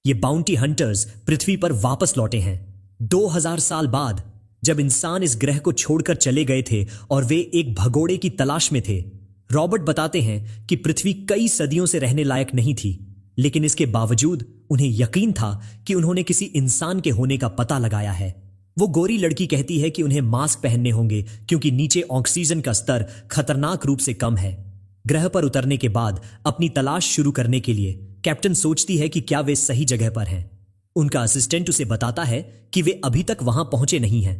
ये bounty hunters पृथ्वी पर वापस लौटे हैं 2000 साल बाद, जब इंसान इस ग्रह को छोड़कर चले गए थे और वे एक भगोड़े की तलाश में थे। रॉबर्ट बताते हैं कि पृथ्वी कई सदियों से रहने लायक नहीं थी, लेकिन इसके बावजूद उन्हें यकीन था कि उन्होंने किसी इंसान के होने का पता लगाया है। वो गोरी लड़की कहती है कि उन्हें मास्क पहनने होंगे क्योंकि नीचे ऑक्सीजन का स्तर खतरनाक रूप से कम है। ग्रह पर उतरने के बाद अपनी तलाश शुरू करने के लिए कैप्टन सोचती है कि क्या वे सही जगह पर हैं। उनका असिस्टेंट उसे बताता है कि वे अभी तक वहां पहुंचे नहीं हैं।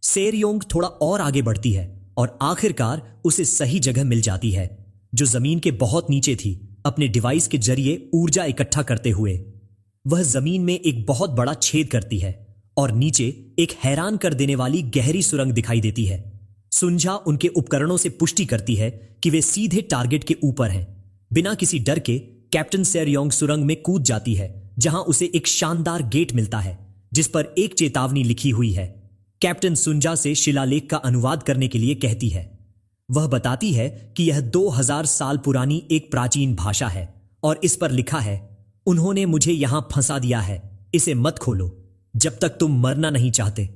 सेरयोंग थोड़ा और आगे बढ़ती है और आखिरकार उसे सही जगह मिल जाती है, जो जमीन के बहुत नीचे थी। अपने डिवाइस के जरिए ऊर्जा इकट्ठा करते हुए वह जमीन में एक बहुत बड़ा छेद करती है और नीचे एक हैरान कर देने वाली गहरी सुरंग दिखाई देती है। सुंझा उनके उपकरणों से पुष्टि करती है कि वे सीधे टारगेट के ऊपर हैं। बिना किसी डर के कैप्टन सेरयोंग सुरंग में कूद जाती है, जहां उसे एक शानदार गेट मिलता है जिस पर एक चेतावनी लिखी हुई है। कैप्टन सुंझा से शिलालेख का अनुवाद करने के लिए कहती है। वह बताती है कि यह 2000 साल पुरानी एक प्राचीन भाषा है और इस पर लिखा है, उन्होंने मुझे यहां फंसा दिया है, इसे मत खोलो जब तक तुम मरना नहीं चाहते।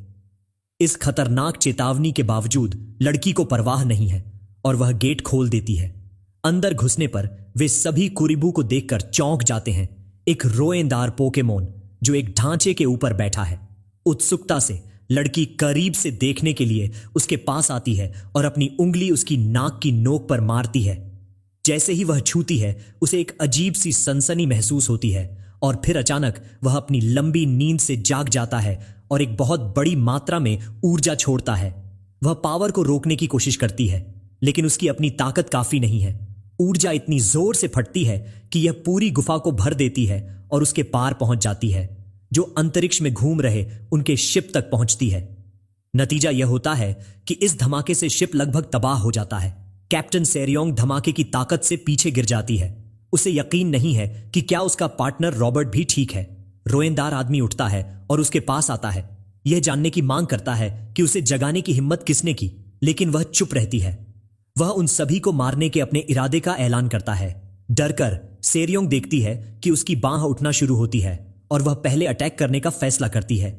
इस खतरनाक चेतावनी के बावजूद लड़की को परवाह नहीं है और वह गेट खोल देती है। अंदर घुसने पर वे सभी कुरिबू को देखकर चौंक जाते हैं। एक रोएंदार पोकेमोन जो एक ढांचे के ऊपर बैठा है। उत्सुकता से लड़की करीब से देखने के लिए उसके पास आती है और अपनी उंगली उसकी नाक की नोक पर मारती है। जैसे ही वह छूती है उसे एक अजीब सी सनसनी महसूस होती है और फिर अचानक वह अपनी लंबी नींद से जाग जाता है और एक बहुत बड़ी मात्रा में ऊर्जा छोड़ता है। वह पावर को रोकने की कोशिश करती है, लेकिन उसकी अपनी ताकत काफी नहीं है। ऊर्जा इतनी जोर से फटती है कि यह पूरी गुफा को भर देती है और उसके पार पहुंच जाती है, जो अंतरिक्ष में घूम रहे उनके शिप तक पहुंचती है। नतीजा यह होता है कि इस धमाके से शिप लगभग तबाह हो जाता है। कैप्टन सेरयोंग धमाके की ताकत से पीछे गिर जाती है। उसे यकीन नहीं है कि क्या उसका पार्टनर रॉबर्ट भी ठीक है। रोएंदार आदमी उठता है और उसके पास आता है, यह जानने की मांग करता है कि उसे जगाने की हिम्मत किसने की, लेकिन वह चुप रहती है। वह उन सभी को मारने के अपने इरादे का ऐलान करता है। डरकर सेरयोंग देखती है कि उसकी बांह उठना शुरू होती है और वह पहले अटैक करने का फैसला करती है।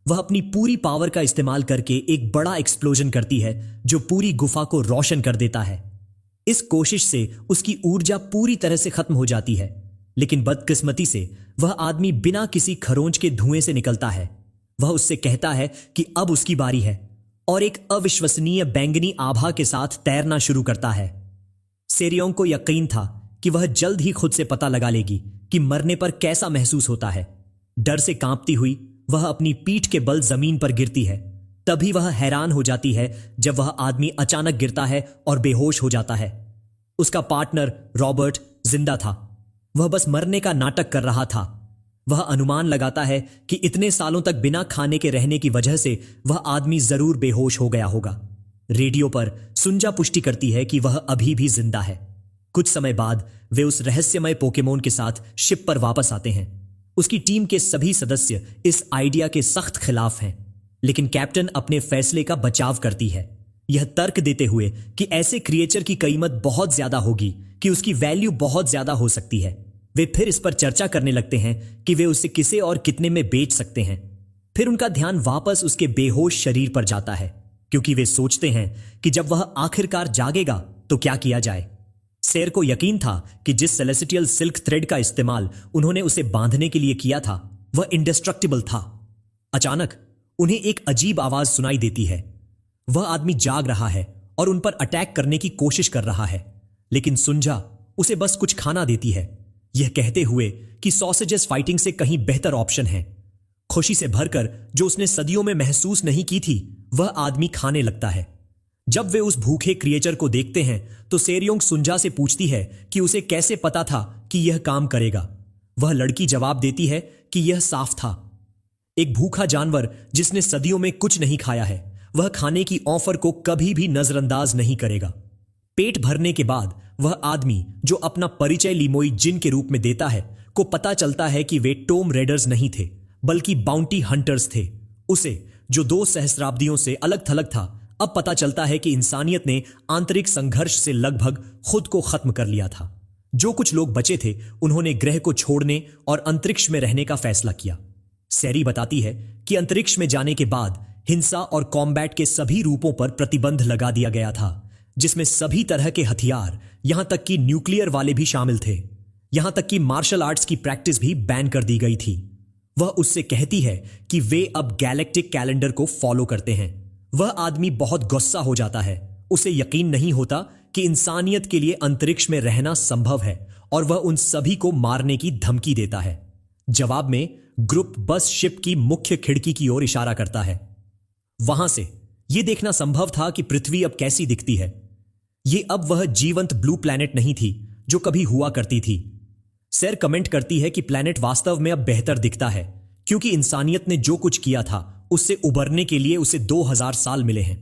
वह अपनी पूरी पावर का इस्तेमाल करके एक बड़ा एक्सप्लोजन करती है जो पूरी गुफा को रोशन कर देता है। इस कोशिश से उसकी ऊर्जा पूरी तरह से खत्म हो जाती है, लेकिन बदकिस्मती से वह आदमी बिना किसी खरोंच के धुएं से निकलता है। वह उससे कहता है कि अब उसकी बारी है और एक अविश्वसनीय बैंगनी आभा के साथ तैरना शुरू करता है। सेरयोंग को यकीन था कि वह जल्द ही खुद से पता लगा लेगी कि मरने पर कैसा महसूस होता है। डर से कांपती हुई वह अपनी पीठ के बल जमीन पर गिरती है। तभी वह हैरान हो जाती है जब वह आदमी अचानक गिरता है और बेहोश हो जाता है। उसका पार्टनर रॉबर्ट जिंदा था। वह बस मरने का नाटक कर रहा था। वह अनुमान लगाता है कि इतने सालों तक बिना खाने के रहने की वजह से वह आदमी जरूर बेहोश हो गया होगा। रेडियो पर सुंजा पुष्टि करती है कि वह अभी भी जिंदा है। कुछ समय बाद वे उस रहस्यमय पोकेमोन के साथ शिप पर वापस आते हैं। उसकी टीम के सभी सदस्य इस आइडिया के सख्त खिलाफ हैं, लेकिन कैप्टन अपने फैसले का बचाव करती है, यह तर्क देते हुए कि ऐसे क्रिएचर की कीमत बहुत ज्यादा होगी, कि उसकी वैल्यू बहुत ज्यादा हो सकती है। वे फिर इस पर चर्चा करने लगते हैं कि वे उसे किसे और कितने में बेच सकते हैं। फिर उनका ध्यान वापस उसके बेहोश शरीर पर जाता है, क्योंकि वे सोचते हैं कि जब वह आखिरकार जागेगा तो क्या किया जाए। शेर को यकीन था कि जिस सेलेस्टियल सिल्क थ्रेड का इस्तेमाल उन्होंने उसे बांधने के लिए किया था वह इंडेस्ट्रक्टिबल था। अचानक उन्हें एक अजीब आवाज सुनाई देती है। वह आदमी जाग रहा है और उन पर अटैक करने की कोशिश कर रहा है, लेकिन सुंजा उसे बस कुछ खाना देती है, यह कहते हुए कि सॉसेजेस फाइटिंग से कहीं बेहतर ऑप्शन है। खुशी से भरकर जो उसने सदियों में महसूस नहीं की थी वह आदमी खाने लगता है। जब वे उस भूखे क्रिएचर को देखते हैं तो सेरयोंग सुंजा से पूछती है कि उसे कैसे पता था कि यह काम करेगा। वह लड़की जवाब देती है कि यह साफ था। एक भूखा जानवर जिसने सदियों में कुछ नहीं खाया है, वह खाने की ऑफर को कभी भी नजरअंदाज नहीं करेगा। पेट भरने के बाद वह आदमी जो अपना परिचय लिमोई जिन के रूप में देता है को पता चलता है कि वे टोम रेडर्स नहीं थे बल्कि बाउंटी हंटर्स थे। उसे जो 2 सहस्राब्दियों से अलग थलग था, अब पता चलता है कि इंसानियत ने आंतरिक संघर्ष से लगभग खुद को खत्म कर लिया था। जो कुछ लोग बचे थे उन्होंने ग्रह को छोड़ने और अंतरिक्ष में रहने का फैसला किया। सैरी बताती है कि अंतरिक्ष में जाने के बाद हिंसा और कॉम्बैट के सभी रूपों पर प्रतिबंध लगा दिया गया था, जिसमें सभी तरह के हथियार, यहां तक कि न्यूक्लियर वाले भी शामिल थे। यहां तक कि मार्शल आर्ट्स की प्रैक्टिस भी बैन कर दी गई थी। वह उससे कहती है कि वे अब गैलेक्टिक कैलेंडर को फॉलो करते हैं। वह आदमी बहुत गुस्सा हो जाता है। उसे यकीन नहीं होता कि इंसानियत के लिए अंतरिक्ष में रहना संभव है और वह उन सभी को मारने की धमकी देता है। जवाब में ग्रुप बस शिप की मुख्य खिड़की की ओर इशारा करता है। वहां से यह देखना संभव था कि पृथ्वी अब कैसी दिखती है। यह अब वह जीवंत ब्लू प्लैनेट नहीं थी जो कभी हुआ करती थी। सैर कमेंट करती है कि प्लैनेट वास्तव में अब बेहतर दिखता है क्योंकि इंसानियत ने जो कुछ किया था उससे उबरने के लिए उसे 2000 साल मिले हैं।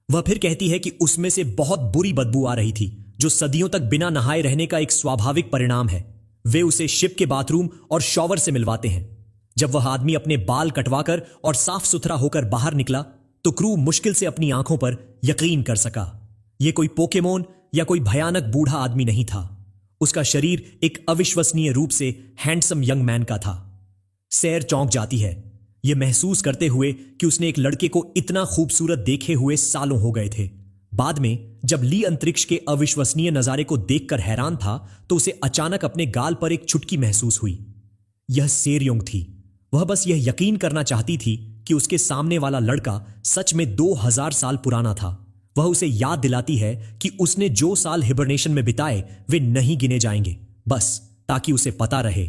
वह फिर कहती है कि उसमें से बहुत बुरी बदबू आ रही थी जो सदियों तक बिना नहाए रहने का एक स्वाभाविक परिणाम है। वे उसे शिप के बाथरूम और शॉवर से मिलवाते हैं। जब वह आदमी अपने बाल कटवाकर और साफ सुथरा होकर बाहर निकला तो क्रू मुश्किल से अपनी आंखों पर यकीन कर सका। यह कोई पोकेमोन या कोई भयानक बूढ़ा आदमी नहीं था। उसका शरीर एक अविश्वसनीय रूप से हैंडसम यंग मैन का था। सैर चौंक जाती है, यह महसूस करते हुए कि उसने एक लड़के को इतना खूबसूरत देखे हुए सालों हो गए थे। बाद में जब ली अंतरिक्ष के अविश्वसनीय नजारे को देखकर हैरान था तो उसे अचानक अपने गाल पर एक चुटकी महसूस हुई। यह सेरयोंग थी। वह बस यह यकीन करना चाहती थी कि उसके सामने वाला लड़का सच में 2000 साल पुराना था। वह उसे याद दिलाती है कि उसने जो साल हिबरनेशन में बिताए वे नहीं गिने जाएंगे, बस ताकि उसे पता रहे।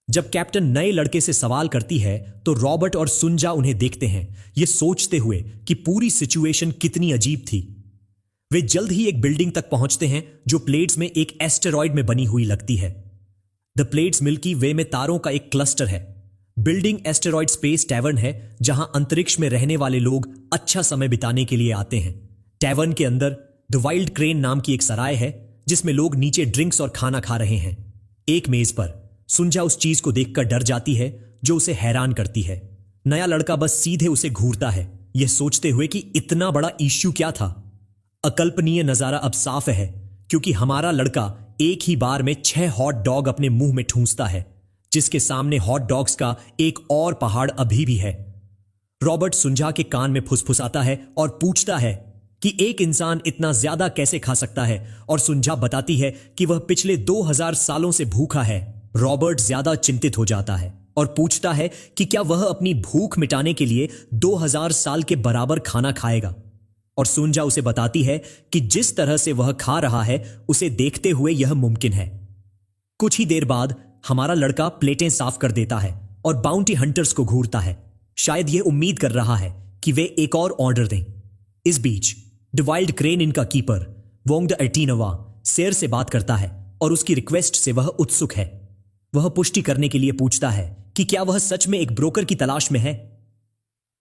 जब कैप्टन नए लड़के से सवाल करती है तो रॉबर्ट और सुंजा उन्हें देखते हैं, यह सोचते हुए कि पूरी सिचुएशन कितनी अजीब थी। वे जल्द ही एक बिल्डिंग तक पहुंचते हैं जो प्लेट्स में एक एस्टेरॉयड में बनी हुई लगती है। द प्लेट्स मिल्की वे में तारों का एक क्लस्टर है। बिल्डिंग एस्टेरॉयड स्पेस टैवर्न है जहां अंतरिक्ष में रहने वाले लोग अच्छा समय बिताने के लिए आते हैं। टैवर्न के अंदर द वाइल्ड क्रेन नाम की एक सराय है जिसमें लोग नीचे ड्रिंक्स और खाना खा रहे हैं। एक मेज पर सुंजा उस चीज को देखकर डर जाती है जो उसे हैरान करती है। नया लड़का बस सीधे उसे घूरता है, यह सोचते हुए कि इतना बड़ा इश्यू क्या था। अकल्पनीय नजारा अब साफ है क्योंकि हमारा लड़का एक ही बार में 6 हॉट डॉग अपने मुंह में ठूंसता है, जिसके सामने हॉट डॉग्स का एक और पहाड़ अभी भी है। रॉबर्ट सुंजा के कान में फुसफुसाता है और पूछता है कि एक इंसान इतना ज्यादा कैसे खा सकता है, और सुंजा बताती है कि वह पिछले 2000 सालों से भूखा है। रॉबर्ट ज्यादा चिंतित हो जाता है और पूछता है कि क्या वह अपनी भूख मिटाने के लिए 2000 साल के बराबर खाना खाएगा, और सुंजा उसे बताती है कि जिस तरह से वह खा रहा है उसे देखते हुए यह मुमकिन है। कुछ ही देर बाद हमारा लड़का प्लेटें साफ कर देता है और बाउंटी हंटर्स को घूरता है, शायद यह उम्मीद कर रहा है कि वे एक और ऑर्डर दें। इस बीच द वाइल्ड क्रेन इनका कीपर वोंग द एटीनवा शेर से बात करता है और उसकी रिक्वेस्ट से वह उत्सुक है। वह पुष्टि करने के लिए पूछता है कि क्या वह सच में एक ब्रोकर की तलाश में है।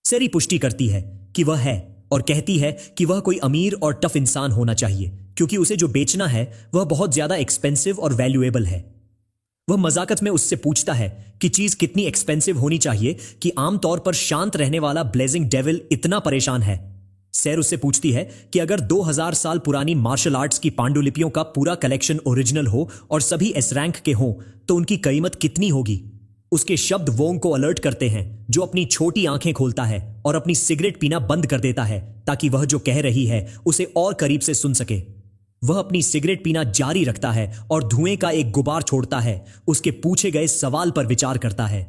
सेरी पुष्टि करती है कि वह है और कहती है कि वह कोई अमीर और टफ इंसान होना चाहिए क्योंकि उसे जो बेचना है वह बहुत ज्यादा एक्सपेंसिव और वैल्यूएबल है। वह मजाकत में उससे पूछता है कि चीज कितनी एक्सपेंसिव होनी चाहिए कि आमतौर पर शांत रहने वाला ब्लेजिंग डेविल इतना परेशान है। सैर उससे पूछती है कि अगर 2000 साल पुरानी मार्शल आर्ट्स की पांडुलिपियों का पूरा कलेक्शन ओरिजिनल हो और सभी एस रैंक के हों तो उनकी कीमत कितनी होगी। उसके शब्द वोंग को अलर्ट करते हैं, जो अपनी छोटी आंखें खोलता है और अपनी सिगरेट पीना बंद कर देता है ताकि वह जो कह रही है उसे और करीब से सुन सके। वह अपनी सिगरेट पीना जारी रखता है और धुएं का एक गुबार छोड़ता है, उसके पूछे गए सवाल पर विचार करता है।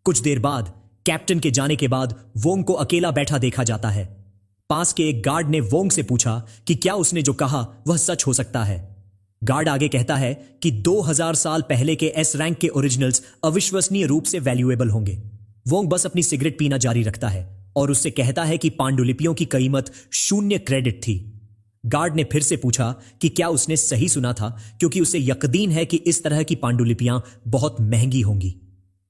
कुछ देर बाद कैप्टन के जाने के बाद वोंग को अकेला बैठा देखा जाता है। पास के एक गार्ड ने वोंग से पूछा कि क्या उसने जो कहा वह सच हो सकता है। गार्ड आगे कहता है कि 2000 साल पहले के एस रैंक के ओरिजिनल्स अविश्वसनीय रूप से वैल्यूएबल होंगे। वोंग बस अपनी सिगरेट पीना जारी रखता है और उससे कहता है कि पांडुलिपियों की कीमत 0 क्रेडिट थी। गार्ड ने फिर से पूछा कि क्या उसने सही सुना था, क्योंकि उसे यकीन है कि इस तरह की पांडुलिपियां बहुत महंगी होंगी।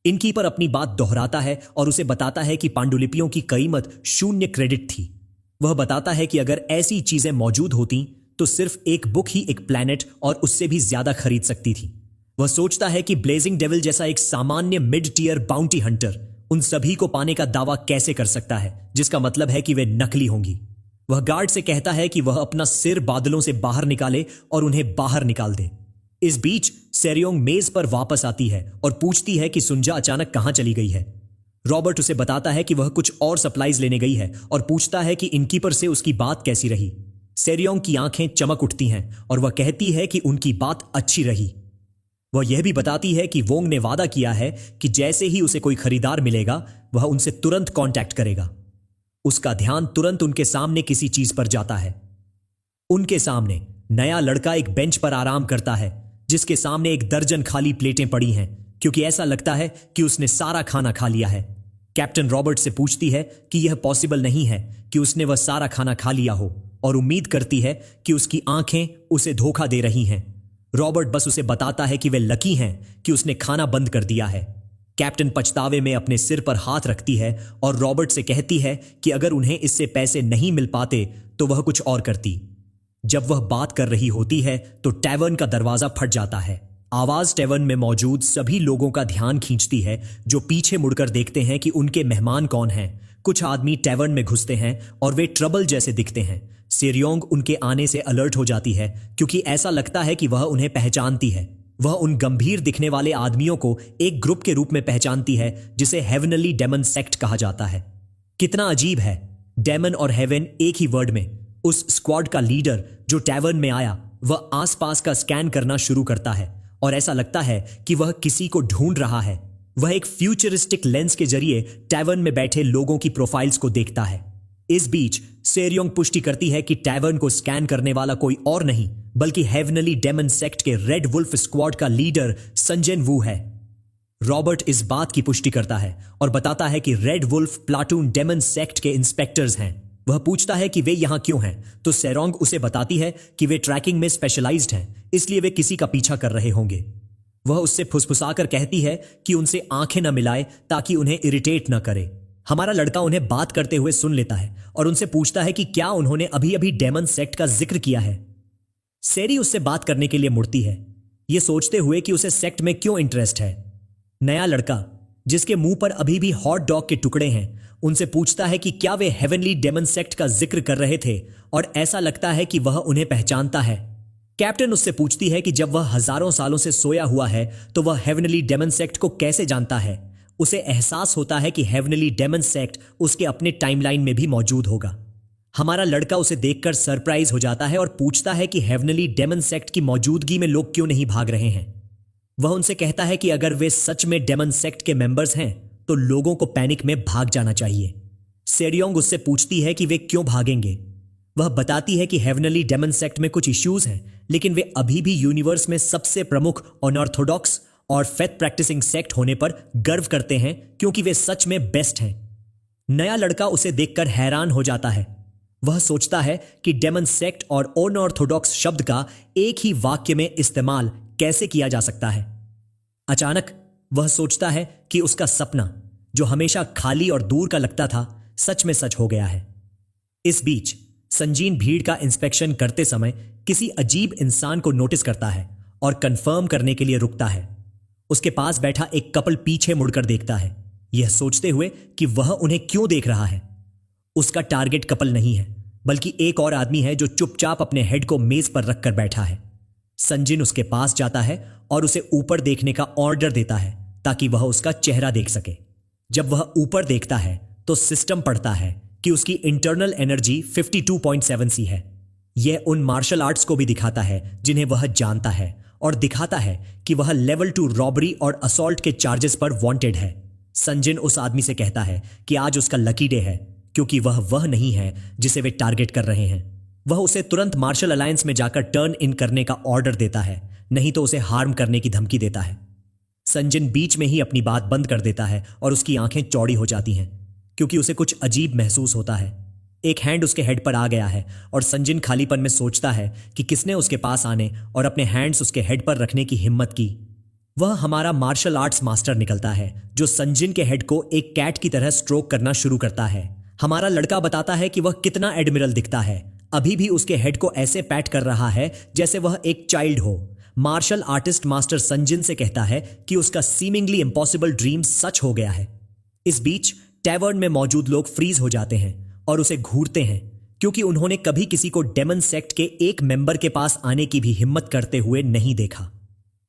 इनकीपर अपनी बात दोहराता है और उसे बताता है कि पांडुलिपियों की कीमत 0 क्रेडिट थी। वह बताता है कि अगर ऐसी चीजें मौजूद होती तो सिर्फ एक बुक ही एक प्लैनेट और उससे भी ज्यादा खरीद सकती थी। वह सोचता है कि ब्लेजिंग डेविल जैसा एक सामान्य मिड टीयर बाउंटी हंटर उन सभी को पाने का दावा कैसे कर सकता है, जिसका मतलब है कि वे नकली होंगी। वह गार्ड से कहता है कि वह अपना सिर बादलों से बाहर निकाले और उन्हें बाहर निकाल दे। इस बीच सेरियोंग मेज पर वापस आती है और पूछती है कि सुंजा अचानक कहां चली गई है। रॉबर्ट उसे बताता है कि वह कुछ और सप्लाईज लेने गई है और पूछता है कि इनकीपर से उसकी बात कैसी रही। सेरियोंग की आंखें चमक उठती हैं और वह कहती है कि उनकी बात अच्छी रही। वह यह भी बताती है कि वोंग ने वादा किया है कि जैसे ही उसे कोई खरीदार मिलेगा वह उनसे तुरंत कांटेक्ट करेगा। उसका ध्यान तुरंत उनके सामने किसी चीज पर जाता है। उनके सामने नया लड़का एक बेंच पर आराम करता है जिसके सामने एक दर्जन खाली प्लेटें पड़ी हैं, क्योंकि ऐसा लगता है कि उसने सारा खाना खा लिया है। कैप्टन रॉबर्ट से पूछती है कि यह पॉसिबल नहीं है कि उसने वह सारा खाना खा लिया हो, और उम्मीद करती है कि उसकी आंखें उसे धोखा दे रही हैं। रॉबर्ट बस उसे बताता है कि वे लकी हैं कि उसने खाना बंद कर दिया है। कैप्टन पछतावे में अपने सिर पर हाथ रखती है और रॉबर्ट से कहती है कि अगर उन्हें इससे पैसे नहीं मिल पाते तो वह कुछ और करती। जब वह बात कर रही होती है तो टैवर्न का दरवाजा फट जाता है। आवाज टैवर्न में मौजूद सभी लोगों का ध्यान खींचती है, जो पीछे मुड़कर देखते हैं कि उनके मेहमान कौन हैं। कुछ आदमी टैवर्न में घुसते हैं और वे ट्रबल जैसे दिखते हैं। सेरियोंग उनके आने से अलर्ट हो जाती है, क्योंकि ऐसा लगता है कि वह उन्हें पहचानती है। वह उन गंभीर दिखने वाले आदमियों को एक ग्रुप के रूप में पहचानती है जिसे हेवनली डेमन सेक्ट कहा जाता है। कितना अजीब है, डेमन और हेवन एक ही वर्ड में। उस स्क्वाड का लीडर जो टैवर्न में आया वह आसपास का स्कैन करना शुरू करता है और ऐसा लगता है कि वह किसी को ढूंढ रहा है। वह एक फ्यूचरिस्टिक लेंस के जरिए टैवर्न में बैठे लोगों की प्रोफाइल्स को देखता है। इस बीच सेरियोंग पुष्टि करती है कि टैवर्न को स्कैन करने वाला कोई और नहीं बल्कि हेवनली डेमन सेक्ट के रेड वुल्फ स्क्वाड का लीडर संजन वू है। रॉबर्ट इस बात की पुष्टि करता है और बताता है कि red wolf platoon demon sect के इंस्पेक्टर्स हैं। वह पूछता है कि वे यहां क्यों हैं, तो सेरोंग उसे बताती है कि वे ट्रैकिंग में स्पेशलाइज्ड हैं, इसलिए वे किसी का पीछा कर रहे होंगे। वह उससे फुसफुसाकर कहती है कि उनसे आंखें न मिलाए ताकि उन्हें इरिटेट न करे। हमारा लड़का उन्हें बात करते हुए सुन लेता है और उनसे पूछता है कि क्या उन्होंने अभी अभी डेमन सेक्ट का जिक्र किया है। सेरी उससे बात करने के लिए मुड़ती है, यह सोचते हुए कि उसे सेक्ट में क्यों इंटरेस्ट है। नया लड़का, जिसके मुंह पर अभी भी हॉट डॉग के टुकड़े हैं, उनसे पूछता है कि क्या वे हेवनली डेमन सेक्ट का जिक्र कर रहे थे, और ऐसा लगता है कि वह उन्हें पहचानता है। कैप्टन उससे पूछती है कि जब वह हजारों सालों से सोया हुआ है तो वह हेवनली डेमन सेक्ट को कैसे जानता है। उसे एहसास होता है कि हेवनली डेमन सेक्ट उसके अपने टाइमलाइन में भी मौजूद होगा। हमारा लड़का उसे देखकर सरप्राइज हो जाता है और पूछता है कि हेवनली डेमन सेक्ट की मौजूदगी में लोग क्यों नहीं भाग रहे हैं। वह उनसे कहता है कि अगर वे सच में डेमन सेक्ट के मेंबर्स हैं तो लोगों को पैनिक में भाग जाना चाहिए। सेरियोंग उससे पूछती है कि वे क्यों भागेंगे। वह बताती है कि हेवनली डेमन सेक्ट में कुछ इश्यूज हैं, लेकिन वे अभी भी यूनिवर्स में सबसे प्रमुख अनऑर्थोडॉक्स और फेथ प्रैक्टिसिंग सेक्ट होने पर गर्व करते हैं, क्योंकि वे सच में बेस्ट हैं। नया लड़का उसे देखकर हैरान हो जाता है। वह सोचता है कि डेमन सेक्ट और अनऑर्थोडॉक्स शब्द का एक ही वाक्य में इस्तेमाल कैसे किया जा सकता है। अचानक वह सोचता है कि उसका सपना, जो हमेशा खाली और दूर का लगता था, सच में सच हो गया है। इस बीच संजीन भीड़ का इंस्पेक्शन करते समय किसी अजीब इंसान को नोटिस करता है और कंफर्म करने के लिए रुकता है। उसके पास बैठा एक कपल पीछे मुड़कर देखता है, यह सोचते हुए कि वह उन्हें क्यों देख रहा है। उसका टारगेट कपल नहीं है, बल्कि एक और आदमी है जो चुपचाप अपने हेड को मेज पर रखकर बैठा है। संजिन उसके पास जाता है और उसे ऊपर देखने का ऑर्डर देता है ताकि वह उसका चेहरा देख सके। जब वह ऊपर देखता है तो सिस्टम पढ़ता है कि उसकी इंटरनल एनर्जी 52.7 सी है। यह उन मार्शल आर्ट्स को भी दिखाता है जिन्हें वह जानता है, और दिखाता है कि वह लेवल 2 रॉबरी और असॉल्ट के चार्जेस पर वांटेड है। संजिन उस आदमी से कहता है कि आज उसका लकी डे है, क्योंकि वह नहीं है जिसे वे टारगेट कर रहे हैं। वह उसे तुरंत मार्शल अलायंस में जाकर टर्न इन करने का ऑर्डर देता है, नहीं तो उसे हार्म करने की धमकी देता है। संजिन बीच में ही अपनी बात बंद कर देता है और उसकी आंखें चौड़ी हो जाती हैं, क्योंकि उसे कुछ अजीब महसूस होता है। एक हैंड उसके हेड पर आ गया है और संजिन खालीपन में सोचता है कि किसने उसके पास आने और अपने हैंड्स उसके हेड पर रखने की हिम्मत की। वह हमारा मार्शल आर्ट्स मास्टर निकलता है, जो संजिन के हेड को एक कैट की तरह स्ट्रोक करना शुरू करता है। हमारा लड़का बताता है कि वह कितना एडमिरल दिखता है, अभी भी उसके हेड को ऐसे पैट कर रहा है जैसे वह एक चाइल्ड हो। मार्शल आर्टिस्ट मास्टर संजिन से कहता है कि उसका सीमिंगली इम्पॉसिबल ड्रीम सच हो गया है। इस बीच टैवर्न में मौजूद लोग फ्रीज हो जाते हैं और उसे घूरते हैं, क्योंकि उन्होंने कभी किसी को डेमन सेक्ट के एक मेंबर के पास आने की भी हिम्मत करते हुए नहीं देखा।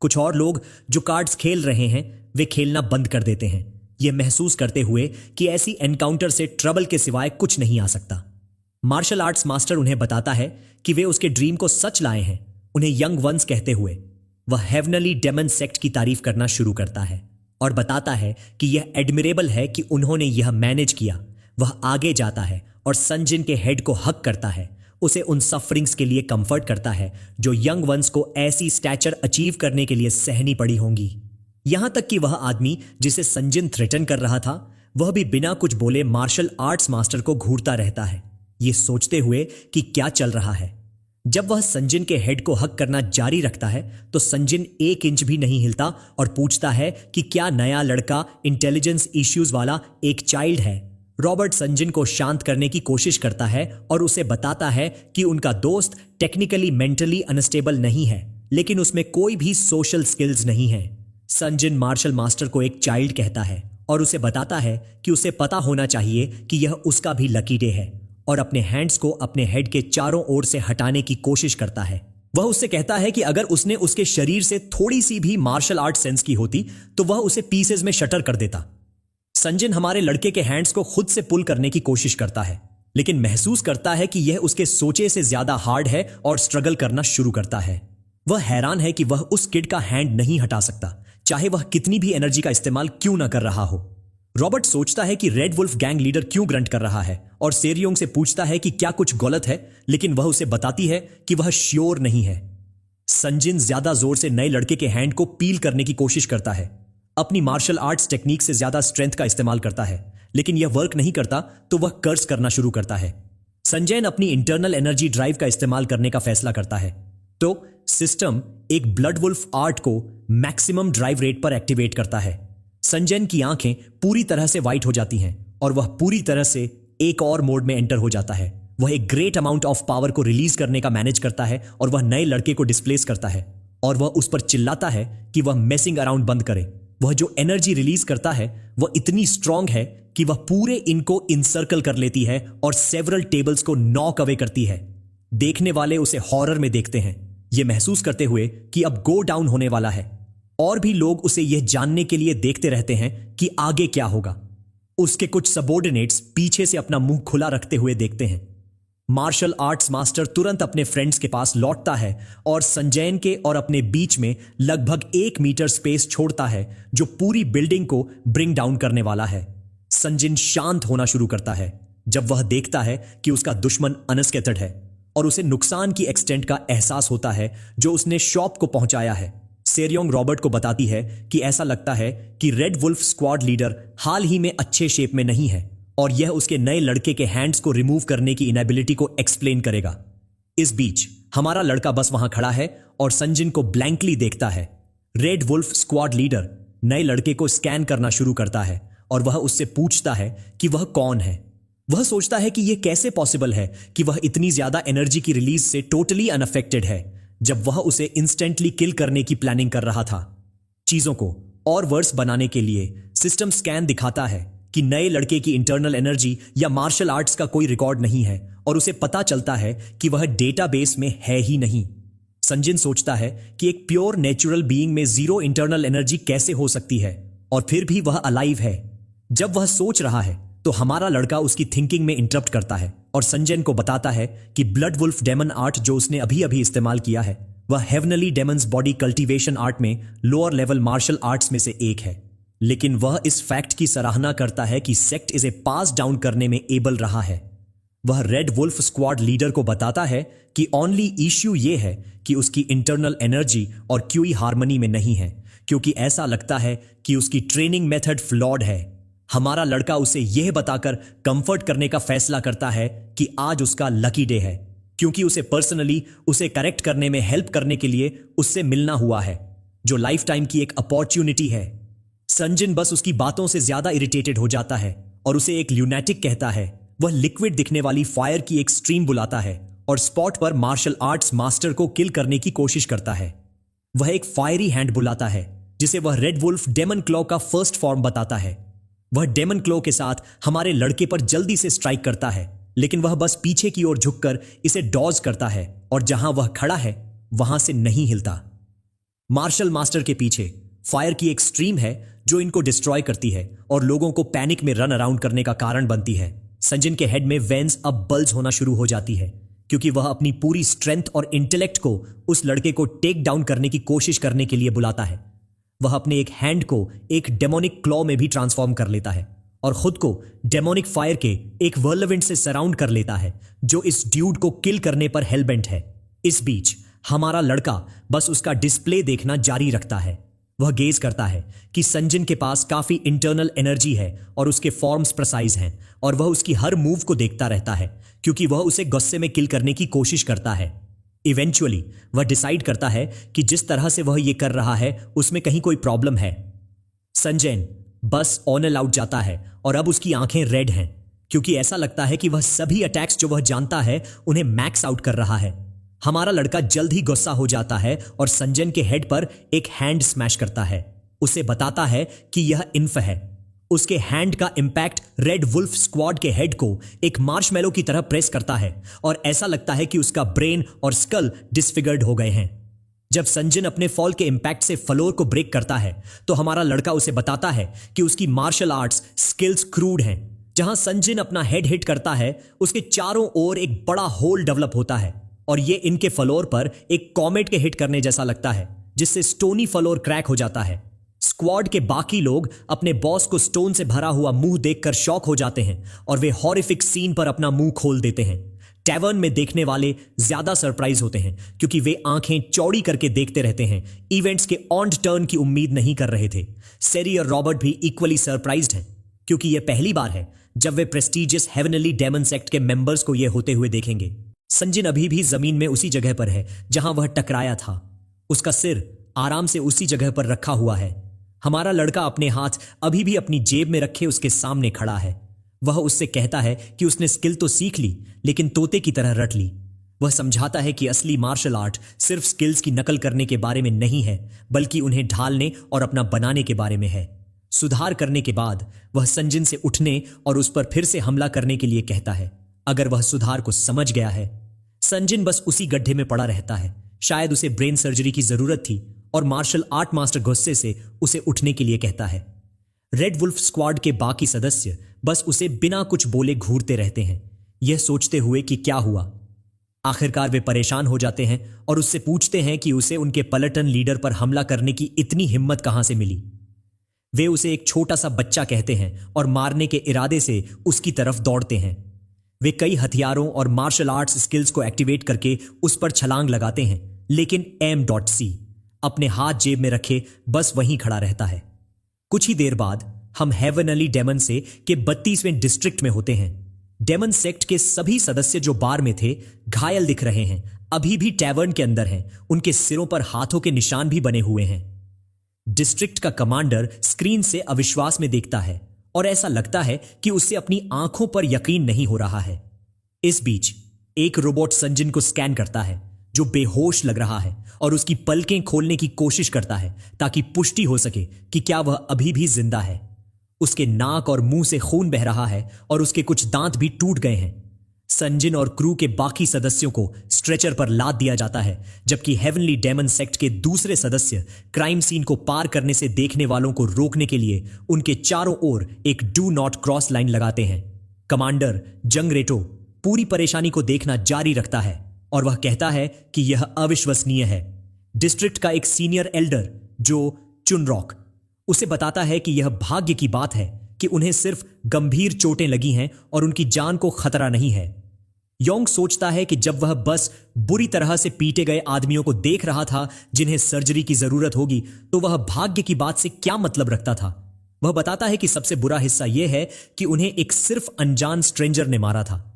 कुछ और लोग जो कार्ड्स खेल रहे हैं वे खेलना बंद कर देते हैं, यह महसूस करते हुए कि ऐसी एनकाउंटर से ट्रबल के सिवाय कुछ नहीं आ सकता। मार्शल आर्ट्स मास्टर उन्हें बताता है कि वे उसके ड्रीम को सच लाए हैं, उन्हें यंग वंस कहते हुए। वह हेवनली डेमन सेक्ट की तारीफ करना शुरू करता है और बताता है कि यह एडमिरेबल है कि उन्होंने यह मैनेज किया। वह आगे जाता है और संजिन के हेड को हक करता है, उसे उन सफरिंग्स के लिए कंफर्ट करता है जो यंग वंस को ऐसी स्टैचर अचीव करने के लिए सहनी पड़ी होंगी। यहां तक कि वह आदमी जिसे संजिन थ्रेटन कर रहा था, वह भी बिना कुछ बोले मार्शल आर्ट्स मास्टर को घूरता रहता है, ये सोचते हुए कि क्या चल रहा है। जब वह संजिन के हेड को हक करना जारी रखता है तो संजिन 1 इंच भी नहीं हिलता और पूछता है कि क्या नया लड़का इंटेलिजेंस इश्यूज वाला एक चाइल्ड है। रॉबर्ट संजिन को शांत करने की कोशिश करता है और उसे बताता है कि उनका दोस्त टेक्निकली मेंटली अनस्टेबल नहीं है, लेकिन उसमें कोई भी सोशल स्किल्स नहीं है। संजिन मार्शल मास्टर को एक चाइल्ड कहता है और उसे बताता है कि उसे पता होना चाहिए कि यह उसका भी लकी डे है, और अपने हैंड्स को अपने हेड के चारों ओर से हटाने की कोशिश करता है। वह उससे कहता है कि अगर उसने उसके शरीर से थोड़ी सी भी मार्शल आर्ट सेंस की होती तो वह उसे पीसेस में शटर कर देता। संजिन हमारे लड़के के हैंड्स को खुद से पुल करने की कोशिश करता है, लेकिन महसूस करता है कि यह उसके सोचे से ज्यादा हार्ड है और स्ट्रगल करना शुरू करता है। वह हैरान है कि वह उस किड का हैंड नहीं हटा सकता, चाहे वह कितनी भी एनर्जी का इस्तेमाल क्यों ना कर रहा हो। रॉबर्ट सोचता है कि रेड वुल्फ गैंग लीडर क्यों ग्रंट कर रहा है और सेरियोंग से पूछता है कि क्या कुछ गलत है, लेकिन वह उसे बताती है कि वह श्योर नहीं है। संजिन ज्यादा जोर से नए लड़के के हैंड को पील करने की कोशिश करता है, अपनी मार्शल आर्ट्स टेक्निक से ज्यादा स्ट्रेंथ का इस्तेमाल करता है, लेकिन यह वर्क नहीं करता तो वह कर्स करना शुरू करता है। संजयन अपनी इंटरनल एनर्जी ड्राइव का इस्तेमाल करने का फैसला करता है तो सिस्टम एक ब्लड वुल्फ आर्ट को मैक्सिमम ड्राइव रेट पर एक्टिवेट करता है। संजयन की आंखें पूरी तरह से वाइट हो जाती हैं और वह पूरी तरह से एक और मोड में एंटर हो जाता है। वह एक ग्रेट अमाउंट ऑफ पावर को रिलीज करने का मैनेज करता है और वह नए लड़के को डिस्प्लेस करता है और वह उस पर चिल्लाता है कि वह मेसिंग अराउंड बंद करे। वह जो एनर्जी रिलीज करता है वह इतनी स्ट्रांग है कि वह पूरे इनको इंसर्कल कर लेती है और सेवरल टेबल्स को नॉक अवे करती है। देखने वाले उसे हॉरर में देखते हैं, यह महसूस करते हुए कि अब गो डाउन होने वाला है, और भी लोग उसे यह जानने के लिए देखते रहते हैं कि आगे क्या होगा। उसके कुछ सबॉर्डिनेट्स पीछे से अपना मुंह खुला रखते हुए देखते हैं। मार्शल आर्ट्स मास्टर तुरंत अपने फ्रेंड्स के पास लौटता है और संजयन के और अपने बीच में लगभग 1 मीटर स्पेस छोड़ता है जो पूरी बिल्डिंग को ब्रिंग डाउन करने वाला है। संजिन शांत होना शुरू करता है जब वह देखता है कि उसका दुश्मन अनस्केथड है और उसे नुकसान की एक्सटेंट का एहसास होता है जो उसने शॉप को पहुंचाया है। सेरियोंग रॉबर्ट को बताती है कि ऐसा लगता है कि रेड वुल्फ स्क्वाड लीडर हाल ही में अच्छे शेप में नहीं है और यह उसके नए लड़के के हैंड्स को रिमूव करने की इनएबिलिटी को एक्सप्लेन करेगा। इस बीच हमारा लड़का बस वहां खड़ा है और संजिन को ब्लैंकली देखता है। रेड वुल्फ स्क्वाड लीडर नए लड़के को स्कैन करना शुरू करता है और वह उससे पूछता है कि वह कौन है। वह सोचता है कि यह कैसे पॉसिबल है कि वह इतनी ज्यादा एनर्जी की रिलीज से टोटली अनअफेक्टेड है जब वह उसे इंस्टेंटली किल करने की प्लानिंग कर रहा था। चीजों को और वर्स बनाने के लिए सिस्टम स्कैन दिखाता है कि नए लड़के की इंटरनल एनर्जी या मार्शल आर्ट्स का कोई रिकॉर्ड नहीं है और उसे पता चलता है कि वह डेटाबेस में है ही नहीं। संजिन सोचता है कि एक प्योर नेचुरल बीइंग में 0 इंटरनल एनर्जी कैसे हो सकती है और फिर भी वह अलाइव है। जब वह सोच रहा है तो हमारा लड़का उसकी थिंकिंग में इंटरप्ट करता है और संजन को बताता है कि ब्लड वुल्फ डेमन आर्ट जो उसने अभी अभी इस्तेमाल किया है वह heavenly Demons body cultivation art में लोअर लेवल मार्शल आर्ट्स में से एक है, लेकिन वह इस फैक्ट की सराहना करता है कि सेक्ट इसे पास डाउन करने में एबल रहा है। वह रेड वुल्फ स्क्वाड लीडर को बताता है कि ओनली इश्यू यह है कि उसकी इंटरनल एनर्जी और क्यूई हार्मनी में नहीं है, क्योंकि ऐसा लगता है कि उसकी ट्रेनिंग मेथड फ्लॉड है। हमारा लड़का उसे यह बताकर कंफर्ट करने का फैसला करता है कि आज उसका लकी डे है, क्योंकि उसे पर्सनली उसे करेक्ट करने में हेल्प करने के लिए उससे मिलना हुआ है, जो लाइफ टाइम की एक अपॉर्चुनिटी है। संजिन बस उसकी बातों से ज्यादा इरिटेटेड हो जाता है और उसे एक ल्यूनेटिक कहता है। वह लिक्विड दिखने वाली फायर की एक स्ट्रीम बुलाता है और स्पॉट पर मार्शल आर्ट्स मास्टर को किल करने की कोशिश करता है। वह एक फायरी हैंड बुलाता है जिसे वह रेड वुल्फ डेमन क्लॉ का फर्स्ट फॉर्म बताता है। वह डेमन क्लॉ के साथ हमारे लड़के पर जल्दी से स्ट्राइक करता है, लेकिन वह बस पीछे की ओर झुककर इसे डॉज करता है और जहां वह खड़ा है वहां से नहीं हिलता। मार्शल मास्टर के पीछे फायर की एक स्ट्रीम है जो इनको डिस्ट्रॉय करती है और लोगों को पैनिक में रन अराउंड करने का कारण बनती है। संजन के हेड में वेन्स अब बल्ज होना शुरू हो जाती है क्योंकि वह अपनी पूरी स्ट्रेंथ और इंटेलेक्ट को उस लड़के को टेक डाउन करने की कोशिश करने के लिए बुलाता है। वह अपने एक हैंड को एक डेमोनिक क्लॉ में भी ट्रांसफॉर्म कर लेता है और खुद को डेमोनिक फायर के एक वर्लविंड से सराउंड कर लेता है जो इस ड्यूड को किल करने पर हेलबेंट है। इस बीच हमारा लड़का बस उसका डिस्प्ले देखना जारी रखता है। वह गेज करता है कि संजन के पास काफी इंटरनल एनर्जी है और उसके फॉर्म्स प्रिसाइज हैं और वह उसकी हर मूव को देखता रहता है क्योंकि वह उसे गुस्से में किल करने की कोशिश करता है। इवेंचुअली वह डिसाइड करता है कि जिस तरह से वह यह कर रहा है उसमें कहीं कोई प्रॉब्लम है। संजन बस ऑनल आउट जाता है और अब उसकी आंखें रेड हैं क्योंकि ऐसा लगता है कि वह सभी अटैक्स जो वह जानता है उन्हें मैक्स आउट कर रहा है। हमारा लड़का जल्द ही गुस्सा हो जाता है और संजन के हेड पर एक हैंड स्मैश करता है। उसे बताता है कि यह इन्फ है। उसके हैंड का इंपैक्ट रेड वुल्फ स्क्वाड के हेड को एक मार्शमैलो की तरह प्रेस करता है और ऐसा लगता है कि उसका ब्रेन और स्कल डिसफिगर्ड हो गए हैं। जब संजन अपने फॉल के इंपैक्ट से फ्लोर को ब्रेक करता है तो हमारा लड़का उसे बताता है कि उसकी मार्शल आर्ट्स स्किल्स क्रूड हैं। जहां संजन अपना हेड हिट करता है उसके चारों ओर एक बड़ा होल डेवलप होता है और यह इनके फ्लोर पर एक कॉमेट के हिट करने जैसा लगता है जिससे स्टोनी फ्लोर क्रैक हो जाता है। स्क्वाड के बाकी लोग अपने बॉस को स्टोन से भरा हुआ मुंह देखकर शॉक हो जाते हैं और वे हॉरिफिक सीन पर अपना मुंह खोल देते हैं। टैवर्न में देखने वाले ज्यादा सरप्राइज होते हैं क्योंकि वे आंखें चौड़ी करके देखते रहते हैं, इवेंट्स के ऑन टर्न की उम्मीद नहीं कर रहे थे। सेरी और रॉबर्ट भी इक्वली सरप्राइज्ड हैं क्योंकि यह पहली बार है जब वे प्रेस्टिजियस हेवनली डेमन सेक्ट के मेंबर्स को यह होते हुए देखेंगे। संजन अभी भी जमीन में उसी जगह पर है जहां वह टकराया था। उसका सिर आराम से उसी जगह पर रखा हुआ है। हमारा लड़का अपने हाथ अभी भी अपनी जेब में रखे उसके सामने खड़ा है। वह उससे कहता है कि उसने स्किल तो सीख ली लेकिन तोते की तरह रट ली। वह समझाता है कि असली मार्शल आर्ट सिर्फ स्किल्स की नकल करने के बारे में नहीं है बल्कि उन्हें ढालने और अपना बनाने के बारे में है। सुधार करने के बाद वह संजन से उठने और उस पर फिर से हमला करने के लिए कहता है अगर वह सुधार को समझ गया है। संजन बस उसी गड्ढे में पड़ा रहता है। शायद उसे ब्रेन सर्जरी की जरूरत थी और मार्शल आर्ट मास्टर गुस्से से उसे उठने के लिए कहता है। रेड वुल्फ स्क्वाड के बाकी सदस्य बस उसे बिना कुछ बोले घूरते रहते हैं, यह सोचते हुए कि क्या हुआ। आखिरकार वे परेशान हो जाते हैं और उससे पूछते हैं कि उसे उनके पलटन लीडर पर हमला करने की इतनी हिम्मत कहां से मिली। वे उसे एक छोटा सा बच्चा कहते हैं और मारने के इरादे से उसकी तरफ दौड़ते हैं। वे कई हथियारों और मार्शल आर्ट्स स्किल्स को एक्टिवेट करके उस पर छलांग लगाते हैं लेकिन M.C अपने हाथ जेब में रखे बस वहीं खड़ा रहता है। कुछ ही देर बाद हम हेवनली डेमन से के 32वें डिस्ट्रिक्ट में होते हैं। डेमन सेक्ट के सभी सदस्य जो बार में थे घायल दिख रहे हैं, अभी भी टैवर्न के अंदर हैं। उनके सिरों पर हाथों के निशान भी बने हुए हैं। डिस्ट्रिक्ट का कमांडर स्क्रीन से अविश्वास में देखता है और ऐसा लगता है कि उसे अपनी आंखों पर यकीन नहीं हो रहा है। इस बीच एक रोबोट संजन को स्कैन करता है जो बेहोश लग रहा है और उसकी पलकें खोलने की कोशिश करता है ताकि पुष्टि हो सके कि क्या वह अभी भी जिंदा है। उसके नाक और मुंह से खून बह रहा है और उसके कुछ दांत भी टूट गए हैं। संजन और क्रू के बाकी सदस्यों को स्ट्रेचर पर लाद दिया जाता है जबकि हेवनली डेमन सेक्ट के दूसरे सदस्य क्राइम सीन को पार करने से देखने वालों को रोकने के लिए उनके चारों ओर एक डू नॉट क्रॉस लाइन लगाते हैं। कमांडर जंगरेटो पूरी परेशानी को देखना जारी रखता है और वह कहता है कि यह अविश्वसनीय है। डिस्ट्रिक्ट का एक सीनियर एल्डर जो चुनरॉक उसे बताता है कि यह भाग्य की बात है कि उन्हें सिर्फ गंभीर चोटें लगी हैं और उनकी जान को खतरा नहीं है। योंग सोचता है कि जब वह बस बुरी तरह से पीटे गए आदमियों को देख रहा था जिन्हें सर्जरी की जरूरत होगी तो वह भाग्य की बात से क्या मतलब रखता था। वह बताता है कि सबसे बुरा हिस्सा यह है कि उन्हें एक सिर्फ अनजान स्ट्रेंजर ने मारा था।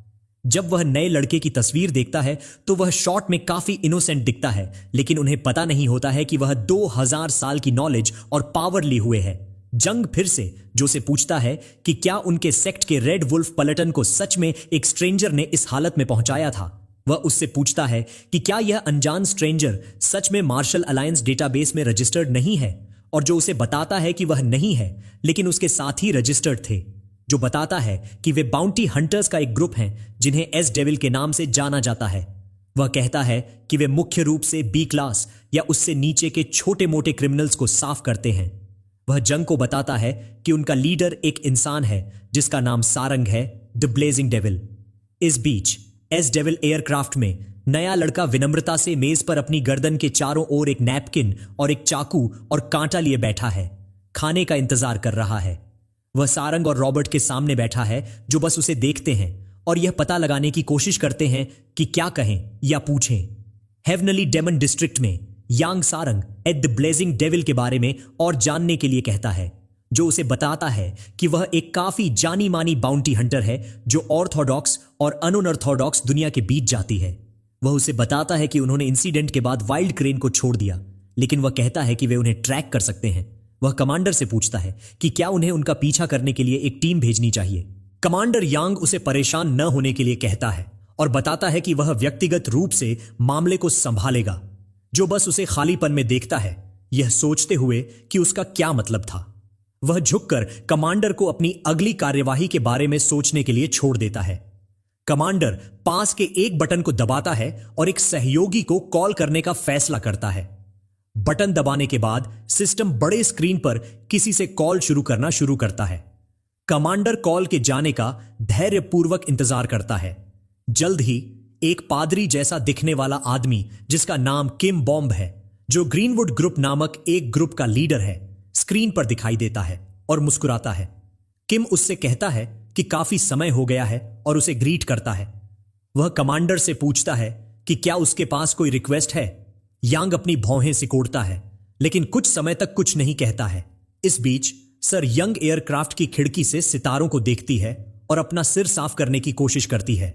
जब वह नए लड़के की तस्वीर देखता है तो वह शॉट में काफी इनोसेंट दिखता है लेकिन उन्हें पता नहीं होता है कि वह 2000 साल की नॉलेज और पावर ली हुए है। जंग फिर से जो से पूछता है कि क्या उनके सेक्ट के रेड वुल्फ पलटन को सच में एक स्ट्रेंजर ने इस हालत में पहुंचाया था। वह उससे पूछता है कि क्या यह अनजान स्ट्रेंजर सच में मार्शल अलायंस डेटाबेस में रजिस्टर्ड नहीं है और जो उसे बताता है कि वह नहीं है लेकिन उसके साथ ही रजिस्टर्ड थे, जो बताता है कि वे बाउंटी हंटर्स का एक ग्रुप हैं जिन्हें एस डेविल के नाम से जाना जाता है। वह कहता है कि वे मुख्य रूप से बी क्लास या उससे नीचे के छोटे मोटे क्रिमिनल्स को साफ करते हैं। वह जंग को बताता है कि उनका लीडर एक इंसान है जिसका नाम सारंग है, द ब्लेजिंग डेविल। इस बीच एस डेविल एयरक्राफ्ट में नया लड़का विनम्रता से मेज पर अपनी गर्दन के चारों ओर एक नैपकिन और एक चाकू और कांटा लिए बैठा है, खाने का इंतजार कर रहा है। वह सारंग और रॉबर्ट के सामने बैठा है जो बस उसे देखते हैं और यह पता लगाने की कोशिश करते हैं कि क्या कहें या पूछें। हेवनली डेमन डिस्ट्रिक्ट में Yang Sarang at the blazing devil के बारे में और जानने के लिए कहता है, जो उसे बताता है कि वह एक काफी जानी मानी बाउंटी हंटर है जो ऑर्थोडॉक्स और अनऑर्थोडॉक्स दुनिया के बीच जाती है। वह उसे बताता है कि उन्होंने इंसिडेंट के बाद वाइल्ड क्रेन को छोड़ दिया, लेकिन वह कहता है कि वे उन्हें ट्रैक कर सकते हैं। वह कमांडर से पूछता है कि क्या उन्हें उनका पीछा करने के लिए एक टीम भेजनी चाहिए। कमांडर यांग उसे परेशान न होने के लिए कहता है और बताता है कि वह व्यक्तिगत रूप से मामले को संभालेगा, जो बस उसे खालीपन में देखता है, यह सोचते हुए कि उसका क्या मतलब था। वह झुककर कमांडर को अपनी अगली कार्यवाही के बारे में सोचने के लिए छोड़ देता है। कमांडर पास के एक बटन को दबाता है और एक सहयोगी को कॉल करने का फैसला करता है। बटन दबाने के बाद सिस्टम बड़े स्क्रीन पर किसी से कॉल शुरू करना शुरू करता है। कमांडर कॉल के जाने का धैर्यपूर्वक इंतजार करता है। जल्द ही एक पादरी जैसा दिखने वाला आदमी जिसका नाम किम बॉम्ब है, जो ग्रीनवुड ग्रुप नामक एक ग्रुप का लीडर है, स्क्रीन पर दिखाई देता है और मुस्कुराता है। किम उससे कहता है कि काफी समय हो गया है और उसे ग्रीट करता है। वह कमांडर से पूछता है कि क्या उसके पास कोई रिक्वेस्ट है। यांग अपनी भौहें सिकोड़ता है, लेकिन कुछ समय तक कुछ नहीं कहता है। इस बीच सर यंग एयरक्राफ्ट की खिड़की से सितारों को देखती है और अपना सिर साफ करने की कोशिश करती है।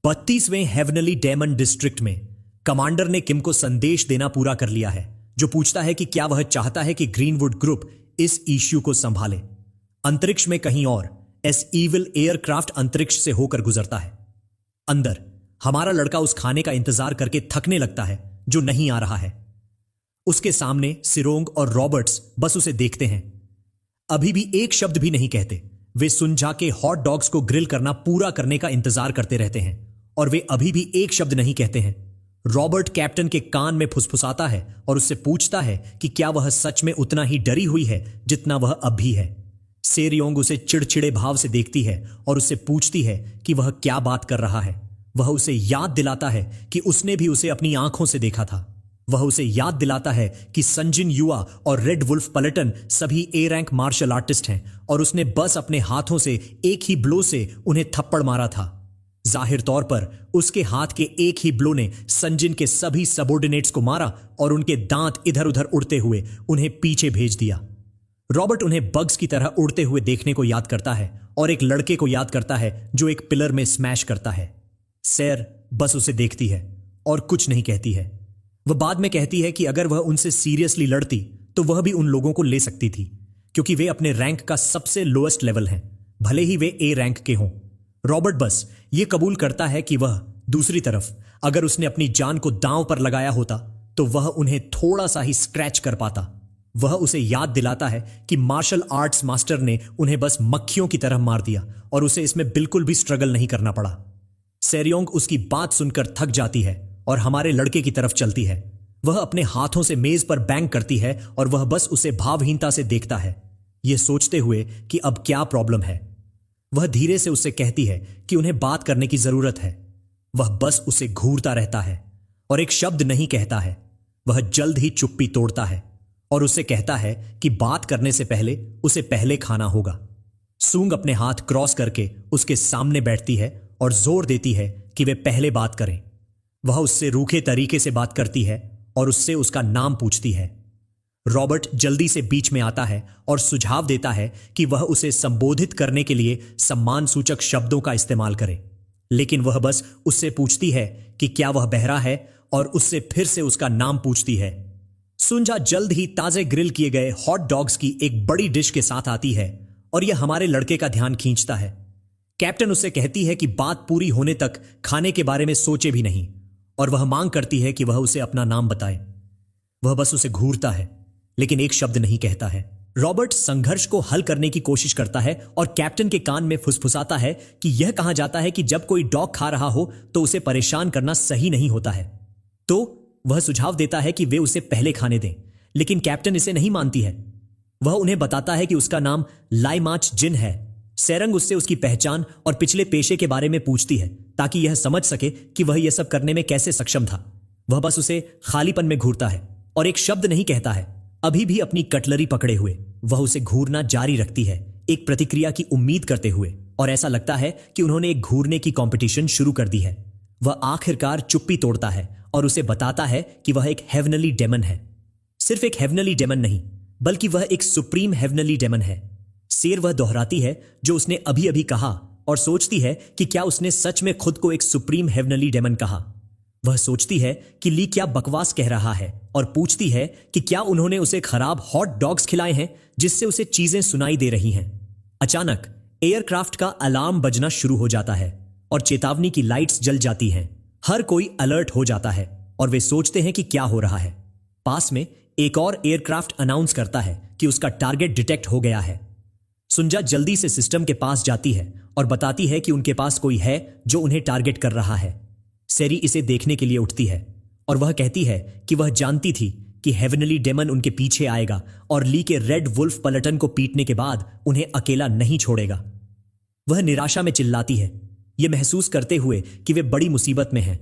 32वें हेवनली डेमन डिस्ट्रिक्ट में कमांडर ने किम को संदेश देना पूरा कर लिया है, जो पूछता है कि क्या वह चाहता है कि ग्रीनवुड ग्रुप इस इश्यू को संभाले। अंतरिक्ष में कहीं और एस ईविल एयरक्राफ्ट अंतरिक्ष से होकर गुजरता है। अंदर हमारा लड़का उस खाने का इंतजार करके थकने लगता है जो नहीं आ रहा है। उसके सामने सिरोंग और रॉबर्ट्स बस उसे देखते हैं, अभी भी एक शब्द भी नहीं कहते। वे सुनझा के हॉट डॉग्स को ग्रिल करना पूरा करने का इंतजार करते रहते हैं और वे अभी भी एक शब्द नहीं कहते हैं। रॉबर्ट कैप्टन के कान में फुसफुसाता है और उससे पूछता है कि क्या वह सच में उतना ही डरी हुई है जितना वह अब भी है। सेरियोंग उसे चिड़चिड़े भाव से देखती है और उससे पूछती है कि वह क्या बात कर रहा है। वह उसे याद दिलाता है कि उसने भी उसे अपनी आंखों से देखा था। वह उसे याद दिलाता है कि संजिन युआ और रेड वुल्फ पलटन सभी ए रैंक मार्शल आर्टिस्ट हैं और उसने बस अपने हाथों से एक ही ब्लो से उन्हें थप्पड़ मारा था। जाहिर तौर पर उसके हाथ के एक ही ब्लो ने संजिन के सभी सबॉर्डिनेट्स को मारा और उनके दांत इधर उधर उड़ते हुए उन्हें पीछे भेज दिया। रॉबर्ट उन्हें बग्स की तरह उड़ते हुए देखने को याद करता है और एक लड़के को याद करता है जो एक पिलर में स्मैश करता है। सैर बस उसे देखती है और कुछ नहीं कहती है। वह बाद में कहती है कि अगर वह उनसे सीरियसली लड़ती तो वह भी उन लोगों को ले सकती थी, क्योंकि वे अपने रैंक का सबसे लोएस्ट लेवल हैं, भले ही वे ए रैंक के हों। रॉबर्ट बस ये कबूल करता है कि वह दूसरी तरफ अगर उसने अपनी जान को दांव पर लगाया होता तो वह उन्हें थोड़ा सा ही स्क्रैच कर पाता। वह उसे याद दिलाता है कि मार्शल आर्ट्स मास्टर ने उन्हें बस मक्खियों की तरह मार दिया और उसे इसमें बिल्कुल भी स्ट्रगल नहीं करना पड़ा। सेरियोंग उसकी बात सुनकर थक जाती है और हमारे लड़के की तरफ चलती है। वह अपने हाथों से मेज पर बैंग करती है और वह बस उसे भावहीनता से देखता है, यह सोचते हुए कि अब क्या प्रॉब्लम है। वह धीरे से उससे कहती है कि उन्हें बात करने की जरूरत है। वह बस उसे घूरता रहता है और एक शब्द नहीं कहता है। वह जल्द ही चुप्पी तोड़ता है और उससे कहता है कि बात करने से पहले उसे पहले खाना होगा। सूंग अपने हाथ क्रॉस करके उसके सामने बैठती है और जोर देती है कि वे पहले बात करें। वह उससे रूखे तरीके से बात करती है और उससे उसका नाम पूछती है। रॉबर्ट जल्दी से बीच में आता है और सुझाव देता है कि वह उसे संबोधित करने के लिए सम्मान सूचक शब्दों का इस्तेमाल करे, लेकिन वह बस उससे पूछती है कि क्या वह बहरा है और उससे फिर से उसका नाम पूछती है। सुंजा जल्द ही ताजे ग्रिल किए गए हॉट डॉग्स की एक बड़ी डिश के साथ आती है और यह हमारे लड़के का ध्यान खींचता है। कैप्टन उससे कहती है कि बात पूरी होने तक खाने के बारे में सोचे भी नहीं और वह मांग करती है कि वह उसे अपना नाम बताए। वह बस उसे घूरता है, लेकिन एक शब्द नहीं कहता है। रॉबर्ट संघर्ष को हल करने की कोशिश करता है और कैप्टन के कान में फुसफुसाता है कि यह कहा जाता है कि जब कोई डॉग खा रहा हो तो उसे परेशान करना सही नहीं होता है। तो वह सुझाव देता है कि वे उसे पहले खाने दें, लेकिन कैप्टन इसे नहीं मानती है। वह उन्हें बताता है कि उसका नाम लाइमाच जिन है। सेरंग उससे उसकी पहचान और पिछले पेशे के बारे में पूछती है ताकि यह समझ सके कि वह यह सब करने में कैसे सक्षम था। वह बस उसे खालीपन में घूरता है और एक शब्द नहीं कहता है। अभी भी अपनी कटलरी पकड़े हुए वह उसे घूरना जारी रखती है, एक प्रतिक्रिया की उम्मीद करते हुए, और ऐसा लगता है कि उन्होंने एक घूरने की कंपटीशन शुरू कर दी है। वह आखिरकार चुप्पी तोड़ता है और उसे बताता है कि वह एक हेवनली डेमन है। सिर्फ एक हेवनली डेमन नहीं, बल्कि वह एक सुप्रीम हेवनली डेमन है। शेर वह दोहराती है जो उसने अभी अभी कहा और सोचती है कि क्या उसने सच में खुद को एक सुप्रीम हेवनली डेमन कहा। वह सोचती है कि ली क्या बकवास कह रहा है और पूछती है कि क्या उन्होंने उसे खराब हॉट डॉग्स खिलाए हैं जिससे उसे चीजें सुनाई दे रही हैं। अचानक एयरक्राफ्ट का अलार्म बजना शुरू हो जाता है और चेतावनी की लाइट्स जल जाती हैं। हर कोई अलर्ट हो जाता है और वे सोचते हैं कि क्या हो रहा है। पास में एक और एयरक्राफ्ट अनाउंस करता है कि उसका टारगेट डिटेक्ट हो गया है। सुंजा जल्दी से सिस्टम के पास जाती है और बताती है कि उनके पास कोई है जो उन्हें टारगेट कर रहा है। सेरी इसे देखने के लिए उठती है और वह कहती है कि वह जानती थी कि हेवनली डेमन उनके पीछे आएगा और ली के रेड वुल्फ पलटन को पीटने के बाद उन्हें अकेला नहीं छोड़ेगा। वह निराशा में चिल्लाती है, यह महसूस करते हुए कि वे बड़ी मुसीबत में हैं।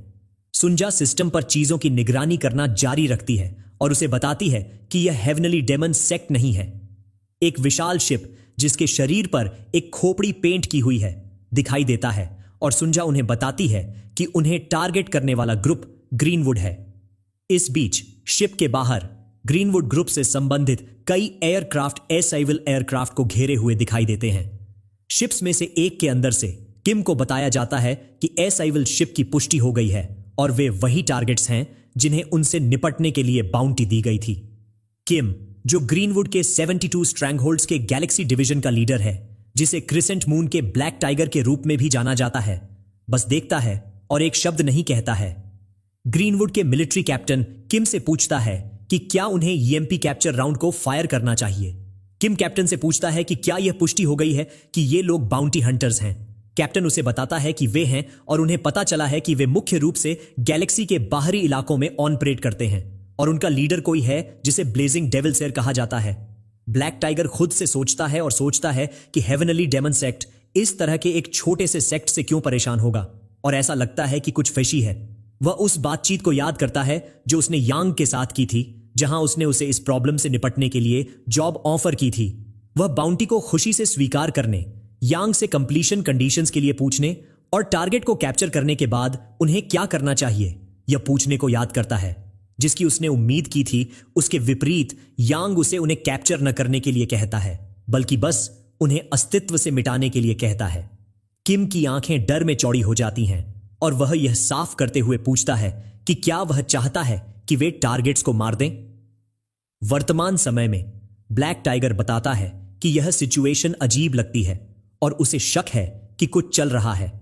सुंजा सिस्टम पर चीजों की निगरानी करना जारी रखती है और उसे बताती है कि यह हेवनली डेमन सेक्ट नहीं है। एक विशाल शिप जिसके शरीर पर एक खोपड़ी पेंट की हुई है दिखाई देता है और सुंजा उन्हें बताती है कि उन्हें टारगेट करने वाला ग्रुप ग्रीनवुड है। इस बीच शिप के बाहर ग्रीनवुड ग्रुप से संबंधित कई एयरक्राफ्ट एसाइवल एयरक्राफ्ट को घेरे हुए दिखाई देते हैं। शिप्स में से एक के अंदर से किम को बताया जाता है कि एसाइवल शिप की पुष्टि हो गई है और वे वही टारगेट्स हैं जिन्हें उनसे निपटने के लिए बाउंटी दी गई थी। किम, जो ग्रीनवुड के 72 स्ट्रैंगहोल्ड्स के गैलेक्सी डिवीजन का लीडर है, जिसे क्रिसेंट मून के ब्लैक टाइगर के रूप में भी जाना जाता है, बस देखता है और एक शब्द नहीं कहता है। ग्रीनवुड के मिलिट्री कैप्टन किम से पूछता है कि क्या उन्हें ईएमपी कैप्चर राउंड को फायर करना चाहिए। किम कैप्टन से पूछता है कि क्या यह पुष्टि हो गई है कि ये लोग बाउंटी हंटर्स हैं। कैप्टन उसे बताता है कि वे हैं और उन्हें पता चला है कि वे मुख्य रूप से गैलेक्सी के बाहरी इलाकों में ऑन परेड करते हैं और उनका लीडर कोई है जिसे ब्लेजिंग डेविल सेर कहा जाता है। ब्लैक टाइगर खुद से सोचता है और सोचता है कि हेवनली डेमन सेक्ट इस तरह के एक छोटे से सेक्ट से क्यों परेशान होगा, और ऐसा लगता है कि कुछ फिशी है। वह उस बातचीत को याद करता है जो उसने यांग के साथ की थी, जहां उसने उसे इस प्रॉब्लम से निपटने के लिए जॉब ऑफर की थी। वह बाउंटी को खुशी से स्वीकार करने, यांग से कंप्लीशन कंडीशंस के लिए पूछने और टारगेट को कैप्चर करने के बाद उन्हें क्या करना चाहिए यह पूछने को याद करता है। जिसकी उसने उम्मीद की थी उसके विपरीत यांग उसे उन्हें कैप्चर न करने के लिए कहता है, बल्कि बस उन्हें अस्तित्व से मिटाने के लिए कहता है। किम की आंखें डर में चौड़ी हो जाती हैं और वह यह साफ करते हुए पूछता है कि क्या वह चाहता है कि वे टारगेट्स को मार दें। वर्तमान समय में ब्लैक टाइगर बताता है कि यह सिचुएशन अजीब लगती है और उसे शक है कि कुछ चल रहा है।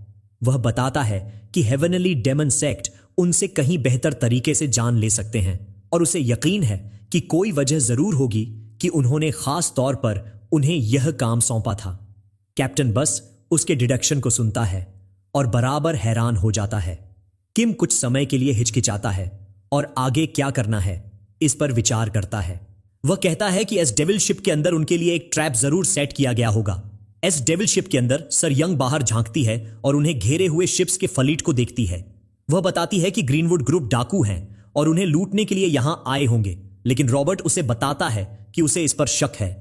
वह बताता है कि हेवनली डेमन सेक्ट उनसे कहीं बेहतर तरीके से जान ले सकते हैं और उसे यकीन है कि कोई वजह जरूर होगी कि उन्होंने खास तौर पर उन्हें यह काम सौंपा था। कैप्टन बस उसके डिडक्शन को सुनता है और बराबर हैरान हो जाता है। किम कुछ समय के लिए हिचकिचाता है और आगे क्या करना है इस पर विचार करता है। वह कहता है कि एस डेविल शिप के अंदर उनके लिए एक ट्रैप जरूर सेट किया गया होगा। एस डेविल शिप के अंदर सर यंग बाहर झांकती है और उन्हें घेरे हुए शिप्स के फलीट को देखती है। वह बताती है कि ग्रीनवुड ग्रुप डाकू हैं और उन्हें लूटने के लिए यहां आए होंगे, लेकिन रॉबर्ट उसे बताता है कि उसे इस पर शक है।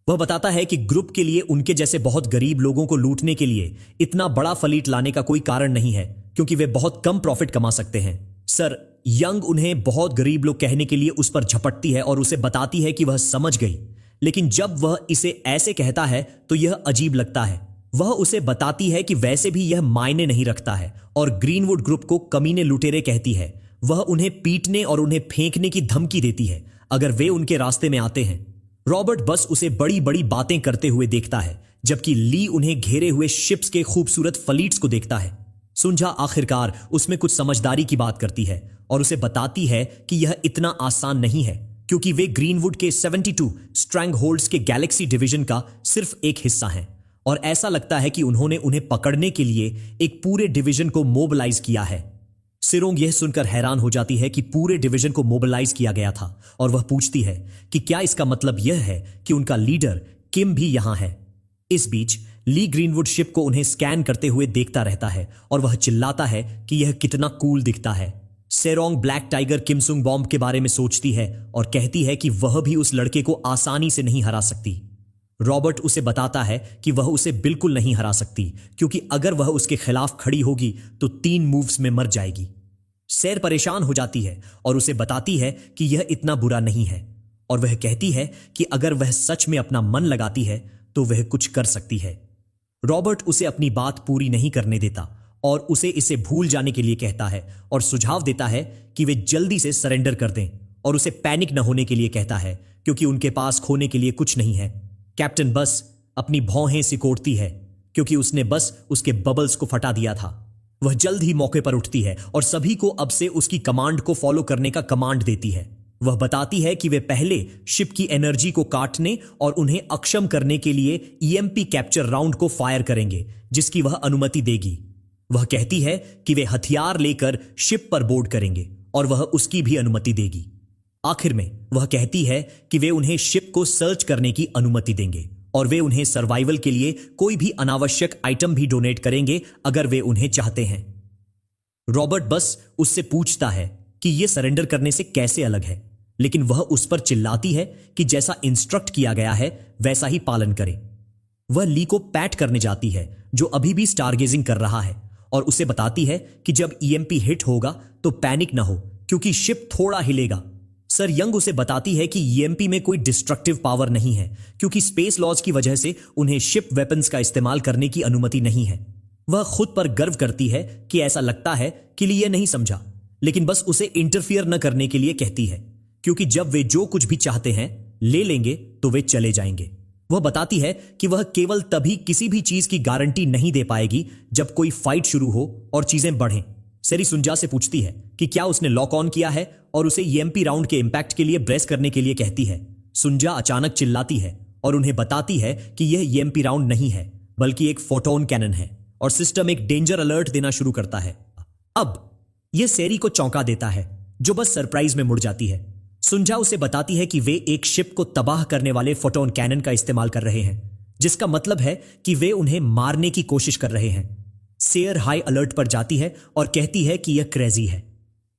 वह बताता है कि ग्रुप के लिए उनके जैसे बहुत गरीब लोगों को लूटने के लिए इतना बड़ा फलीट लाने का कोई कारण नहीं है, क्योंकि वे बहुत कम प्रॉफिट कमा सकते हैं। सर यंग उन्हें बहुत गरीब लोग कहने के लिए उस पर झपटती है और उसे बताती है कि वह समझ गई, लेकिन जब वह इसे ऐसे कहता है तो यह अजीब लगता है। वह उसे बताती है कि वैसे भी यह मायने नहीं रखता है और ग्रीनवुड ग्रुप को कमीने लुटेरे कहती है। वह उन्हें पीटने और उन्हें फेंकने की धमकी देती है अगर वे उनके रास्ते में आते हैं। रॉबर्ट बस उसे बड़ी बड़ी बातें करते हुए देखता है, जबकि ली उन्हें घेरे हुए शिप्स के खूबसूरत फलीट्स को देखता है। सुंझा आखिरकार उसमें कुछ समझदारी की बात करती है और उसे बताती है कि यह इतना आसान नहीं है, क्योंकि वे ग्रीनवुड के 72 स्ट्रैंग होल्ड्स के गैलेक्सी डिवीजन का सिर्फ एक हिस्सा हैं और ऐसा लगता है कि उन्होंने उन्हें पकड़ने के लिए एक पूरे डिवीजन को मोबिलाइज किया है। सिरोंग यह सुनकर हैरान हो जाती है कि पूरे डिवीजन को मोबिलाइज किया गया था और वह पूछती है कि क्या इसका मतलब यह है कि उनका लीडर किम भी यहां है। इस बीच ली ग्रीनवुड शिप को उन्हें स्कैन करते हुए देखता रहता है और वह चिल्लाता है कि यह कितना कूल दिखता है। सेरोंग ब्लैक टाइगर किम सुंग बॉम्ब के बारे में सोचती है और कहती है कि वह भी उस लड़के को आसानी से नहीं हरा सकती। रॉबर्ट उसे बताता है कि वह उसे बिल्कुल नहीं हरा सकती क्योंकि अगर वह उसके खिलाफ खड़ी होगी तो 3 मूव्स में मर जाएगी। सैर परेशान हो जाती है और उसे बताती है कि यह इतना बुरा नहीं है और वह कहती है कि अगर वह सच में अपना मन लगाती है तो वह कुछ कर सकती है। रॉबर्ट उसे अपनी बात पूरी नहीं करने देता और उसे इसे भूल जाने के लिए कहता है और सुझाव देता है कि वे जल्दी से सरेंडर कर दें और उसे पैनिक न होने के लिए कहता है क्योंकि उनके पास खोने के लिए कुछ नहीं है। कैप्टन बस अपनी भौहें सिकोड़ती है क्योंकि उसने बस उसके बबल्स को फटा दिया था। वह जल्द ही मौके पर उठती है और सभी को अब से उसकी कमांड को फॉलो करने का कमांड देती है। वह बताती है कि वे पहले शिप की एनर्जी को काटने और उन्हें अक्षम करने के लिए ईएमपी कैप्चर राउंड को फायर करेंगे जिसकी वह अनुमति देगी। वह कहती है कि वे हथियार लेकर शिप पर बोर्ड करेंगे और वह उसकी भी अनुमति देगी। आखिर में वह कहती है कि वे उन्हें शिप को सर्च करने की अनुमति देंगे और वे उन्हें सर्वाइवल के लिए कोई भी अनावश्यक आइटम भी डोनेट करेंगे अगर वे उन्हें चाहते हैं। रॉबर्ट बस उससे पूछता है कि यह सरेंडर करने से कैसे अलग है, लेकिन वह उस पर चिल्लाती है कि जैसा इंस्ट्रक्ट किया गया है वैसा ही पालन करे। वह ली को पैट करने जाती है जो अभी भी स्टारगेजिंग कर रहा है और उसे बताती है कि जब ईएमपी हिट होगा तो पैनिक ना हो क्योंकि शिप थोड़ा हिलेगा। सर यंग उसे बताती है कि ईएमपी में कोई डिस्ट्रक्टिव पावर नहीं है क्योंकि स्पेस लॉज की वजह से उन्हें शिप वेपन्स का इस्तेमाल करने की अनुमति नहीं है। वह खुद पर गर्व करती है कि ऐसा लगता है कि ली यह नहीं समझा, लेकिन बस उसे इंटरफियर न करने के लिए कहती है क्योंकि जब वे जो कुछ भी चाहते हैं ले लेंगे तो वे चले जाएंगे। वह बताती है कि वह केवल तभी किसी भी चीज की गारंटी नहीं दे पाएगी जब कोई फाइट शुरू हो और चीजें बढ़ें। सेरी सुंजा से पूछती है कि क्या उसने लॉक ऑन किया है और उसे ईएमपी राउंड के इंपैक्ट के लिए ब्रेस करने के लिए कहती है। सुंजा अचानक चिल्लाती है और उन्हें बताती है कि यह ईएमपी राउंड नहीं है बल्कि एक फोटोन कैनन है और सिस्टम एक डेंजर अलर्ट देना शुरू करता है। अब यह सेरी को चौंका देता है जो बस सरप्राइज में मुड़ जाती है। सुंजा उसे बताती है कि वे एक शिप को तबाह करने वाले फोटोन कैनन का इस्तेमाल कर रहे हैं जिसका मतलब है कि वे उन्हें मारने की कोशिश कर रहे हैं। सेयर हाई अलर्ट पर जाती है और कहती है कि यह क्रेजी है।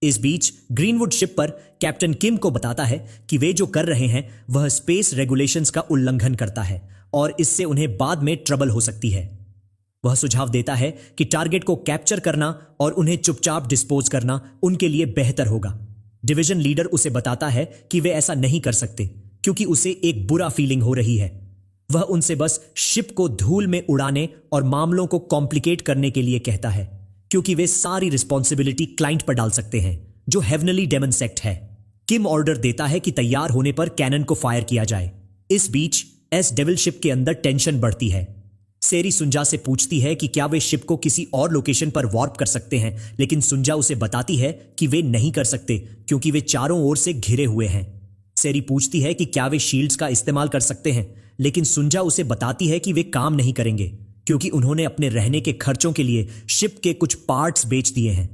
इस बीच ग्रीनवुड शिप पर कैप्टन किम को बताता है कि वे जो कर रहे हैं वह स्पेस रेगुलेशंस का उल्लंघन करता है और इससे उन्हें बाद में ट्रबल हो सकती है। वह सुझाव देता है कि टारगेट को कैप्चर करना और उन्हें चुपचाप डिस्पोज करना उनके लिए बेहतर होगा। डिवीजन लीडर उसे बताता है कि वे ऐसा नहीं कर सकते क्योंकि उसे एक बुरा फीलिंग हो रही है। वह उनसे बस शिप को धूल में उड़ाने और मामलों को कॉम्प्लिकेट करने के लिए कहता है क्योंकि वे सारी रिस्पॉन्सिबिलिटी क्लाइंट पर डाल सकते हैं जो हेवनली डेमन सेक्ट है। किम ऑर्डर देता है कि तैयार होने पर कैनन को फायर किया जाए। इस बीच एस डेविल शिप के अंदर टेंशन बढ़ती है। सेरी सुंजा से पूछती है कि क्या वे शिप को किसी और लोकेशन पर वॉर्प कर सकते हैं, लेकिन सुंजा उसे बताती है कि वे नहीं कर सकते क्योंकि वे चारों ओर से घिरे हुए हैं। सेरी पूछती है कि क्या वे शील्ड्स का इस्तेमाल कर सकते हैं, लेकिन सुंजा उसे बताती है कि वे काम नहीं करेंगे क्योंकि उन्होंने अपने रहने के खर्चों के लिए शिप के कुछ पार्ट्स बेच दिए हैं।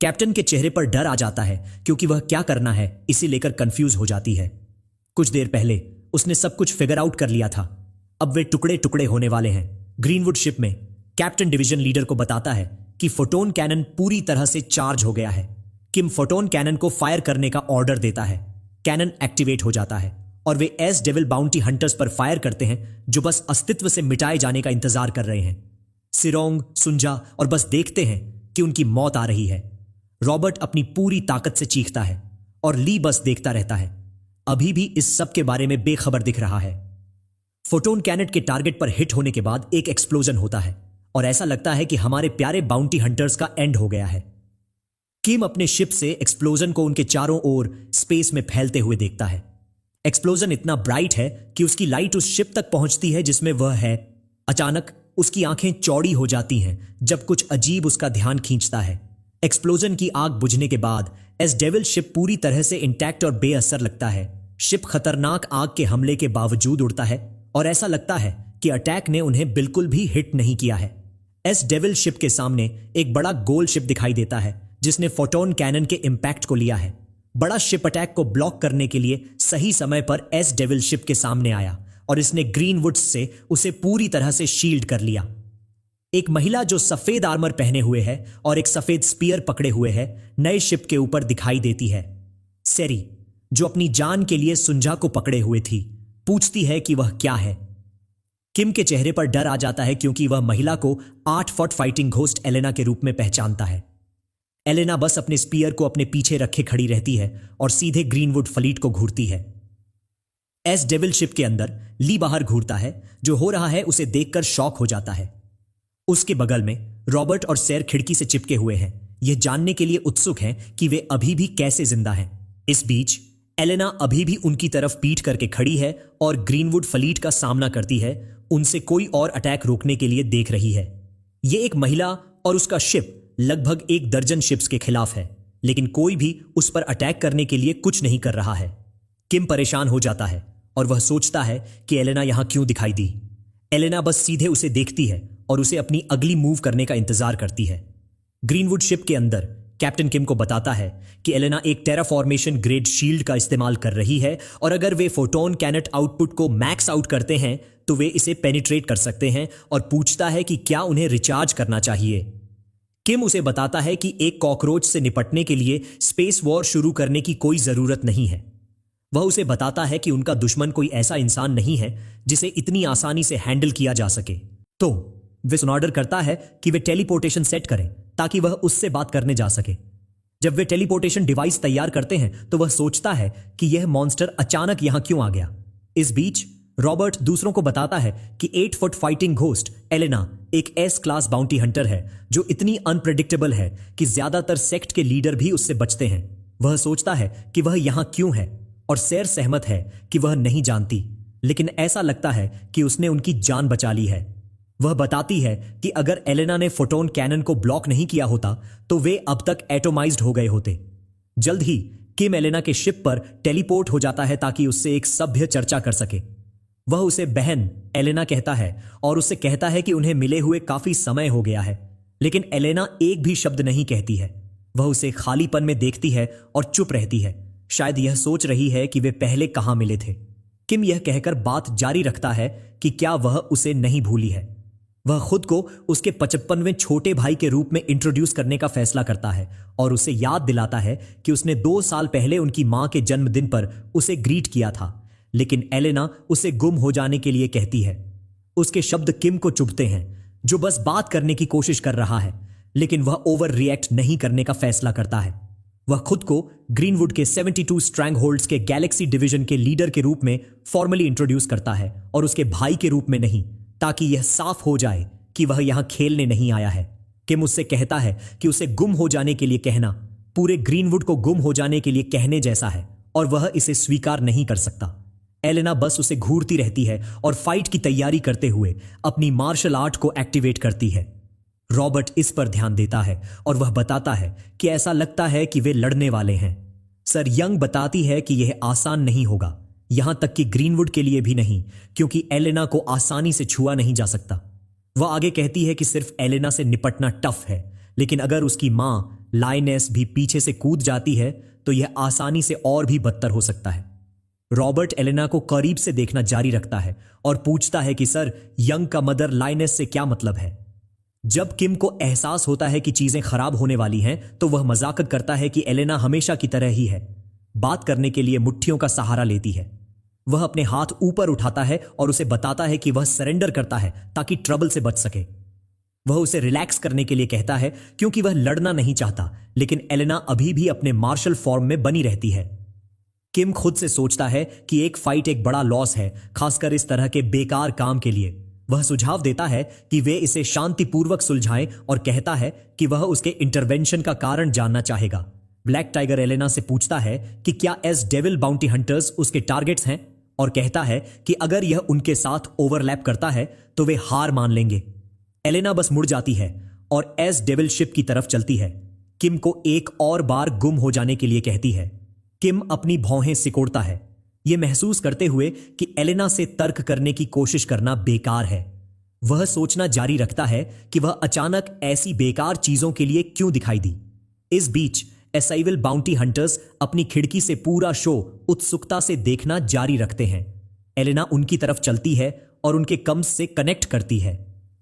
कैप्टन के चेहरे पर डर आ जाता है क्योंकि वह क्या करना है इसे लेकर कंफ्यूज हो जाती है। कुछ देर पहले उसने सब कुछ फिगर आउट कर लिया था, अब वे टुकड़े टुकड़े होने वाले हैं। ग्रीनवुड शिप में कैप्टन डिवीजन लीडर को बताता है कि फोटोन कैनन पूरी तरह से चार्ज हो गया है। किम फोटोन कैनन को फायर करने का ऑर्डर देता है। कैनन एक्टिवेट हो जाता है और वे एस डेविल बाउंटी हंटर्स पर फायर करते हैं जो बस अस्तित्व से मिटाए जाने का इंतजार कर रहे हैं। सिरोंग, सुंजा और बस देखते हैं कि उनकी मौत आ रही है। रॉबर्ट अपनी पूरी ताकत से चीखता है और ली बस देखता रहता है, अभी भी इस सब के बारे में बेखबर दिख रहा है। फोटोन कैनेट के टारगेट पर हिट होने के बाद एक एक्सप्लोजन होता है और ऐसा लगता है कि हमारे प्यारे बाउंटी हंटर्स का एंड हो गया है। किम अपने शिप से एक्सप्लोजन को उनके चारों ओर स्पेस में फैलते हुए देखता है। एक्सप्लोजन इतना ब्राइट है कि उसकी लाइट उस शिप तक पहुंचती है जिसमें वह है। अचानक उसकी आंखें चौड़ी हो जाती हैं जब कुछ अजीब उसका ध्यान खींचता है। एक्सप्लोजन की आग बुझने के बाद एस डेविल शिप पूरी तरह से इंटैक्ट और बेअसर लगता है शिप खतरनाक आग के हमले के बावजूद उड़ता है और ऐसा लगता है कि अटैक ने उन्हें बिल्कुल भी हिट नहीं किया है। एस डेविल शिप के सामने एक बड़ा गोल शिप दिखाई देता है जिसने फोटोन कैनन के इंपैक्ट को लिया है। बड़ा शिप अटैक को ब्लॉक करने के लिए सही समय पर एस डेविल शिप के सामने आया और इसने ग्रीनवुड्स से उसे पूरी तरह से शील्ड कर लिया। एक महिला जो सफेद आर्मर पहने हुए है और एक सफेद स्पीयर पकड़े हुए है नए शिप के ऊपर दिखाई देती है। सेरी, जो अपनी जान के लिए सुंजा को पकड़े हुए थी, पूछती है कि वह क्या है। किम के चेहरे पर डर आ जाता है क्योंकि वह महिला को 8 फुट फाइटिंग घोस्ट एलेना के रूप में पहचानता है। एलेना बस अपने स्पीयर को अपने पीछे रखे खड़ी रहती है और सीधे ग्रीनवुड फ्लीट को घूरती है। एस डेविल शिप के अंदर ली बाहर घूरता है। जो हो रहा है उसे देखकर शॉक हो जाता है। उसके बगल में रॉबर्ट और सैर खिड़की से चिपके हुए हैं, यह जानने के लिए उत्सुक हैं कि वे अभी भी कैसे जिंदा हैं। इस बीच एलेना अभी भी उनकी तरफ पीठ करके खड़ी है और ग्रीनवुड फ्लीट का सामना करती है, उनसे कोई और अटैक रोकने के लिए देख रही है। यह एक महिला और उसका शिप लगभग 1 दर्जन शिप्स के खिलाफ है, लेकिन कोई भी उस पर अटैक करने के लिए कुछ नहीं कर रहा है। किम परेशान हो जाता है और वह सोचता है कि एलेना यहां क्यों दिखाई दी। एलेना बस सीधे उसे देखती है और उसे अपनी अगली मूव करने का इंतजार करती है। ग्रीनवुड शिप के अंदर कैप्टन किम को बताता है कि एलेना एक टेराफॉर्मेशन ग्रेड शील्ड का इस्तेमाल कर रही है और अगर वे फोटोन कैनेट आउटपुट को मैक्स आउट करते हैं तो वे इसे पेनिट्रेट कर सकते हैं और पूछता है कि क्या उन्हें रिचार्ज करना चाहिए। किम उसे बताता है कि एक कॉकरोच से निपटने के लिए स्पेस वॉर शुरू करने की कोई जरूरत नहीं है। वह उसे बताता है कि उनका दुश्मन कोई ऐसा इंसान नहीं है जिसे इतनी आसानी से हैंडल किया जा सके। तो वे ऑर्डर करता है कि वे टेलीपोर्टेशन सेट करें ताकि वह उससे बात करने जा सके। जब वे टेलीपोर्टेशन डिवाइस तैयार करते हैं तो वह सोचता है कि यह मॉन्स्टर अचानक यहां क्यों आ गया। इस बीच रॉबर्ट दूसरों को बताता है कि 8 फुट फाइटिंग घोस्ट एलेना एक एस क्लास बाउंटी हंटर है जो इतनी अनप्रेडिक्टेबल है कि ज्यादातर सेक्ट के लीडर भी उससे बचते हैं। वह सोचता है कि वह यहां क्यों है और सैर सहमत है कि वह नहीं जानती, लेकिन ऐसा लगता है कि उसने उनकी जान बचा ली है। वह बताती है कि अगर एलेना ने फोटोन कैनन को ब्लॉक नहीं किया होता तो वे अब तक एटोमाइज्ड हो गए होते। जल्द ही किम एलेना के शिप पर टेलीपोर्ट हो जाता है ताकि उससे एक सभ्य चर्चा कर सके। वह उसे बहन एलेना कहता है और उससे कहता है कि उन्हें मिले हुए काफी समय हो गया है, लेकिन एलेना एक भी शब्द नहीं कहती है। वह उसे खालीपन में देखती है और चुप रहती है, शायद यह सोच रही है कि वे पहले कहां मिले थे। किम यह कहकर बात जारी रखता है कि क्या वह उसे नहीं भूली है। वह खुद को उसके 55वें छोटे भाई के रूप में इंट्रोड्यूस करने का फैसला करता है और उसे याद दिलाता है कि उसने 2 साल पहले उनकी मां के जन्मदिन पर उसे ग्रीट किया था, लेकिन एलेना उसे गुम हो जाने के लिए कहती है। उसके शब्द किम को चुभते हैं, जो बस बात करने की कोशिश कर रहा है, लेकिन वह ओवर रिएक्ट नहीं करने का फैसला करता है। वह खुद को ग्रीनवुड के 72 स्ट्रैंग होल्ड्स के गैलेक्सी डिवीजन के लीडर के रूप में फॉर्मली इंट्रोड्यूस करता है और उसके भाई के रूप में नहीं, ताकि यह साफ हो जाए कि वह यहां खेलने नहीं आया है। किम उससे कहता है कि उसे गुम हो जाने के लिए कहना पूरे ग्रीनवुड को गुम हो जाने के लिए कहने जैसा है और वह इसे स्वीकार नहीं कर सकता। एलेना बस उसे घूरती रहती है और फाइट की तैयारी करते हुए अपनी मार्शल आर्ट को एक्टिवेट करती है। रॉबर्ट इस पर ध्यान देता है और वह बताता है कि ऐसा लगता है कि वे लड़ने वाले हैं। सर यंग बताती है कि यह आसान नहीं होगा, यहां तक कि ग्रीनवुड के लिए भी नहीं, क्योंकि एलेना को आसानी से छुआ नहीं जा सकता। वह आगे कहती है कि सिर्फ एलेना से निपटना टफ है, लेकिन अगर उसकी मां लायनेस भी पीछे से कूद जाती है तो यह आसानी से और भी बदतर हो सकता है। रॉबर्ट एलेना को करीब से देखना जारी रखता है और पूछता है कि सर यंग का मदर लायनेस से क्या मतलब है। जब किम को एहसास होता है कि चीजें खराब होने वाली हैं तो वह मजाकत करता है कि एलेना हमेशा की तरह ही है। बात करने के लिए मुट्ठियों का सहारा लेती है। वह अपने हाथ ऊपर उठाता है और उसे बताता है कि वह सरेंडर करता है ताकि ट्रबल से बच सके। वह उसे रिलैक्स करने के लिए कहता है क्योंकि वह लड़ना नहीं चाहता, लेकिन एलेना अभी भी अपने मार्शल फॉर्म में बनी रहती है। किम खुद से सोचता है कि एक फाइट एक बड़ा लॉस है, खासकर इस तरह के बेकार काम के लिए। वह सुझाव देता है कि वे इसे शांतिपूर्वक सुलझाएं और कहता है कि वह उसके इंटरवेंशन का कारण जानना चाहेगा। ब्लैक टाइगर एलेना से पूछता है कि क्या एस डेविल बाउंटी हंटर्स उसके टारगेट्स हैं और कहता है कि अगर यह उनके साथ ओवरलैप करता है तो वे हार मान लेंगे। एलेना बस मुड़ जाती है और एस डेविल शिप की तरफ चलती है। किम को एक और बार गुम हो जाने के लिए कहती है। किम अपनी भौहें सिकोड़ता है। ये महसूस करते हुए कि एलेना से तर्क करने की कोशिश करना बेकार है। वह सोचना जारी रखता है कि वह अचानक ऐसी बेकार चीजों के लिए क्यों दिखाई दी। इस बीच एसाइविल बाउंटी हंटर्स अपनी खिड़की से पूरा शो उत्सुकता से देखना जारी रखते हैं। एलेना उनकी तरफ चलती है और उनके कम्स से कनेक्ट करती है।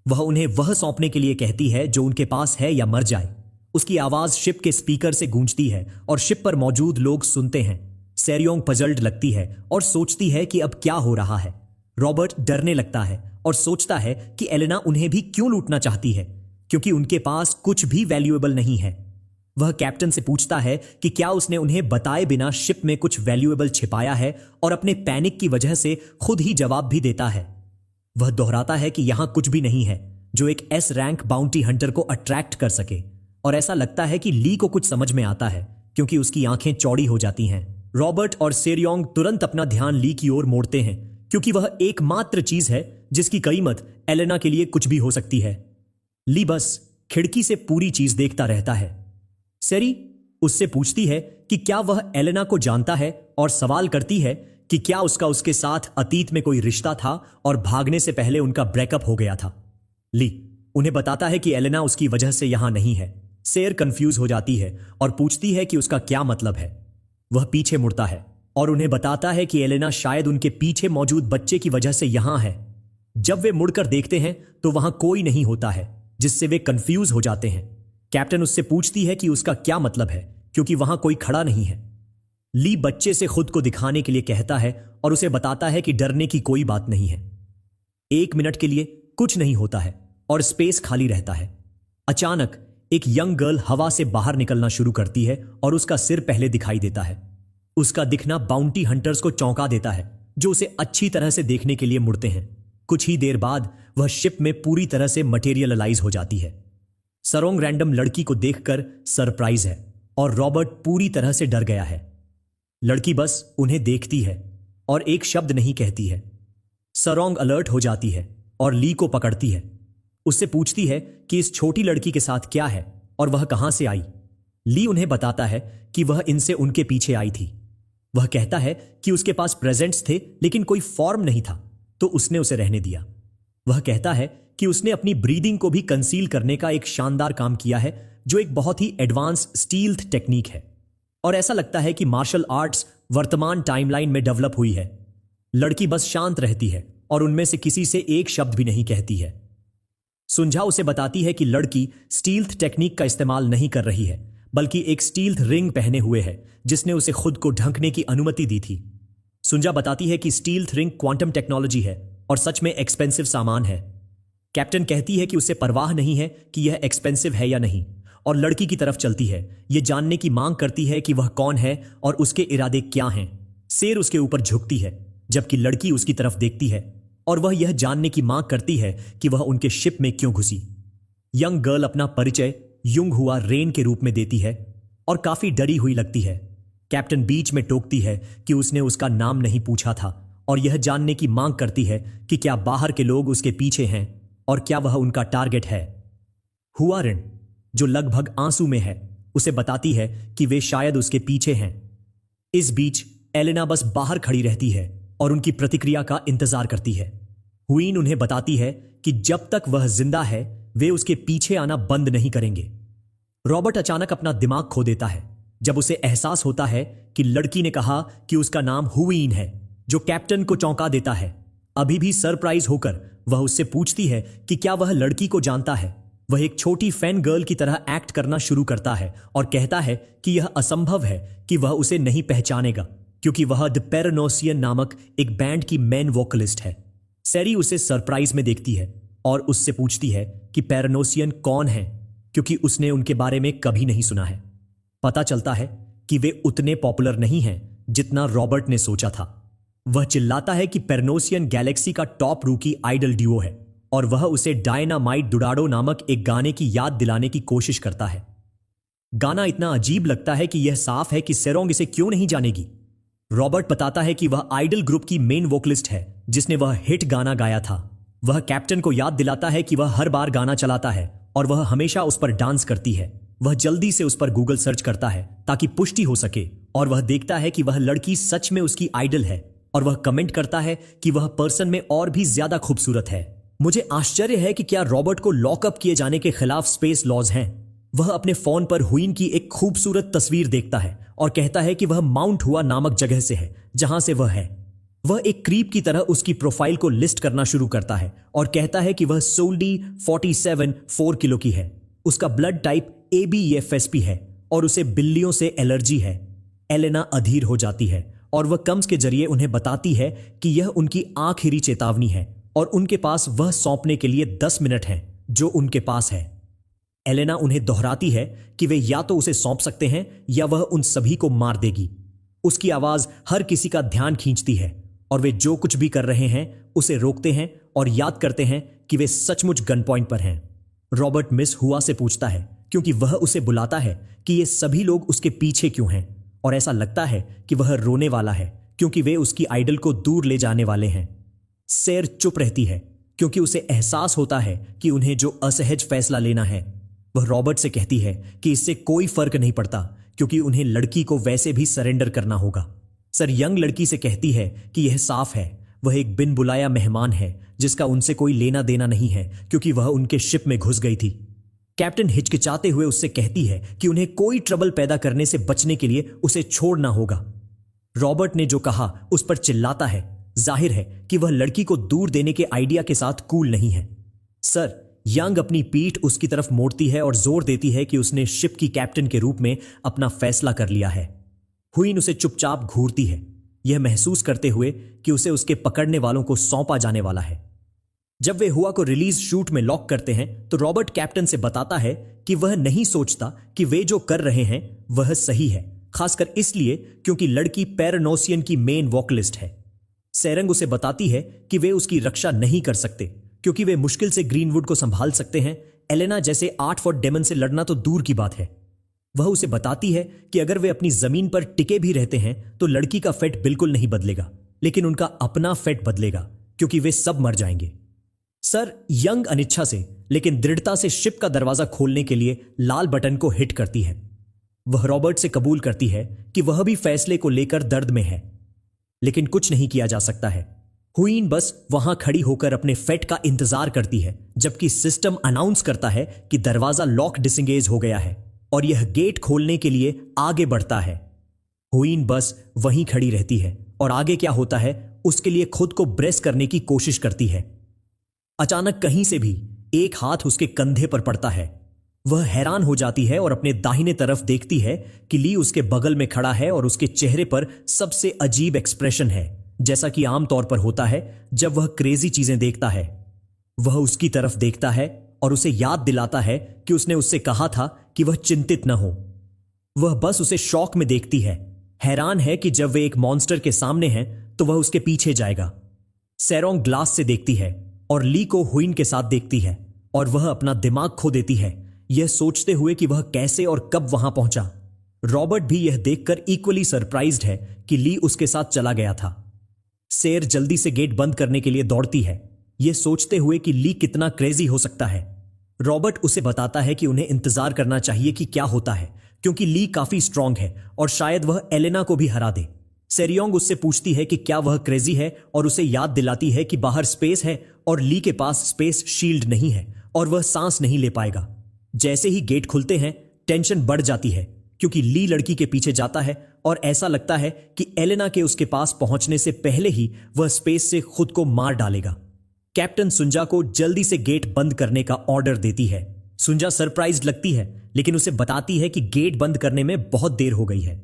वह उन्हें वह सौंपने के लिए कहती है जो उनके पास है या मर जाए। उसकी आवाज शिप के स्पीकर से गूंजती है और शिप पर मौजूद लोग सुनते हैं। सेरियोंग पजल्ड लगती है और सोचती है कि अब क्या हो रहा है। रॉबर्ट डरने लगता है और सोचता है कि एलेना उन्हें भी क्यों लूटना चाहती है, क्योंकि उनके पास कुछ भी वैल्यूएबल नहीं है। वह कैप्टन से पूछता है कि क्या उसने उन्हें बताए बिना शिप में कुछ वैल्यूएबल छिपाया है, और अपने पैनिक की वजह से खुद ही जवाब भी देता है। वह दोहराता है कि यहां कुछ भी नहीं है जो एक एस रैंक बाउंटी हंटर को अट्रैक्ट कर सके, और ऐसा लगता है कि ली को कुछ समझ में आता है क्योंकि उसकी आंखें चौड़ी हो जाती हैं। रॉबर्ट और सेरियोंग तुरंत अपना ध्यान ली की ओर मोड़ते हैं, क्योंकि वह एकमात्र चीज है जिसकी कीमत एलेना के लिए कुछ भी हो सकती है। ली बस खिड़की से पूरी चीज देखता रहता है। सेरी उससे पूछती है कि क्या वह एलेना को जानता है, और सवाल करती है कि क्या उसके साथ अतीत में कोई रिश्ता था और भागने से पहले उनका ब्रेकअप हो गया था। ली उन्हें बताता है कि एलेना उसकी वजह से यहां नहीं है। सेर कंफ्यूज हो जाती है और पूछती है कि उसका क्या मतलब है। वह पीछे मुड़ता है और उन्हें बताता है कि एलेना शायद उनके पीछे मौजूद बच्चे की वजह से यहां है। जब वे मुड़कर देखते हैं तो वहां कोई नहीं होता है, जिससे वे कंफ्यूज हो जाते हैं। कैप्टन उससे पूछती है कि उसका क्या मतलब है, क्योंकि वहां कोई खड़ा नहीं है। ली बच्चे से खुद को दिखाने के लिए कहता है और उसे बताता है कि डरने की कोई बात नहीं है। 1 मिनट के लिए कुछ नहीं होता है और स्पेस खाली रहता है। अचानक एक यंग गर्ल हवा से बाहर निकलना शुरू करती है और उसका सिर पहले दिखाई देता है। उसका दिखना बाउंटी हंटर्स को चौंका देता है, जो उसे अच्छी तरह से देखने के लिए मुड़ते हैं। कुछ ही देर बाद वह शिप में पूरी तरह से मटेरियलाइज हो जाती है। सरोंग रैंडम लड़की को देखकर सरप्राइज है और रॉबर्ट पूरी तरह से डर गया है। लड़की बस उन्हें देखती है और एक शब्द नहीं कहती है। सरोंग अलर्ट हो जाती है और ली को पकड़ती है। उससे पूछती है कि इस छोटी लड़की के साथ क्या है और वह कहां से आई। ली उन्हें बताता है कि वह इनसे उनके पीछे आई थी। वह कहता है कि उसके पास प्रेजेंट्स थे लेकिन कोई फॉर्म नहीं था, तो उसने उसे रहने दिया। वह कहता है कि उसने अपनी ब्रीदिंग को भी कंसील करने का एक शानदार काम किया है, जो एक बहुत ही एडवांस स्टील्थ टेक्निक है, और ऐसा लगता है कि मार्शल आर्ट्स वर्तमान टाइमलाइन में डेवलप हुई है। लड़की बस शांत रहती है और उनमें से किसी से एक शब्द भी नहीं कहती है। सुंझा उसे बताती है कि लड़की स्टील्थ टेक्निक का इस्तेमाल नहीं कर रही है, बल्कि एक स्टील्थ रिंग पहने हुए है जिसने उसे खुद को ढंकने की अनुमति दी थी। सुंझा बताती है कि स्टील्थ रिंग क्वांटम टेक्नोलॉजी है और सच में एक्सपेंसिव सामान है। कैप्टन कहती है कि उसे परवाह नहीं है कि यह एक्सपेंसिव है या नहीं, और लड़की की तरफ चलती है। यह जानने की मांग करती है कि वह कौन है और उसके इरादे क्या हैं। सेर उसके ऊपर झुकती है जबकि लड़की उसकी तरफ देखती है, और वह यह जानने की मांग करती है कि वह उनके शिप में क्यों घुसी। यंग गर्ल अपना परिचय युंग हुआ रेन के रूप में देती है और काफी डरी हुई लगती है। कैप्टन बीच में टोकती है कि उसने उसका नाम नहीं पूछा था, और यह जानने की मांग करती है कि क्या बाहर के लोग उसके पीछे हैं और क्या वह उनका टारगेट है। हुआ रिन, जो लगभग आंसू में है, उसे बताती है कि वे शायद उसके पीछे हैं। इस बीच एलेना बस बाहर खड़ी रहती है और उनकी प्रतिक्रिया का इंतजार करती है। हुईन उन्हें बताती है कि जब तक वह जिंदा है वे उसके पीछे आना बंद नहीं करेंगे। रॉबर्ट अचानक अपना दिमाग खो देता है जब उसे एहसास होता है कि लड़की ने कहा कि उसका नाम हुईन है, जो कैप्टन को चौंका देता है। अभी भी सरप्राइज होकर वह उससे पूछती है कि क्या वह लड़की को जानता है। वह एक छोटी फैन गर्ल की तरह एक्ट करना शुरू करता है और कहता है कि यह असंभव है कि वह उसे नहीं पहचानेगा, क्योंकि वह द पेरानोसियन नामक एक बैंड की मेन वोकलिस्ट है। सेरी उसे सरप्राइज में देखती है और उससे पूछती है कि पेरानोसियन कौन है, क्योंकि उसने उनके बारे में कभी नहीं सुना है। पता चलता है कि वे उतने पॉपुलर नहीं हैं जितना रॉबर्ट ने सोचा था। वह चिल्लाता है कि पेरानोसियन गैलेक्सी का टॉप रूकी आइडल ड्यूओ है, और वह उसे डायनामाइट डुडाडो नामक एक गाने की याद दिलाने की कोशिश करता है। गाना इतना अजीब लगता है कि यह साफ है कि सेरोंग इसे क्यों नहीं जानेगी। रॉबर्ट बताता है कि वह आइडल ग्रुप की मेन वोकलिस्ट है जिसने वह हिट गाना गाया था। वह कैप्टन को याद दिलाता है कि वह हर बार गाना चलाता है और वह हमेशा उस पर डांस करती है। वह जल्दी से उस पर गूगल सर्च करता है ताकि पुष्टि हो सके, और वह देखता है कि वह लड़की सच में उसकी आइडल है और वह कमेंट करता है कि वह पर्सन में और भी ज्यादा खूबसूरत है। मुझे आश्चर्य है कि क्या रॉबर्ट को लॉकअप किए जाने के खिलाफ स्पेस लॉज हैं। वह अपने फोन पर हुइन की एक खूबसूरत तस्वीर देखता है और कहता है कि वह माउंट हुआ नामक जगह से है जहां से वह है। वह एक क्रीप की तरह उसकी प्रोफाइल को लिस्ट करना शुरू करता है और कहता है कि वह सोल्डी 47 4 किलो की है। उसका ब्लड टाइप ABFSP है और उसे बिल्लियों से एलर्जी है। एलेना अधीर हो जाती है और वह कम्स के जरिए उन्हें बताती है कि यह उनकी आखिरी चेतावनी है और उनके पास वह सौंपने के लिए 10 मिनट हैं जो उनके पास है। एलेना उन्हें दोहराती है कि वे या तो उसे सौंप सकते हैं या वह उन सभी को मार देगी। उसकी आवाज हर किसी का ध्यान खींचती है और वे जो कुछ भी कर रहे हैं उसे रोकते हैं और याद करते हैं कि वे सचमुच गन पॉइंट पर हैं। रॉबर्ट मिस हुआ से पूछता है क्योंकि वह उसे बुलाता है कि ये सभी लोग उसके पीछे क्यों हैं, और ऐसा लगता है कि वह रोने वाला है क्योंकि वे उसकी आइडल को दूर ले जाने वाले हैं। सैर चुप रहती है क्योंकि उसे एहसास होता है कि उन्हें जो असहज फैसला लेना है। वह रॉबर्ट से कहती है कि इससे कोई फर्क नहीं पड़ता क्योंकि उन्हें लड़की को वैसे भी सरेंडर करना होगा। सर यंग लड़की से कहती है कि यह साफ है वह एक बिन बुलाया मेहमान है जिसका उनसे कोई लेना देना नहीं है क्योंकि वह उनके शिप में घुस गई थी। कैप्टन हिचकिचाते हुए उससे कहती है कि उन्हें कोई ट्रबल पैदा करने से बचने के लिए उसे छोड़ना होगा। रॉबर्ट ने जो कहा उस पर चिल्लाता है। जाहिर है कि वह लड़की को दूर देने के आइडिया के साथ कूल नहीं है। सर यंग अपनी पीठ उसकी तरफ मोड़ती है और जोर देती है कि उसने शिप की कैप्टन के रूप में अपना फैसला कर लिया है। हुइन उसे चुपचाप घूरती है, यह महसूस करते हुए कि उसे उसके पकड़ने वालों को सौंपा जाने वाला है। जब वे हुआ को रिलीज शूट में लॉक करते हैं तो रॉबर्ट कैप्टन से बताता है कि वह नहीं सोचता कि वे जो कर रहे हैं वह सही है, खासकर इसलिए क्योंकि लड़की पैरानोसियन की मेन वोकलिस्ट है। सेरंग उसे बताती है कि वे उसकी रक्षा नहीं कर सकते क्योंकि वे मुश्किल से ग्रीनवुड को संभाल सकते हैं। एलेना जैसे 8 फुट डेमन से लड़ना तो दूर की बात है। वह उसे बताती है कि अगर वे अपनी जमीन पर टिके भी रहते हैं तो लड़की का फेट बिल्कुल नहीं बदलेगा, लेकिन उनका अपना फेट बदलेगा क्योंकि वे सब मर जाएंगे। सर यंग अनिच्छा से लेकिन दृढ़ता से शिप का दरवाजा खोलने के लिए लाल बटन को हिट करती है। वह रॉबर्ट से कबूल करती है कि वह भी फैसले को लेकर दर्द में है, लेकिन कुछ नहीं किया जा सकता है। हुइन बस वहां खड़ी होकर अपने फेट का इंतजार करती है जबकि सिस्टम अनाउंस करता है कि दरवाजा लॉक डिसंगेज हो गया है और यह गेट खोलने के लिए आगे बढ़ता है। हुइन बस वहीं खड़ी रहती है और आगे क्या होता है उसके लिए खुद को ब्रेस करने की कोशिश करती है। अचानक कहीं से भी एक हाथ उसके कंधे पर पड़ता है। वह हैरान हो जाती है और अपने दाहिने तरफ देखती है कि ली उसके बगल में खड़ा है और उसके चेहरे पर सबसे अजीब एक्सप्रेशन है, जैसा कि आमतौर पर होता है जब वह क्रेजी चीजें देखता है। वह उसकी तरफ देखता है और उसे याद दिलाता है कि उसने उससे कहा था कि वह चिंतित न हो। वह बस उसे शौक में देखती है, हैरान है कि जब वे एक मॉन्स्टर के सामने हैं तो वह उसके पीछे जाएगा। सैरोंग ग्लास से देखती है और ली को हुइन के साथ देखती है और वह अपना दिमाग खो देती है, यह सोचते हुए कि वह कैसे और कब वहां पहुंचा। रॉबर्ट भी यह देखकर इक्वली सरप्राइज्ड है कि ली उसके साथ चला गया था। सेर जल्दी से गेट बंद करने के लिए दौड़ती है, यह सोचते हुए कि ली कितना क्रेजी हो सकता है। रॉबर्ट उसे बताता है कि उन्हें इंतजार करना चाहिए कि क्या होता है क्योंकि ली काफी स्ट्रांग है और शायद वह एलेना को भी हरा दे। सेरियोंग उससे पूछती है कि क्या वह क्रेजी है और उसे याद दिलाती है कि बाहर स्पेस है और ली के पास स्पेस शील्ड नहीं है और वह सांस नहीं ले पाएगा। जैसे ही गेट खुलते हैं टेंशन बढ़ जाती है क्योंकि ली लड़की के पीछे जाता है और ऐसा लगता है कि एलेना के उसके पास पहुंचने से पहले ही वह स्पेस से खुद को मार डालेगा। कैप्टन सुंजा को जल्दी से गेट बंद करने का ऑर्डर देती है। सुंजा सरप्राइज्ड लगती है लेकिन उसे बताती है कि गेट बंद करने में बहुत देर हो गई है।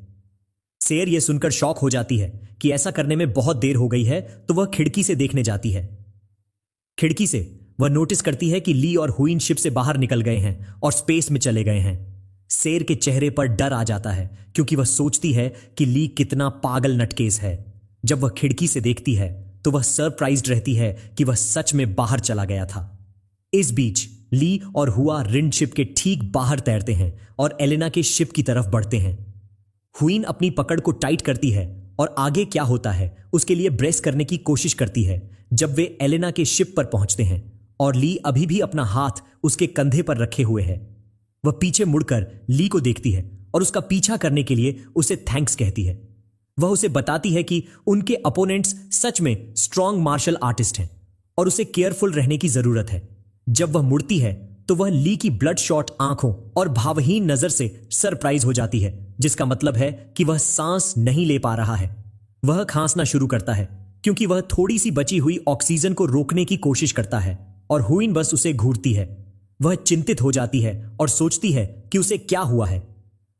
सेर यह सुनकर शॉक हो जाती है कि ऐसा करने में बहुत देर हो गई है तो वह खिड़की से देखने जाती है। खिड़की से वह नोटिस करती है कि ली और हुइन शिप से बाहर निकल गए हैं और स्पेस में चले गए हैं। सेर के चेहरे पर डर आ जाता है क्योंकि वह सोचती है कि ली कितना पागल नटकेस है। जब वह खिड़की से देखती है तो वह सरप्राइज्ड रहती है कि वह सच में बाहर चला गया था। इस बीच ली और हुआ रिंड शिप के ठीक बाहर तैरते हैं और एलेना के शिप की तरफ बढ़ते हैं। हुइन अपनी पकड़ को टाइट करती है और आगे क्या होता है उसके लिए ब्रेस करने की कोशिश करती है जब वे एलेना के शिप पर पहुंचते हैं और ली अभी भी अपना हाथ उसके कंधे पर रखे हुए है। वह पीछे मुड़कर ली को देखती है और उसका पीछा करने के लिए उसे थैंक्स कहती है। वह उसे बताती है कि उनके अपोनेंट्स सच में स्ट्रांग मार्शल आर्टिस्ट हैं और उसे केयरफुल रहने की जरूरत है। जब वह मुड़ती है तो वह ली की ब्लड शॉट आंखों और भावहीन नजर से सरप्राइज हो जाती है, जिसका मतलब है कि वह सांस नहीं ले पा रहा है। वह खांसना शुरू करता है क्योंकि वह थोड़ी सी बची हुई ऑक्सीजन को रोकने की कोशिश करता है और हुइन बस उसे घूरती है। वह चिंतित हो जाती है और सोचती है कि उसे क्या हुआ है।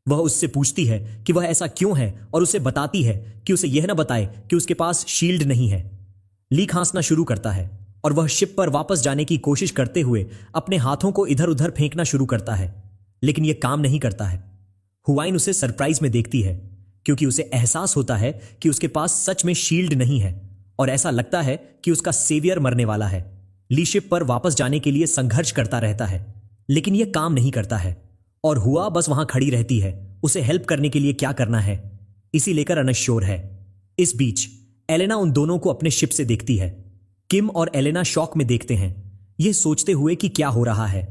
वह उससे पूछती है कि वह ऐसा क्यों है और उसे बताती है कि उसे यह न बताए कि उसके पास शील्ड नहीं है। ली खांसना शुरू करता है और वह शिप पर वापस जाने की कोशिश करते हुए अपने हाथों को इधर उधर फेंकना शुरू करता है, लेकिन यह काम नहीं करता है। हुआइन उसे सरप्राइज में देखती है क्योंकि उसे एहसास होता है कि उसके पास सच में शील्ड नहीं है और ऐसा लगता है कि उसका सेवियर मरने वाला है। ली शिप पर वापस जाने के लिए संघर्ष करता रहता है, लेकिन यह काम नहीं करता है और हुआ बस वहां खड़ी रहती है, उसे हेल्प करने के लिए क्या करना है इसी लेकर अनश्योर है। इस बीच एलेना उन दोनों को अपने शिप से देखती है। किम और एलेना शॉक में देखते हैं, यह सोचते हुए कि क्या हो रहा है।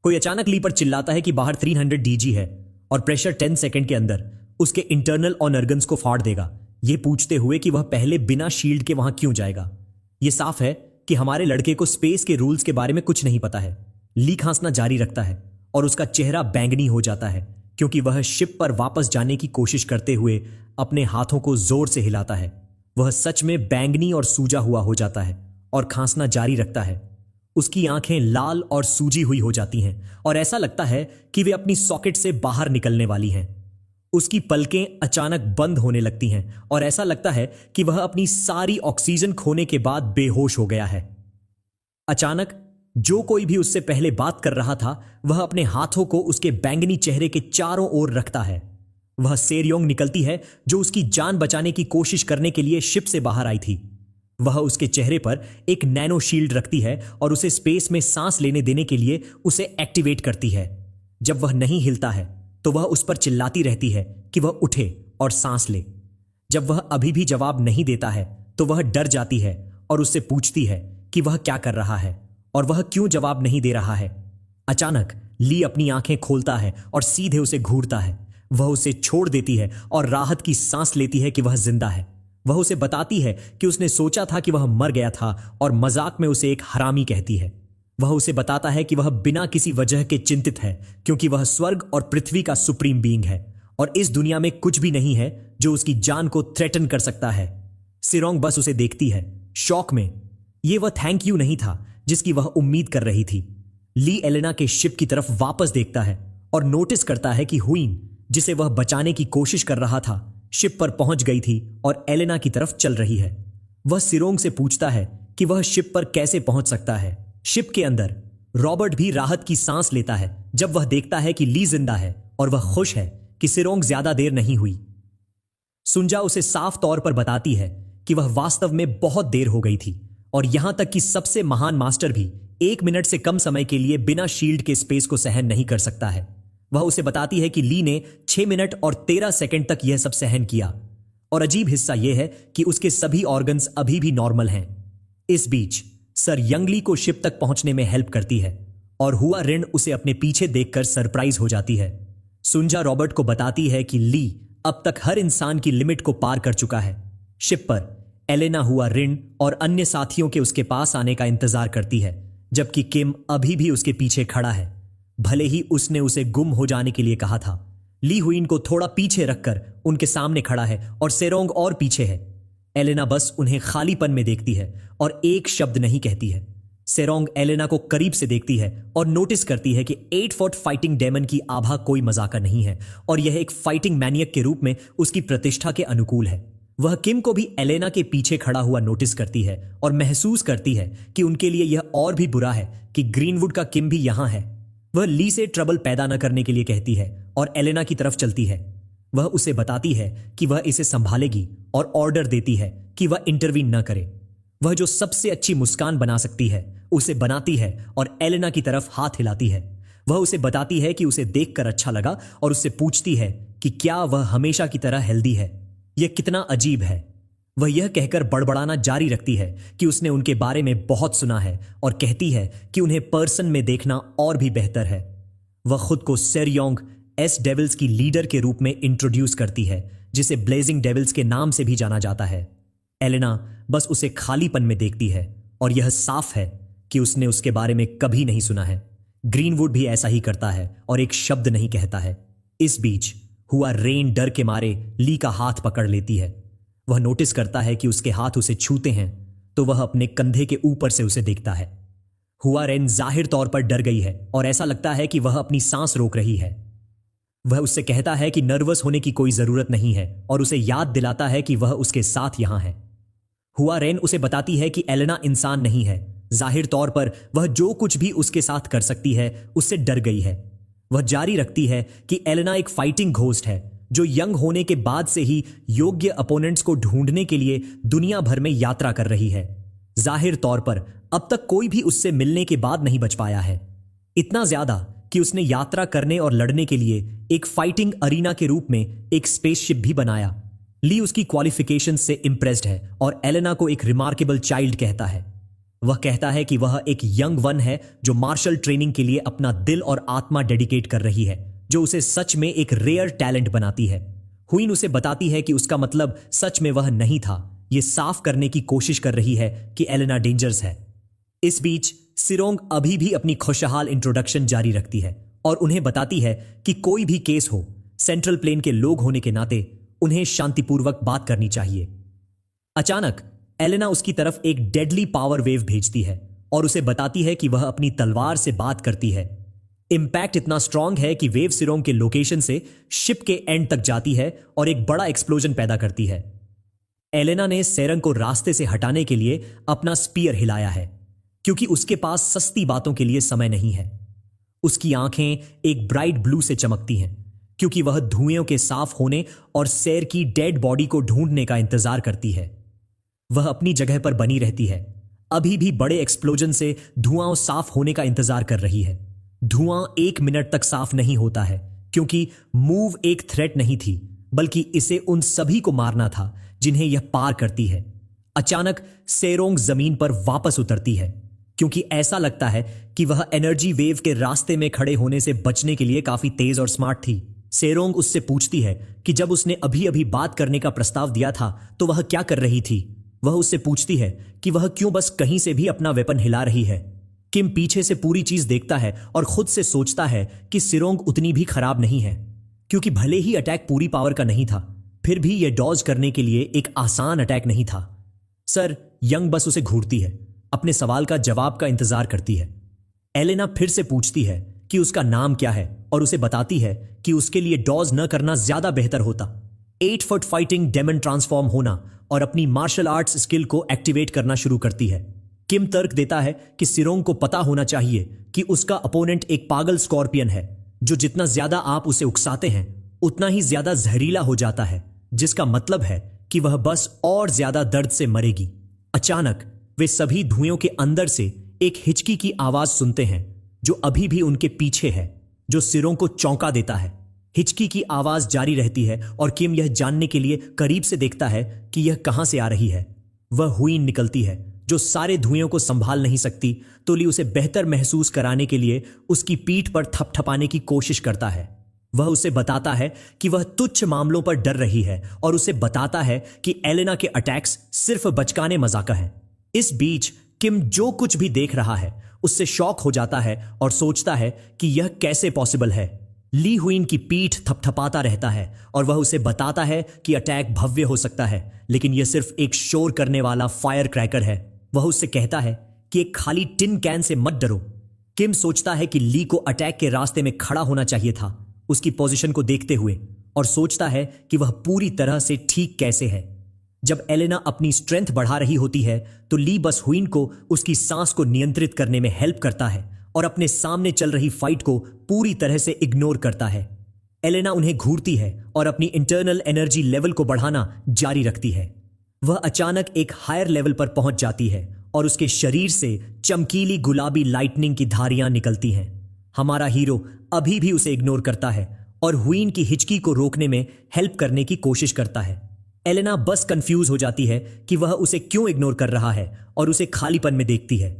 कोई अचानक ली पर चिल्लाता है कि बाहर 300 डीजी है और प्रेशर 10 सेकंड के अंदर उसके इंटरनल ऑर्गन्स को फाड़ देगा, यह पूछते हुए कि वह पहले बिना शील्ड के वहां क्यों जाएगा। यह साफ है कि हमारे लड़के को स्पेस के रूल्स के बारे में कुछ नहीं पता है। ली खांसना जारी रखता है और उसका चेहरा बैंगनी हो जाता है क्योंकि वह शिप पर वापस जाने की कोशिश करते हुए अपने हाथों को जोर से हिलाता है। वह सच में बैंगनी और सूजा हुआ हो जाता है और खांसना जारी रखता है। उसकी आंखें लाल और सूजी हुई हो जाती हैं और ऐसा लगता है कि वे अपनी सॉकेट से बाहर निकलने वाली हैं। उसकी पलकें अचानक बंद होने लगती हैं और ऐसा लगता है कि वह अपनी सारी ऑक्सीजन खोने के बाद बेहोश हो गया है। अचानक जो कोई भी उससे पहले बात कर रहा था वह अपने हाथों को उसके बैंगनी चेहरे के चारों ओर रखता है। वह सेरयोंग निकलती है जो उसकी जान बचाने की कोशिश करने के लिए शिप से बाहर आई थी। वह उसके चेहरे पर एक नैनो शील्ड रखती है और उसे स्पेस में सांस लेने देने के लिए उसे एक्टिवेट करती है। जब वह नहीं हिलता है तो वह उस पर चिल्लाती रहती है कि वह उठे और सांस ले। जब वह अभी भी जवाब नहीं देता है तो वह डर जाती है और उससे पूछती है कि वह क्या कर रहा है और वह क्यों जवाब नहीं दे रहा है। अचानक ली अपनी आंखें खोलता है और सीधे उसे घूरता है। वह उसे छोड़ देती है और राहत की सांस लेती है कि वह जिंदा है। वह उसे बताती है कि उसने सोचा था कि वह मर गया था और मजाक में उसे एक हरामी कहती है। वह उसे बताता है कि वह बिना किसी वजह के चिंतित है क्योंकि वह स्वर्ग और पृथ्वी का सुप्रीम बीइंग है और इस दुनिया में कुछ भी नहीं है जो उसकी जान को थ्रेटन कर सकता है। सिरोंग बस उसे देखती है, शॉक में। यह वह थैंक यू नहीं था जिसकी वह उम्मीद कर रही थी। ली एलेना के शिप की तरफ वापस देखता है और नोटिस करता है कि हुइन, जिसे वह बचाने की कोशिश कर रहा था, शिप पर पहुंच गई थी और एलेना की तरफ चल रही है। वह सिरोंग से पूछता है कि वह शिप पर कैसे पहुंच सकता है। शिप के अंदर रॉबर्ट भी राहत की सांस लेता है जब वह देखता है कि ली जिंदा है और वह खुश है कि सिरोंग ज्यादा देर नहीं हुई। सुंजा उसे साफ तौर पर बताती है कि वह वास्तव में बहुत देर हो गई थी और यहां तक कि सबसे महान मास्टर भी 1 मिनट से कम समय के लिए बिना शील्ड के स्पेस को सहन नहीं कर सकता है। वह उसे बताती है कि ली ने 6 मिनट और 13 सेकंड तक यह सब सहन किया और अजीब हिस्सा यह है कि उसके सभी ऑर्गन्स अभी भी नॉर्मल हैं। इस बीच सर यंगली को शिप तक पहुंचने में हेल्प करती है और हुआ रिन उसे अपने पीछे देखकर सरप्राइज हो जाती है। सुंजा रॉबर्ट को बताती है कि ली अब तक हर इंसान की लिमिट को पार कर चुका है। शिप पर एलेना हुआ रिन और अन्य साथियों के उसके पास आने का इंतजार करती है, जबकि किम अभी भी उसके पीछे खड़ा है, भले ही उसने उसे गुम हो जाने के लिए कहा था। ली हुइन को थोड़ा पीछे रखकर उनके सामने खड़ा है और सेरोंग और पीछे है। एलेना बस उन्हें खालीपन में देखती है और एक शब्द नहीं कहती है। सेरोंग एलेना को करीब से देखती है और नोटिस करती है कि 8 फुट फाइटिंग डेमन की आभा कोई मजाका नहीं है और यह एक फाइटिंग मैनियक के रूप में उसकी प्रतिष्ठा के अनुकूल है। वह किम को भी एलेना के पीछे खड़ा हुआ नोटिस करती है और महसूस करती है कि उनके लिए यह और भी बुरा है कि ग्रीनवुड का किम भी यहां है। वह ली से ट्रबल पैदा न करने के लिए कहती है और एलेना की तरफ चलती है। वह उसे बताती है कि वह इसे संभालेगी और ऑर्डर देती है कि वह इंटरवीन न करे। वह जो सबसे अच्छी मुस्कान बना सकती है उसे बनाती है और एलेना की तरफ हाथ हिलाती है। वह उसे बताती है कि उसे देखकर अच्छा लगा और उससे पूछती है कि क्या वह हमेशा की तरह हेल्दी है। यह कितना अजीब है। वह यह कहकर बड़बड़ाना जारी रखती है कि उसने उनके बारे में बहुत सुना है और कहती है कि उन्हें पर्सन में देखना और भी बेहतर है। वह खुद को सेरयोंग एस डेविल्स की लीडर के रूप में इंट्रोड्यूस करती है, जिसे ब्लेजिंग डेविल्स के नाम से भी जाना जाता है। एलेना बस उसे खालीपन में देखती है और यह साफ है कि उसने उसके बारे में कभी नहीं सुना है। ग्रीनवुड भी ऐसा ही करता है और एक शब्द नहीं कहता है। इस बीच हुआ रेन डर के मारे ली का हाथ पकड़ लेती है। वह नोटिस करता है कि उसके हाथ उसे छूते हैं तो वह अपने कंधे के ऊपर से उसे देखता है। हुआ रेन जाहिर तौर पर डर गई है और ऐसा लगता है कि वह अपनी सांस रोक रही है। वह उससे कहता है कि नर्वस होने की कोई जरूरत नहीं है और उसे याद दिलाता है कि वह उसके साथ यहां है। हुआ रेन उसे बताती है कि एलेना इंसान नहीं है। जाहिर तौर पर वह जो कुछ भी उसके साथ कर सकती है उससे डर गई है। वह जारी रखती है कि एलेना एक फाइटिंग घोस्ट है जो यंग होने के बाद से ही योग्य अपोनेंट्स को ढूंढने के लिए दुनिया भर में यात्रा कर रही है। जाहिर तौर पर अब तक कोई भी उससे मिलने के बाद नहीं बच पाया है, इतना ज्यादा कि उसने यात्रा करने और लड़ने के लिए एक फाइटिंग अरीना के रूप में एक स्पेसशिप भी बनाया। ली उसकी क्वालिफिकेशन से इंप्रेस्ड है और एलेना को एक रिमार्केबल चाइल्ड कहता है। वह कहता है कि वह एक यंग वन है जो मार्शल ट्रेनिंग के लिए अपना दिल और आत्मा डेडिकेट कर रही है, जो उसे सच में एक रेयर टैलेंट बनाती है। हुइन उसे बताती है कि उसका मतलब सच में वह नहीं था। यह साफ करने की कोशिश कर रही है कि एलेना डेंजरस है। इस बीच सिरोंग अभी भी अपनी खुशहाल इंट्रोडक्शन जारी रखती है और उन्हें बताती है कि कोई भी केस हो, सेंट्रल प्लेन के लोग होने के नाते उन्हें शांतिपूर्वक बात करनी चाहिए। अचानक एलेना उसकी तरफ एक डेडली पावर वेव भेजती है और उसे बताती है कि वह अपनी तलवार से बात करती है। इंपैक्ट इतना स्ट्रांग है कि वेव सिरोंग के लोकेशन से शिप के एंड तक जाती है और एक बड़ा एक्सप्लोजन पैदा करती है। एलेना ने सेरंग को रास्ते से हटाने के लिए अपना स्पीयर हिलाया है क्योंकि उसके पास सस्ती बातों के लिए समय नहीं है। उसकी आंखें एक ब्राइट ब्लू से चमकती हैं क्योंकि वह धुएं के साफ होने और सैर की डेड बॉडी को ढूंढने का इंतजार करती है। वह अपनी जगह पर बनी रहती है, अभी भी बड़े एक्सप्लोजन से धुआं साफ होने का इंतजार कर रही है। धुआं 1 मिनट तक साफ नहीं होता है क्योंकि मूव एक थ्रेट नहीं थी, बल्कि इसे उन सभी को मारना था जिन्हें यह पार करती है। अचानक सेरोंग जमीन पर वापस उतरती है क्योंकि ऐसा लगता है कि वह एनर्जी वेव के रास्ते में खड़े होने से बचने के लिए काफी तेज और स्मार्ट थी। सेरोंग उससे पूछती है कि जब उसने अभी अभी बात करने का प्रस्ताव दिया था तो वह क्या कर रही थी। वह उससे पूछती है कि वह क्यों बस कहीं से भी अपना वेपन हिला रही है। किम पीछे से पूरी चीज देखता है और खुद से सोचता है कि सिरोंग उतनी भी खराब नहीं है, क्योंकि भले ही अटैक पूरी पावर का नहीं था, फिर भी यह डॉज करने के लिए एक आसान अटैक नहीं था। सर, यंग बस उसे घूरती है, अपने सवाल का जवाब का इंतजार करती है। एलेना फिर से पूछती है कि उसका नाम क्या है और उसे बताती है कि उसके लिए डॉज न करना ज्यादा बेहतर होता। 8 फुट फाइटिंग डेमन ट्रांसफॉर्म होना और अपनी मार्शल आर्ट्स स्किल को एक्टिवेट करना शुरू करती है। किम तर्क देता है कि सिरोंग को पता होना चाहिए कि उसका अपोनेंट एक पागल स्कॉर्पियन है जो जितना ज्यादा आप उसे उकसाते हैं उतना ही ज्यादा जहरीला हो जाता है, जिसका मतलब है कि वह बस और ज्यादा दर्द से मरेगी। अचानक वे सभी धुएं के अंदर से एक हिचकी की आवाज सुनते हैं जो अभी भी उनके पीछे है, जो सिरों को चौंका देता है। हिचकी की आवाज जारी रहती है और किम यह जानने के लिए करीब से देखता है कि यह कहां से आ रही है। वह हुईन निकलती है जो सारे धुएं को संभाल नहीं सकती, तो ली उसे बेहतर महसूस कराने के लिए उसकी पीठ पर थपथपाने की कोशिश करता है। वह उसे बताता है कि वह तुच्छ मामलों पर डर रही है और उसे बताता है कि एलेना के अटैक्स सिर्फ बचकाने मजाक हैं। इस बीच किम जो कुछ भी देख रहा है उससे शॉक हो जाता है और सोचता है कि यह कैसे पॉसिबल है। ली हुईन की पीठ थपथपाता रहता है और वह उसे बताता है कि अटैक भव्य हो सकता है, लेकिन यह सिर्फ एक शोर करने वाला फायर क्रैकर है। वह उससे कहता है कि एक खाली टिन कैन से मत डरो। किम सोचता है कि ली को अटैक के रास्ते में खड़ा होना चाहिए था उसकी पोजीशन को देखते हुए, और सोचता है कि वह पूरी तरह से ठीक कैसे है। जब एलेना अपनी स्ट्रेंथ बढ़ा रही होती है तो ली बस हुईन को उसकी सांस को नियंत्रित करने में हेल्प करता है और अपने सामने चल रही फाइट को पूरी तरह से इग्नोर करता है। एलेना उन्हें घूरती है और अपनी इंटरनल एनर्जी लेवल को बढ़ाना जारी रखती है। वह अचानक एक हायर लेवल पर पहुंच जाती है और उसके शरीर से चमकीली गुलाबी लाइटनिंग की धारियां निकलती हैं। हमारा हीरो अभी भी उसे इग्नोर करता है और हुईन की हिचकी को रोकने में हेल्प करने की कोशिश करता है। एलेना बस कंफ्यूज हो जाती है कि वह उसे क्यों इग्नोर कर रहा है और उसे खालीपन में देखती है।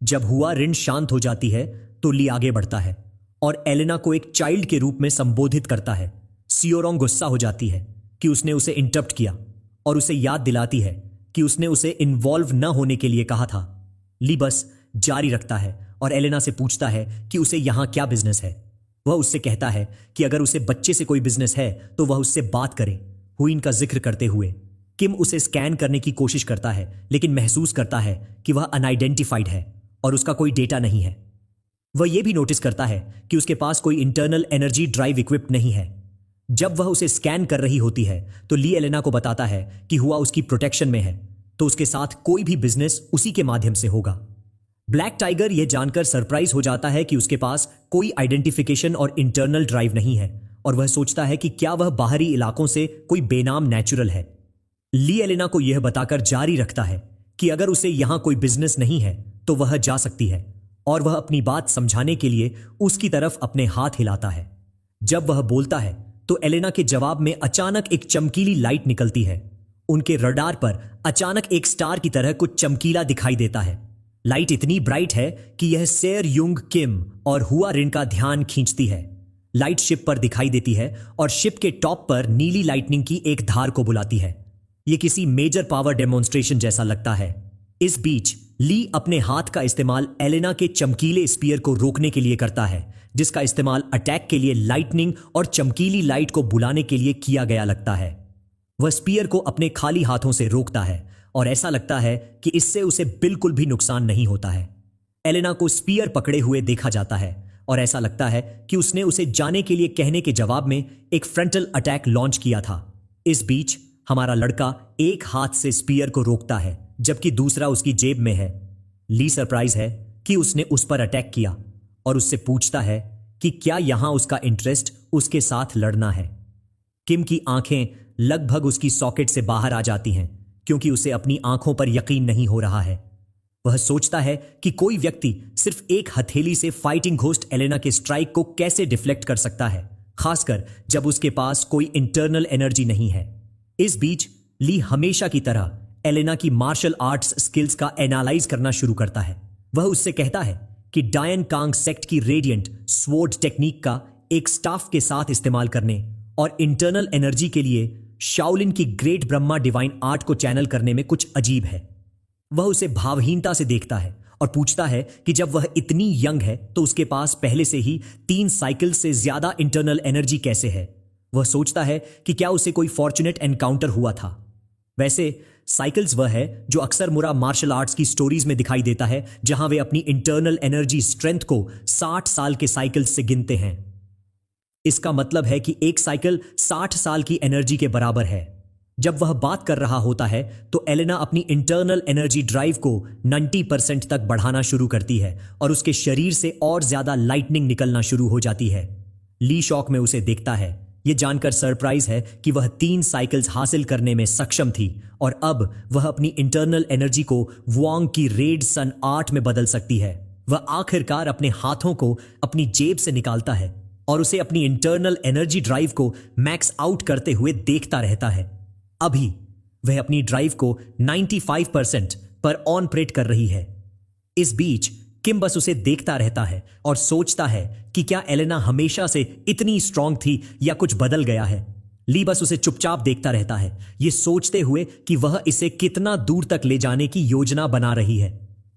जब हुआ रिन शांत हो जाती है तो ली आगे बढ़ता है। और और एलेना को एक चाइल्ड के रूप में संबोधित करता है। सियोरोंग गुस्सा हो जाती है। कि उसने उसे इंटरप्ट किया और उसे याद दिलाती है कि उसने उसे इन्वॉल्व न होने के लिए कहा था। ली बस जारी रखता है और एलेना से पूछता है कि उसे यहां क्या बिजनेस है। वह उससे कहता है कि अगर उसे बच्चे से कोई बिजनेस है तो वह उससे बात करे। हुइन का जिक्र करते हुए किम उसे स्कैन करने की कोशिश करता है, लेकिन महसूस करता है कि वह अनआइडेंटिफाइड है और उसका कोई डेटा नहीं है। वह यह भी नोटिस करता है कि उसके पास कोई इंटरनल एनर्जी ड्राइव इक्विप्ड नहीं है। जब वह उसे स्कैन कर रही होती है तो ली एलेना को बताता है कि हुआ उसकी प्रोटेक्शन में है, तो उसके साथ कोई भी बिजनेस उसी के माध्यम से होगा। ब्लैक टाइगर यह जानकर सरप्राइज हो जाता है कि उसके पास कोई आइडेंटिफिकेशन और इंटरनल ड्राइव नहीं है, और वह सोचता है कि क्या वह बाहरी इलाकों से कोई बेनाम नेचुरल है। ली एलेना को यह बताकर जारी रखता है कि अगर उसे यहां कोई बिजनेस नहीं है तो वह जा सकती है, और वह अपनी बात समझाने के लिए उसकी तरफ अपने हाथ हिलाता है। जब वह बोलता है तो एलेना के जवाब में अचानक एक चमकीली लाइट निकलती है। उनके रडार पर अचानक एक स्टार की तरह कुछ चमकीला दिखाई देता है। लाइट इतनी ब्राइट है कि यह सेर युंग किम और हुआ रिन का ध्यान खींचती है। लाइट शिप पर दिखाई देती है और शिप के टॉप पर नीली लाइटनिंग की एक धार को बुलाती है। यह किसी मेजर पावर डेमोन्स्ट्रेशन जैसा लगता है। इस बीच ली अपने हाथ का इस्तेमाल एलेना के चमकीले स्पीयर को रोकने के लिए करता है, जिसका इस्तेमाल अटैक के लिए लाइटनिंग और चमकीली लाइट को बुलाने के लिए किया गया लगता है। वह स्पीयर को अपने खाली हाथों से रोकता है और ऐसा लगता है कि इससे उसे बिल्कुल भी नुकसान नहीं होता है। एलेना को स्पीयर पकड़े हुए देखा जाता है और ऐसा लगता है कि उसने उसे जाने के लिए कहने के जवाब में एक फ्रंटल अटैक लॉन्च किया था। इस बीच हमारा लड़का एक हाथ से स्पीयर को रोकता है जबकि दूसरा उसकी जेब में है। ली सरप्राइज है कि उसने उस पर अटैक किया और उससे पूछता है कि क्या यहां उसका इंटरेस्ट उसके साथ लड़ना है। किम की आंखें लगभग उसकी सॉकेट से बाहर आ जाती हैं क्योंकि उसे अपनी आंखों पर यकीन नहीं हो रहा है। वह सोचता है कि कोई व्यक्ति सिर्फ एक हथेली से फाइटिंग घोस्ट एलेना के स्ट्राइक को कैसे डिफ्लेक्ट कर सकता है, खासकर जब उसके पास कोई इंटरनल एनर्जी नहीं है। इस बीच ली हमेशा की तरह एलेना की मार्शल आर्ट्स स्किल्स का एनालाइज करना शुरू करता है। वह उससे कहता है कि डायन कांग सेक्ट की रेडिएंट स्वॉर्ड टेक्निक का एक स्टाफ के साथ इस्तेमाल करने और इंटरनल एनर्जी के लिए शाओलिन की ग्रेट ब्रह्मा डिवाइन आर्ट को चैनल करने में कुछ अजीब है। वह उसे भावहीनता से देखता है और पूछता है कि जब वह इतनी यंग है तो उसके पास पहले से ही 3 साइकिल से ज्यादा इंटरनल एनर्जी कैसे है। वह सोचता है कि क्या उसे कोई फॉर्चुनेट एनकाउंटर हुआ था। वैसे साइकिल्स वह है जो अक्सर मुरा मार्शल आर्ट्स की स्टोरीज में दिखाई देता है, जहां वे अपनी इंटरनल एनर्जी स्ट्रेंथ को 60 साल के साइकिल्स से गिनते हैं। इसका मतलब है कि एक साइकिल 60 साल की एनर्जी के बराबर है। जब वह बात कर रहा होता है तो एलेना अपनी इंटरनल एनर्जी ड्राइव को 90% तक बढ़ाना शुरू करती है और उसके शरीर से और ज्यादा लाइटनिंग निकलना शुरू हो जाती है। ली शॉक में उसे देखता है। यह जानकर सरप्राइज है कि वह 3 साइकिल्स हासिल करने में सक्षम थी और अब वह अपनी इंटरनल एनर्जी को वॉन्ग की रेड सन 8 में बदल सकती है। वह आखिरकार अपने हाथों को अपनी जेब से निकालता है और उसे अपनी इंटरनल एनर्जी ड्राइव को मैक्स आउट करते हुए देखता रहता है। अभी वह अपनी ड्राइव को 95% पर ऑनप्रेट कर रही है। इस बीच किम बस उसे देखता रहता है और सोचता है कि क्या एलेना हमेशा से इतनी स्ट्रांग थी या कुछ बदल गया है। ली बस उसे चुपचाप देखता रहता है, ये सोचते हुए कि वह इसे कितना दूर तक ले जाने की योजना बना रही है।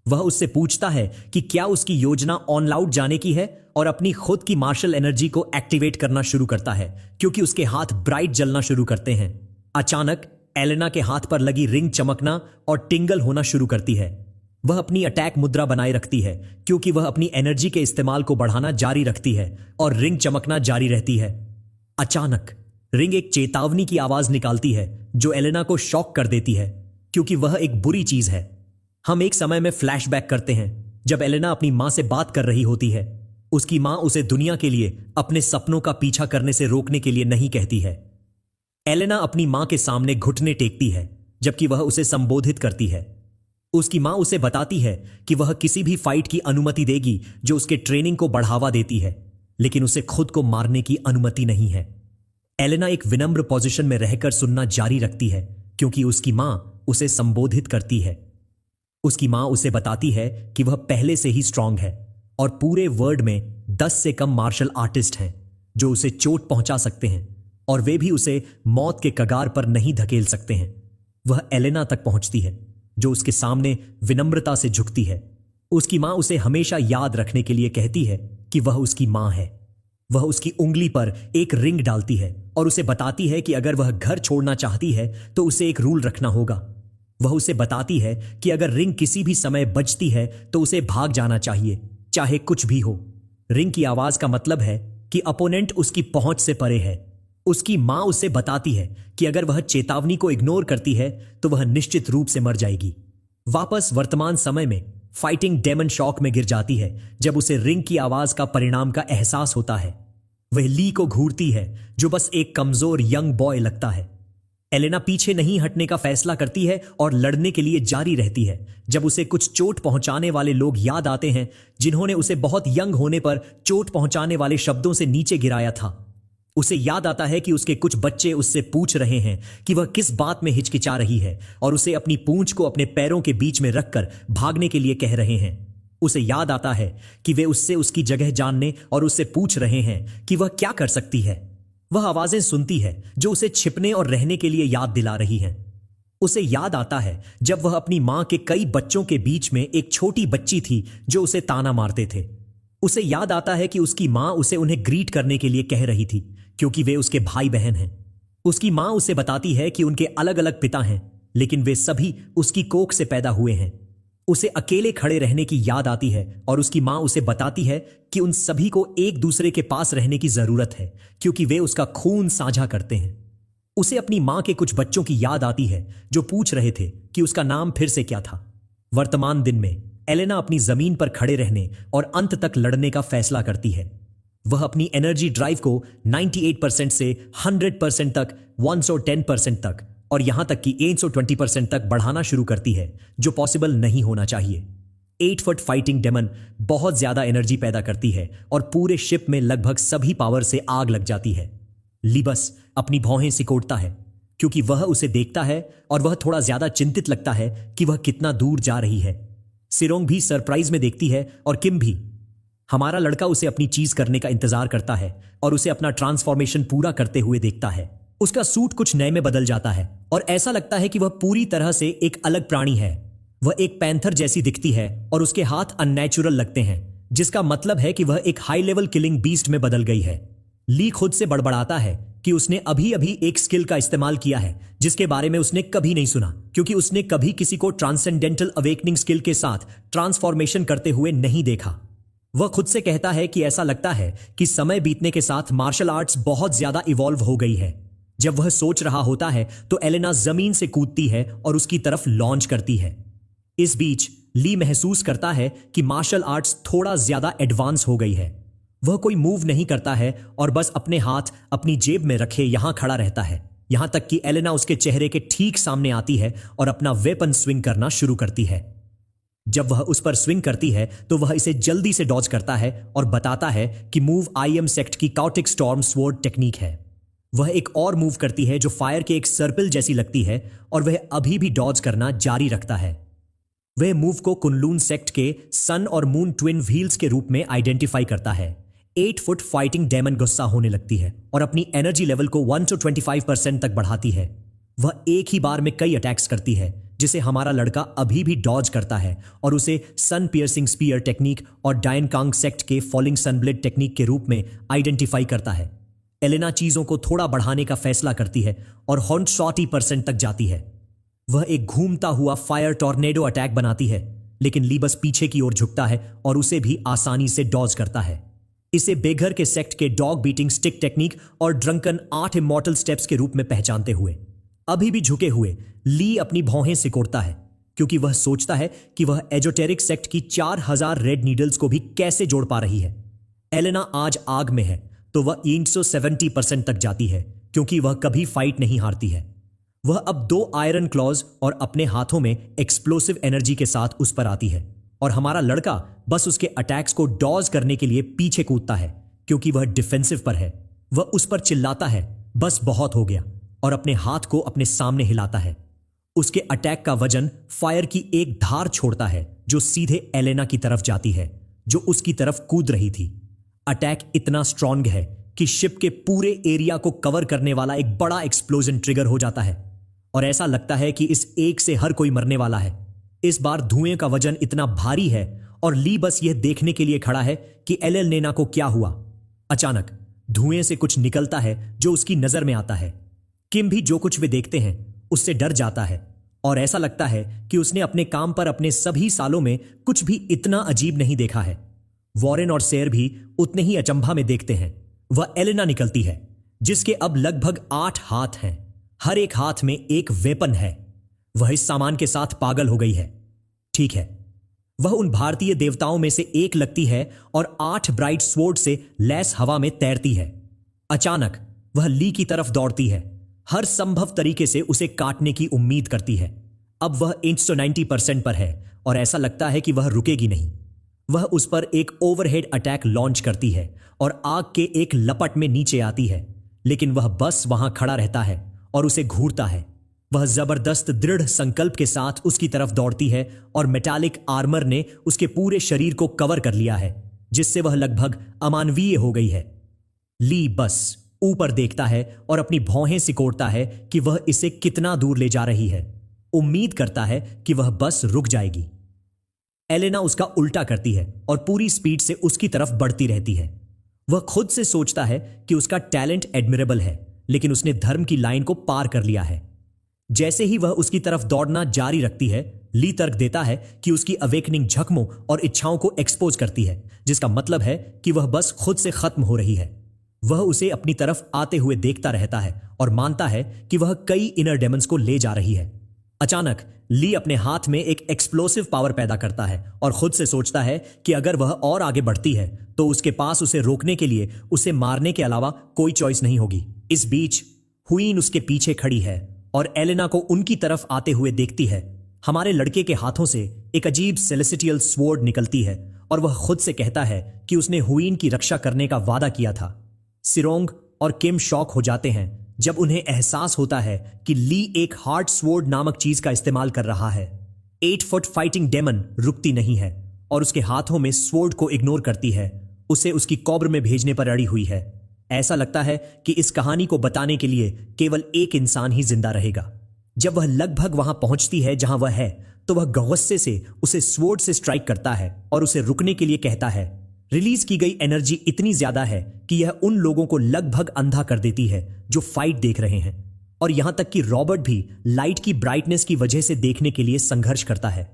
वह उससे पूछता है कि क्या उसकी योजना ऑन आउट जाने की है और अपनी खुद की मार्शल एनर्जी को एक्टिवेट करना शुरू करता है क्योंकि उसके हाथ ब्राइट जलना शुरू करते हैं। अचानक एलेना के हाथ पर लगी रिंग चमकना और टिंगल होना शुरू करती है। वह अपनी अटैक मुद्रा बनाए रखती है क्योंकि वह अपनी एनर्जी के इस्तेमाल को बढ़ाना जारी रखती है और रिंग चमकना जारी रहती है। अचानक रिंग एक चेतावनी की आवाज निकालती है जो एलेना को शॉक कर देती है क्योंकि वह एक बुरी चीज है। हम एक समय में फ्लैशबैक करते हैं जब एलेना अपनी मां से बात कर रही होती है। उसकी मां उसे दुनिया के लिए अपने सपनों का पीछा करने से रोकने के लिए नहीं कहती है। एलेना अपनी मां के सामने घुटने टेकती है जबकि वह उसे संबोधित करती है। उसकी मां उसे बताती है कि वह किसी भी फाइट की अनुमति देगी जो उसके ट्रेनिंग को बढ़ावा देती है, लेकिन उसे खुद को मारने की अनुमति नहीं है। एलेना एक विनम्र पोजीशन में रहकर सुनना जारी रखती है क्योंकि उसकी मां उसे संबोधित करती है। उसकी मां उसे बताती है कि वह पहले से ही स्ट्रांग है और पूरे वर्ल्ड में 10 से कम मार्शल आर्टिस्ट हैं जो उसे चोट पहुंचा सकते हैं और वे भी उसे मौत के कगार पर नहीं धकेल सकते हैं। वह एलेना तक पहुंचती है, जो उसके सामने विनम्रता से झुकती है। उसकी मां उसे हमेशा याद रखने के लिए कहती है कि वह उसकी मां है। वह उसकी उंगली पर एक रिंग डालती है और उसे बताती है कि अगर वह घर छोड़ना चाहती है तो उसे एक रूल रखना होगा। वह उसे बताती है कि अगर रिंग किसी भी समय बजती है तो उसे भाग जाना चाहिए, चाहे कुछ भी हो। रिंग की आवाज का मतलब है कि अपोनेंट उसकी पहुंच से परे है। उसकी मां उसे बताती है कि अगर वह चेतावनी को इग्नोर करती है तो वह निश्चित रूप से मर जाएगी। वापस वर्तमान समय में फाइटिंग डेमन शॉक में गिर जाती है जब उसे रिंग की आवाज का परिणाम का एहसास होता है। वह ली को घूरती है, जो बस एक कमजोर यंग बॉय लगता है। एलेना पीछे नहीं हटने का फैसला करती है और लड़ने के लिए जारी रहती है जब उसे कुछ चोट पहुंचाने वाले लोग याद आते हैं जिन्होंने उसे बहुत यंग होने पर चोट पहुंचाने वाले शब्दों से नीचे गिराया था। उसे याद आता है कि उसके कुछ बच्चे उससे पूछ रहे हैं कि वह किस बात में हिचकिचा रही है और उसे अपनी पूंछ को अपने पैरों के बीच में रखकर भागने के लिए कह रहे हैं। उसे याद आता है कि वे उससे उसकी जगह जानने और उससे पूछ रहे हैं कि वह क्या कर सकती है। वह आवाजें सुनती है जो उसे छिपने और रहने के लिए याद दिला रही हैं। उसे याद आता है जब वह अपनी मां के कई बच्चों के बीच में एक छोटी बच्ची थी जो उसे ताना मारते थे। उसे याद आता है कि उसकी मां उसे उन्हें ग्रीट करने के लिए कह रही थी क्योंकि वे उसके भाई बहन हैं। उसकी मां उसे बताती है कि उनके अलग अलग पिता हैं, लेकिन वे सभी उसकी कोख से पैदा हुए हैं। उसे अकेले खड़े रहने की याद आती है और उसकी मां उसे बताती है कि उन सभी को एक दूसरे के पास रहने की जरूरत है क्योंकि वे उसका खून साझा करते हैं। उसे अपनी मां के कुछ बच्चों की याद आती है जो पूछ रहे थे कि उसका नाम फिर से क्या था। वर्तमान दिन में एलेना अपनी जमीन पर खड़े रहने और अंत तक लड़ने का फैसला करती है। वह अपनी एनर्जी ड्राइव को 98% से 100% तक, 110% तक और यहां तक कि 820% तक बढ़ाना शुरू करती है, जो पॉसिबल नहीं होना चाहिए। 8 फुट फाइटिंग डेमन बहुत ज्यादा एनर्जी पैदा करती है और पूरे शिप में लगभग सभी पावर से आग लग जाती है। लिबस अपनी भौहें सिकोड़ता है क्योंकि वह उसे देखता है और वह थोड़ा ज्यादा चिंतित लगता है कि वह कितना दूर जा रही है। सिरोंग भी सरप्राइज में देखती है और किम भी। हमारा लड़का उसे अपनी चीज करने का इंतजार करता है और उसे अपना ट्रांसफॉर्मेशन पूरा करते हुए देखता है। उसका सूट कुछ नए में बदल जाता है और ऐसा लगता है कि वह पूरी तरह से एक अलग प्राणी है। वह एक पैंथर जैसी दिखती है और उसके हाथ अननेचुरल लगते हैं, जिसका मतलब है कि वह एक हाई लेवल किलिंग बीस्ट में बदल गई है। ली खुद से बड़बड़ाता है कि उसने अभी अभी एक स्किल का इस्तेमाल किया है जिसके बारे में उसने कभी नहीं सुना, क्योंकि उसने कभी किसी को ट्रांसेंडेंटल अवेकनिंग स्किल के साथ ट्रांसफॉर्मेशन करते हुए नहीं देखा। वह खुद से कहता है कि ऐसा लगता है कि समय बीतने के साथ मार्शल आर्ट्स बहुत ज्यादा इवॉल्व हो गई है। जब वह सोच रहा होता है तो एलेना जमीन से कूदती है और उसकी तरफ लॉन्च करती है। इस बीच ली महसूस करता है कि मार्शल आर्ट्स थोड़ा ज्यादा एडवांस हो गई है। वह कोई मूव नहीं करता है और बस अपने हाथ अपनी जेब में रखे यहां खड़ा रहता है, यहां तक कि एलेना उसके चेहरे के ठीक सामने आती है और अपना वेपन स्विंग करना शुरू करती है। जब वह उस पर स्विंग करती है तो वह इसे जल्दी से डॉज करता है और बताता है कि मूव आईएम सेक्ट की काउटिक स्टॉर्म स्वॉर्ड टेक्निक है। वह एक और मूव करती है जो फायर के एक सर्पिल जैसी लगती है और वह अभी भी डॉज करना जारी रखता है। वह मूव को कुनलून सेक्ट के सन और मून ट्विन व्हील्स के रूप में आइडेंटिफाई करता है। 8 फुट फाइटिंग डेमन गुस्सा होने लगती है और अपनी एनर्जी लेवल को 125% तक बढ़ाती है। वह एक ही बार में कई अटैक्स करती है जिसे हमारा लड़का अभी भी डॉज करता है और उसे सन पियर्सिंग स्पीयर टेक्निक और डायन कांग सेक्ट के फॉलिंग सनब्लेड टेक्निक के रूप में आइडेंटिफाई करता है। एलेना चीजों को थोड़ा बढ़ाने का फैसला करती है और 140% तक जाती है। वह एक घूमता हुआ फायर टॉर्नेडो अटैक बनाती है, लेकिन ली बस पीछे की ओर झुकता है और उसे भी आसानी से डॉज करता है। इसे बेघर के सेक्ट के डॉग बीटिंग स्टिक टेक्निक और ड्रंकन 8 इमॉर्टल स्टेप्स के रूप में पहचानते हुए अभी भी झुके हुए ली अपनी भौहें सिकोड़ता है, क्योंकि वह सोचता है कि वह एजोटेरिक सेक्ट की 4000 रेड नीडल्स को भी कैसे जोड़ पा रही है। एलेना आज आग में है तो वह 870% तक जाती है, क्योंकि वह कभी फाइट नहीं हारती है। वह अब 2 आयरन क्लॉज और अपने हाथों में एक्सप्लोसिव एनर्जी के साथ उस पर आती है और हमारा लड़का बस उसके अटैक्स को डॉज करने के लिए पीछे कूदता है, क्योंकि वह डिफेंसिव पर है। वह उस पर चिल्लाता है, बस बहुत हो गया, और अपने हाथ को अपने सामने हिलाता है। उसके अटैक का वजन फायर की एक धार छोड़ता है जो सीधे एलेना की तरफ जाती है, जो उसकी तरफ कूद रही थी। अटैक इतना स्ट्रॉन्ग है कि शिप के पूरे एरिया को कवर करने वाला एक बड़ा एक्सप्लोजन ट्रिगर हो जाता है और ऐसा लगता है कि इस एक से हर कोई मरने वाला है। इस बार धुएं का वजन इतना भारी है और ली बस यह देखने के लिए खड़ा है कि एलेना को क्या हुआ। अचानक धुएं से कुछ निकलता है जो उसकी नजर में आता है। किम भी जो कुछ वे देखते हैं उससे डर जाता है और ऐसा लगता है कि उसने अपने काम पर अपने सभी सालों में कुछ भी इतना अजीब नहीं देखा है। वॉरेन और सेर भी उतने ही अचंभा में देखते हैं। वह एलेना निकलती है जिसके अब लगभग 8 हाथ हैं। हर एक हाथ में एक वेपन है। वह इस सामान के साथ पागल हो गई है। ठीक है, वह उन भारतीय देवताओं में से एक लगती है और 8 ब्राइट स्वॉर्ड से लैस हवा में तैरती है। अचानक वह ली की तरफ दौड़ती है, हर संभव तरीके से उसे काटने की उम्मीद करती है। अब वह 190% पर है और ऐसा लगता है कि वह रुकेगी नहीं। वह उस पर एक ओवरहेड अटैक लॉन्च करती है और आग के एक लपट में नीचे आती है, लेकिन वह बस वहां खड़ा रहता है और उसे घूरता है। वह जबरदस्त दृढ़ संकल्प के साथ उसकी तरफ दौड़ती है और मेटालिक आर्मर ने उसके पूरे शरीर को कवर कर लिया है, जिससे वह लगभग अमानवीय हो गई है। ली बस ऊपर देखता है और अपनी भौहें सिकोड़ता है कि वह इसे कितना दूर ले जा रही है। उम्मीद करता है कि वह बस रुक जाएगी। एलेना उसका उल्टा करती है और पूरी स्पीड से उसकी तरफ बढ़ती रहती है। वह खुद से सोचता है कि उसका टैलेंट एडमिरेबल है, लेकिन उसने धर्म की लाइन को पार कर लिया है। जैसे ही वह उसकी तरफ दौड़ना जारी रखती है, ली तर्क देता है कि उसकी अवेकनिंग झकमों और इच्छाओं को एक्सपोज करती है, जिसका मतलब है कि वह बस खुद से खत्म हो रही है। वह उसे अपनी तरफ आते हुए देखता रहता है और मानता है कि वह कई इनर डेमन्स को ले जा रही है। अचानक ली अपने हाथ में एक एक्सप्लोसिव पावर पैदा करता है और खुद से सोचता है कि अगर वह और आगे बढ़ती है तो उसके पास उसे रोकने के लिए उसे मारने के अलावा कोई चॉइस नहीं होगी। इस बीच हुईन उसके पीछे खड़ी है और एलेना को उनकी तरफ आते हुए देखती है। हमारे लड़के के हाथों से एक अजीब सेलेस्टियल स्वॉर्ड निकलती है और वह खुद से कहता है कि उसने हुईन की रक्षा करने का वादा किया था। सिरोंग और किम शॉक हो जाते हैं जब उन्हें एहसास होता है कि ली एक हार्ट स्वॉर्ड नामक चीज का इस्तेमाल कर रहा है। 8 फुट फाइटिंग डेमन रुकती नहीं है और उसके हाथों में स्वॉर्ड को इग्नोर करती है। उसे उसकी कॉब्र में भेजने पर अड़ी हुई है। ऐसा लगता है कि इस कहानी को बताने के लिए केवल एक इंसान ही जिंदा रहेगा। जब वह लगभग वहां पहुंचती है जहां वह है, तो वह गुस्से से उसे स्वॉर्ड से स्ट्राइक करता है और उसे रुकने के लिए कहता है। रिलीज की गई एनर्जी इतनी ज्यादा है कि यह उन लोगों को लगभग अंधा कर देती है जो फाइट देख रहे हैं, और यहां तक कि रॉबर्ट भी लाइट की ब्राइटनेस की वजह से देखने के लिए संघर्ष करता है।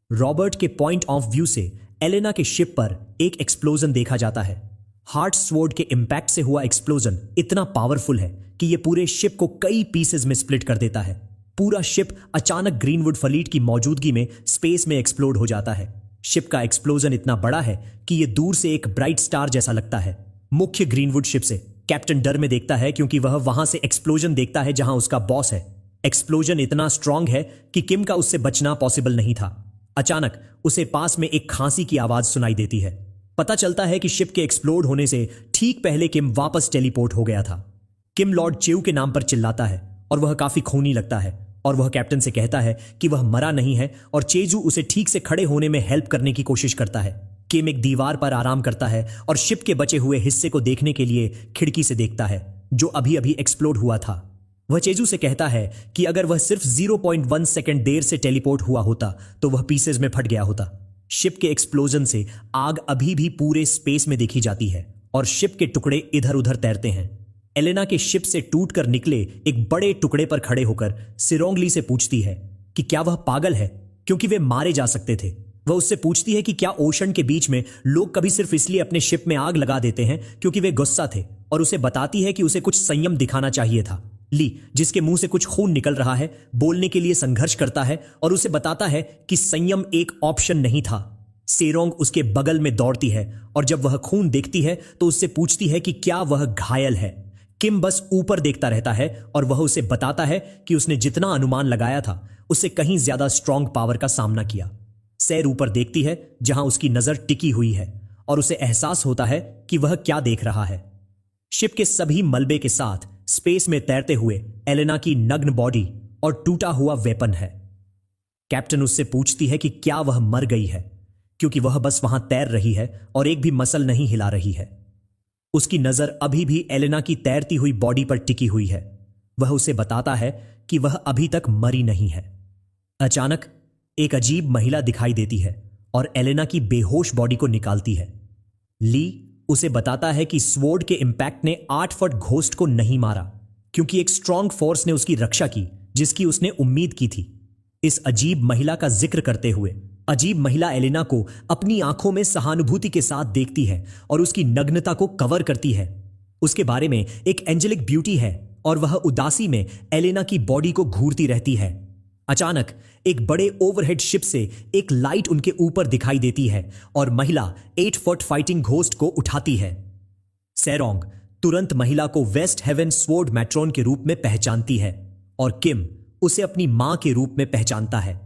रॉबर्ट के पॉइंट ऑफ व्यू से एलेना के शिप पर एक एक्सप्लोजन देखा जाता है। हार्ट स्वॉर्ड के इंपैक्ट से हुआ एक्सप्लोजन इतना पावरफुल है कि यह पूरे शिप को कई पीसेस में स्प्लिट कर देता है। पूरा शिप अचानक ग्रीनवुड फ्लीट की मौजूदगी में स्पेस में एक्सप्लोड हो जाता है। शिप का एक्सप्लोजन इतना बड़ा है कि यह दूर से एक ब्राइट स्टार जैसा लगता है। मुख्य ग्रीनवुड शिप से कैप्टन डर में देखता है क्योंकि वह वहां से एक्सप्लोजन देखता है जहां उसका बॉस है। एक्सप्लोजन इतना स्ट्रांग है कि किम का उससे बचना पॉसिबल नहीं था। अचानक उसे पास में एक खांसी की आवाज सुनाई देती है। पता चलता है कि शिप के एक्सप्लोड होने से ठीक पहले किम वापस टेलीपोर्ट हो गया था। किम लॉर्ड चेऊ के नाम पर चिल्लाता है और वह काफी खूनी लगता है और वह कैप्टन से कहता है कि वह मरा नहीं है और चेजू उसे ठीक से खड़े होने में हेल्प करने की कोशिश करता है। किम एक दीवार पर आराम करता है और शिप के बचे हुए हिस्से को देखने के लिए खिड़की से देखता है जो अभी अभी एक्सप्लोड हुआ था। वह चेजू से कहता है कि अगर वह सिर्फ 0.1 सेकंड देर से टेलीपोर्ट हुआ होता तो वह पीसेज में फट गया होता। शिप के एक्सप्लोजन से आग अभी भी पूरे स्पेस में देखी जाती है और शिप के टुकड़े इधर उधर तैरते हैं। एलेना के शिप से टूटकर निकले एक बड़े टुकड़े पर खड़े होकर सिरोंगली से पूछती है कि क्या वह पागल है, क्योंकि वे मारे जा सकते थे। वह उससे पूछती है कि क्या ओशन के बीच में लोग कभी सिर्फ इसलिए अपने शिप में आग लगा देते हैं क्योंकि वे गुस्सा थे, और उसे बताती है कि उसे कुछ संयम दिखाना चाहिए था। ली, जिसके मुंह से कुछ खून निकल रहा है, बोलने के लिए संघर्ष करता है और उसे बताता है कि संयम एक ऑप्शन नहीं था। सेरोंग उसके बगल में दौड़ती है और जब वह खून देखती है तो उससे पूछती है कि क्या वह घायल है। किम बस ऊपर देखता रहता है और वह उसे बताता है कि उसने जितना अनुमान लगाया था उससे कहीं ज्यादा स्ट्रांग पावर का सामना किया। सैर ऊपर देखती है जहां उसकी नजर टिकी हुई है और उसे एहसास होता है कि वह क्या देख रहा है। शिप के सभी मलबे के साथ स्पेस में तैरते हुए एलेना की नग्न बॉडी और टूटा हुआ वेपन है। कैप्टन उससे पूछती है कि क्या वह मर गई है, क्योंकि वह बस वहां तैर रही है और एक भी मसल नहीं हिला रही है। उसकी नजर अभी भी एलेना की तैरती हुई बॉडी पर टिकी हुई है। वह उसे बताता है कि वह अभी तक मरी नहीं है। अचानक एक अजीब महिला दिखाई देती है और एलेना की बेहोश बॉडी को निकालती है। ली उसे बताता है कि स्वॉर्ड के इंपैक्ट ने 8 फुट घोस्ट को नहीं मारा, क्योंकि एक स्ट्रांग फोर्स ने उसकी रक्षा की जिसकी उसने उम्मीद की थी। इस अजीब महिला का जिक्र करते हुए अजीब महिला एलेना को अपनी आंखों में सहानुभूति के साथ देखती है और उसकी नग्नता को कवर करती है। उसके बारे में एक एंजेलिक ब्यूटी है और वह उदासी में एलेना की बॉडी को घूरती रहती है। अचानक एक बड़े ओवरहेड शिप से एक लाइट उनके ऊपर दिखाई देती है और महिला 8 फुट फाइटिंग घोस्ट को उठाती है। सेरोंग तुरंत महिला को वेस्ट हेवन स्वॉर्ड मैट्रॉन के रूप में पहचानती है और किम उसे अपनी मां के रूप में पहचानता है।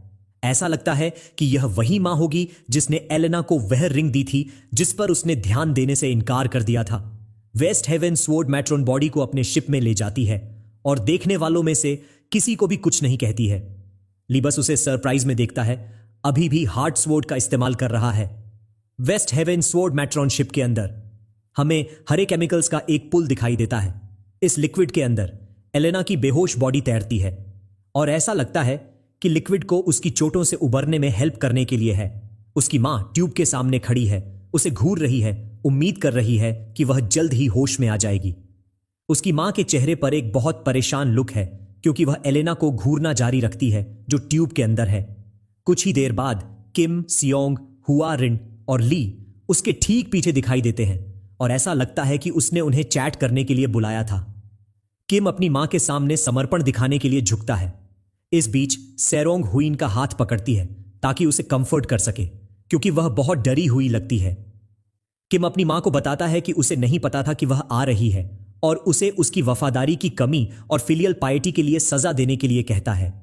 ऐसा लगता है कि यह वही मां होगी जिसने एलेना को वह रिंग दी थी जिस पर उसने ध्यान देने से इनकार कर दिया था। West heaven sword matron body को अपने शिप में ले जाती है और देखने वालों में से किसी को भी कुछ नहीं कहती है। लिबस उसे सरप्राइज में देखता है, अभी भी हार्ड स्वॉर्ड का इस्तेमाल कर रहा है। West heaven sword matron ship के अंदर हमें हरे केमिकल्स का एक पुल दिखाई देता है। इस लिक्विड के अंदर एलेना की बेहोश बॉडी तैरती है और ऐसा लगता है कि लिक्विड को उसकी चोटों से उबरने में हेल्प करने के लिए है। उसकी मां ट्यूब के सामने खड़ी है, उसे घूर रही है, उम्मीद कर रही है कि वह जल्द ही होश में आ जाएगी। उसकी मां के चेहरे पर एक बहुत परेशान लुक है क्योंकि वह एलेना को घूरना जारी रखती है जो ट्यूब के अंदर है। कुछ ही देर बाद किम, सियोंग, हुआ रिन और ली उसके ठीक पीछे दिखाई देते हैं और ऐसा लगता है कि उसने उन्हें चैट करने के लिए बुलाया था। किम अपनी मां के सामने समर्पण दिखाने के लिए झुकता है। इस बीच सेरोंग हुइन का हाथ पकड़ती है ताकि उसे कंफर्ट कर सके क्योंकि वह बहुत डरी हुई लगती है। किम अपनी मां को बताता है कि उसे नहीं पता था कि वह आ रही है और उसे उसकी वफादारी की कमी और फिलियल पाइटी के लिए सजा देने के लिए कहता है।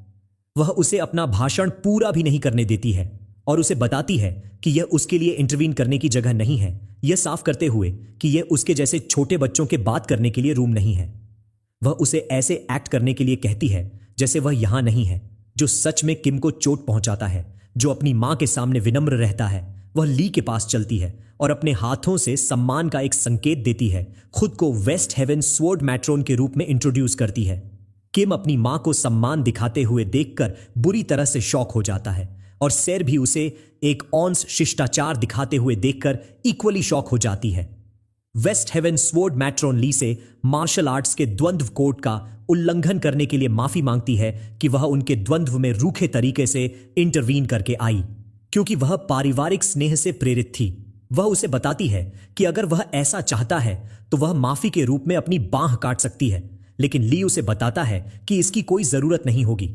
वह उसे अपना भाषण पूरा भी नहीं करने देती है और उसे बताती है कि यह उसके लिए इंटरवीन करने की जगह नहीं है, यह साफ करते हुए कि यह उसके जैसे छोटे बच्चों के बात करने के लिए रूम नहीं है। वह उसे ऐसे एक्ट करने के लिए कहती है जैसे वह यहां नहीं है, जो सच में किम को चोट पहुंचाता है। जो अपनी मां के सामने विनम्र रहता है, वह ली के पास चलती है और अपने हाथों से सम्मान का एक संकेत देती है। खुद को वेस्ट हेवन स्वॉर्ड मैट्रॉन के रूप में इंट्रोड्यूस करती है। किम अपनी मां को सम्मान दिखाते हुए देखकर बुरी तरह से शॉक हो जाता है और सैर भी उसे एक औंस शिष्टाचार दिखाते हुए देखकर इक्वली शॉक हो जाती है। वेस्ट हेवन स्वॉर्ड मैट्रॉन ली से मार्शल आर्ट्स के द्वंद्व कोड का उल्लंघन करने के लिए माफी मांगती है कि वह उनके द्वंद्व में रूखे तरीके से इंटरवीन करके आई, क्योंकि वह पारिवारिक स्नेह से प्रेरित थी। वह उसे बताती है कि अगर वह ऐसा चाहता है तो वह माफी के रूप में अपनी बांह काट सकती है, लेकिन ली उसे बताता है कि इसकी कोई जरूरत नहीं होगी।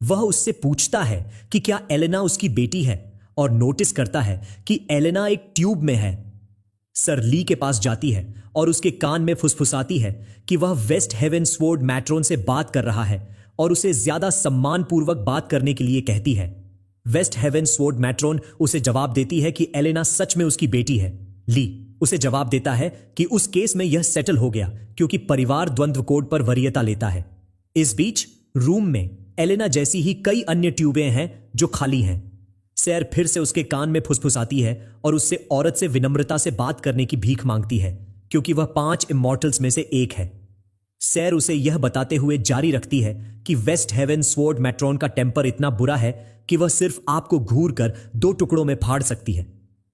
वह उससे पूछता है कि क्या एलेना उसकी बेटी है और नोटिस करता है कि एलेना एक ट्यूब में है। सर ली के पास जाती है और उसके कान में फुसफुसाती है कि वह वेस्ट हेवन स्वॉर्ड मैट्रॉन से बात कर रहा है और उसे ज्यादा सम्मानपूर्वक बात करने के लिए कहती है। वेस्ट हेवन स्वॉर्ड मैट्रॉन उसे जवाब देती है कि एलेना सच में उसकी बेटी है। ली उसे जवाब देता है कि उस केस में यह सेटल हो गया क्योंकि परिवार द्वंद्व कोड पर वरीयता लेता है। इस बीच रूम में एलेना जैसी ही कई अन्य ट्यूबें हैं जो खाली हैं। सैर फिर से उसके कान में फुसफुसाती है और उससे औरत से विनम्रता से बात करने की भीख मांगती है क्योंकि वह 5 इमॉर्टल्स में से एक है। सैर उसे यह बताते हुए जारी रखती है कि वेस्ट हेवन स्वॉर्ड मैट्रॉन का टेम्पर इतना बुरा है कि वह सिर्फ आपको घूर कर 2 टुकड़ों में फाड़ सकती है।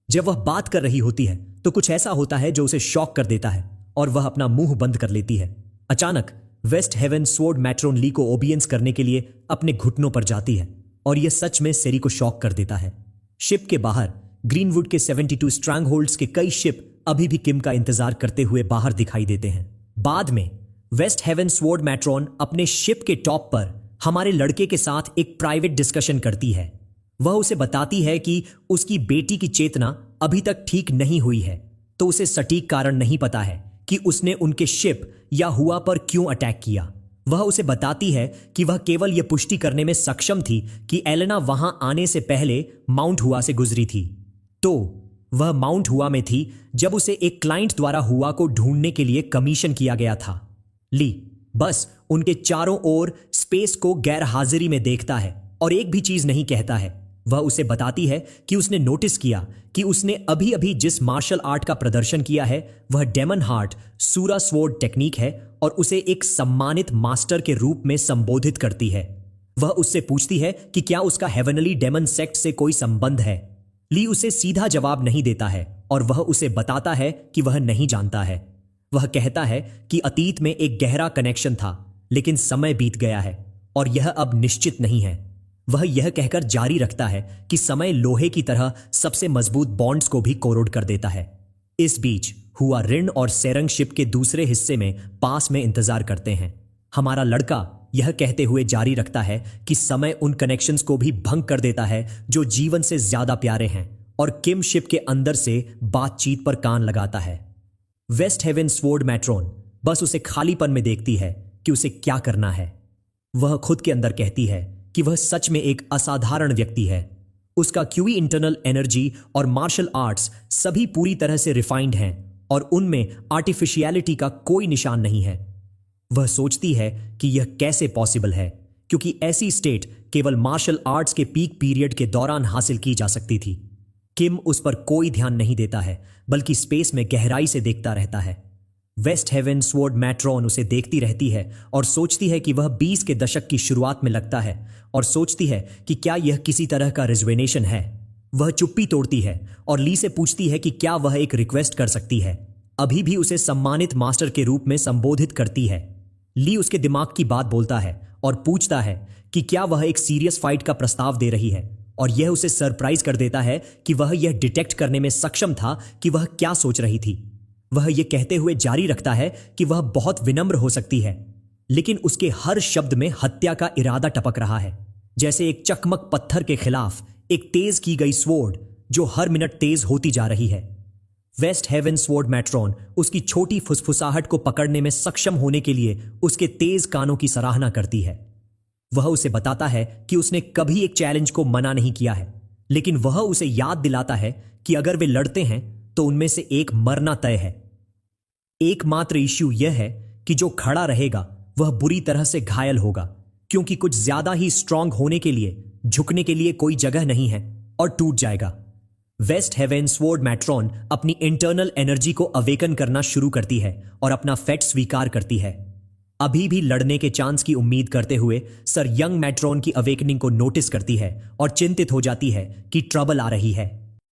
जब वह बात कर रही होती है तो कुछ ऐसा होता है जो उसे शॉक कर देता है और वह अपना मुंह बंद कर लेती है। अचानक वेस्ट हेवन स्वॉर्ड मैट्रॉन ली को ओबियंस करने के लिए अपने घुटनों पर जाती है और यह सच में सेरी को शॉक कर देता है। शिप के बाहर ग्रीनवुड के 72 स्ट्रैंग होल्ड्स के कई शिप अभी भी किम का इंतजार करते हुए बाहर दिखाई देते हैं। बाद में वेस्ट हेवन स्वॉर्ड मैट्रॉन अपने शिप के टॉप पर हमारे लड़के के साथ एक प्राइवेट डिस्कशन करती है। वह उसे बताती है कि उसकी बेटी की चेतना अभी तक ठीक नहीं हुई है, तो उसे सटीक कारण नहीं पता है कि उसने उनके शिप या हुआ पर क्यों अटैक किया। वह उसे बताती है कि वह केवल यह पुष्टि करने में सक्षम थी कि एलेना वहां आने से पहले माउंट हुआ से गुजरी थी। तो वह माउंट हुआ में थी जब उसे एक क्लाइंट द्वारा हुआ को ढूंढने के लिए कमीशन किया गया था। ली बस उनके चारों ओर स्पेस को गैर हाजिरी में देखता है और एक भी चीज नहीं कहता है। वह उसे बताती है कि उसने नोटिस किया कि उसने अभी अभी जिस मार्शल आर्ट का प्रदर्शन किया है वह डेमन हार्ट सूरा स्वॉर्ड टेक्निक है और उसे एक सम्मानित मास्टर के रूप में संबोधित करती है। वह उससे पूछती है कि क्या उसका हेवनली डेमन सेक्ट से कोई संबंध है। ली उसे सीधा जवाब नहीं देता है और वह उसे बताता है कि वह नहीं जानता है। वह कहता है कि अतीत में एक गहरा कनेक्शन था, लेकिन समय बीत गया है और यह अब निश्चित नहीं है। वह यह कहकर जारी रखता है कि समय लोहे की तरह सबसे मजबूत बॉन्ड्स को भी कोरोड कर देता है। इस बीच हुआ रिन और सेरंग शिप के दूसरे हिस्से में पास में इंतजार करते हैं। हमारा लड़का यह कहते हुए जारी रखता है कि समय उन कनेक्शंस को भी भंग कर देता है जो जीवन से ज्यादा प्यारे हैं, और किम शिप के अंदर से बातचीत पर कान लगाता है। वेस्ट हेवन स्वॉर्ड मैट्रोन बस उसे खालीपन में देखती है कि उसे क्या करना है। वह खुद के अंदर कहती है कि वह सच में एक असाधारण व्यक्ति है। उसका क्यूई इंटरनल एनर्जी और मार्शल आर्ट्स सभी पूरी तरह से रिफाइंड हैं और उनमें आर्टिफिशियलिटी का कोई निशान नहीं है। वह सोचती है कि यह कैसे पॉसिबल है, क्योंकि ऐसी स्टेट केवल मार्शल आर्ट्स के पीक पीरियड के दौरान हासिल की जा सकती थी। किम उस पर कोई ध्यान नहीं देता है, बल्कि स्पेस में गहराई से देखता रहता है। वेस्ट हेवन स्वॉर्ड मैट्रोन उसे देखती रहती है और सोचती है कि वह 20 के दशक की शुरुआत में लगता है, और सोचती है कि क्या यह किसी तरह का रिजर्वेशन है। वह चुप्पी तोड़ती है और ली से पूछती है कि क्या वह एक रिक्वेस्ट कर सकती है। अभी भी उसे सम्मानित मास्टर के रूप में संबोधित करती है। ली उसके दिमाग की बात बोलता है और पूछता है कि क्या वह एक सीरियस फाइट का प्रस्ताव दे रही है, और यह उसे सरप्राइज कर देता है कि वह यह डिटेक्ट करने में सक्षम था कि वह क्या सोच रही थी। वह यह कहते हुए जारी रखता है कि वह बहुत विनम्र हो सकती है, लेकिन उसके हर शब्द में हत्या का इरादा टपक रहा है, जैसे एक चकमक पत्थर के खिलाफ एक तेज की गई स्वॉर्ड जो हर मिनट तेज होती जा रही है। वेस्ट हेवन स्वॉर्ड मैट्रोन उसकी छोटी फुसफुसाहट को पकड़ने में सक्षम होने के लिए उसके तेज कानों की सराहना करती है। वह उसे बताता है कि उसने कभी एक चैलेंज को मना नहीं किया है, लेकिन वह उसे याद दिलाता है कि अगर वे लड़ते हैं तो उनमें से एक मरना तय है। एकमात्र इश्यू यह है कि जो खड़ा रहेगा वह बुरी तरह से घायल होगा, क्योंकि कुछ ज्यादा ही स्ट्रांग होने के लिए झुकने के लिए कोई जगह नहीं है और टूट जाएगा। वेस्ट हेवन स्वॉर्ड मैट्रोन अपनी इंटरनल एनर्जी को अवेकन करना शुरू करती है और अपना फेट स्वीकार करती है। अभी भी लड़ने के चांस की उम्मीद करते हुए सर यंग मैट्रोन की अवेकनिंग को नोटिस करती है और चिंतित हो जाती है कि ट्रबल आ रही है।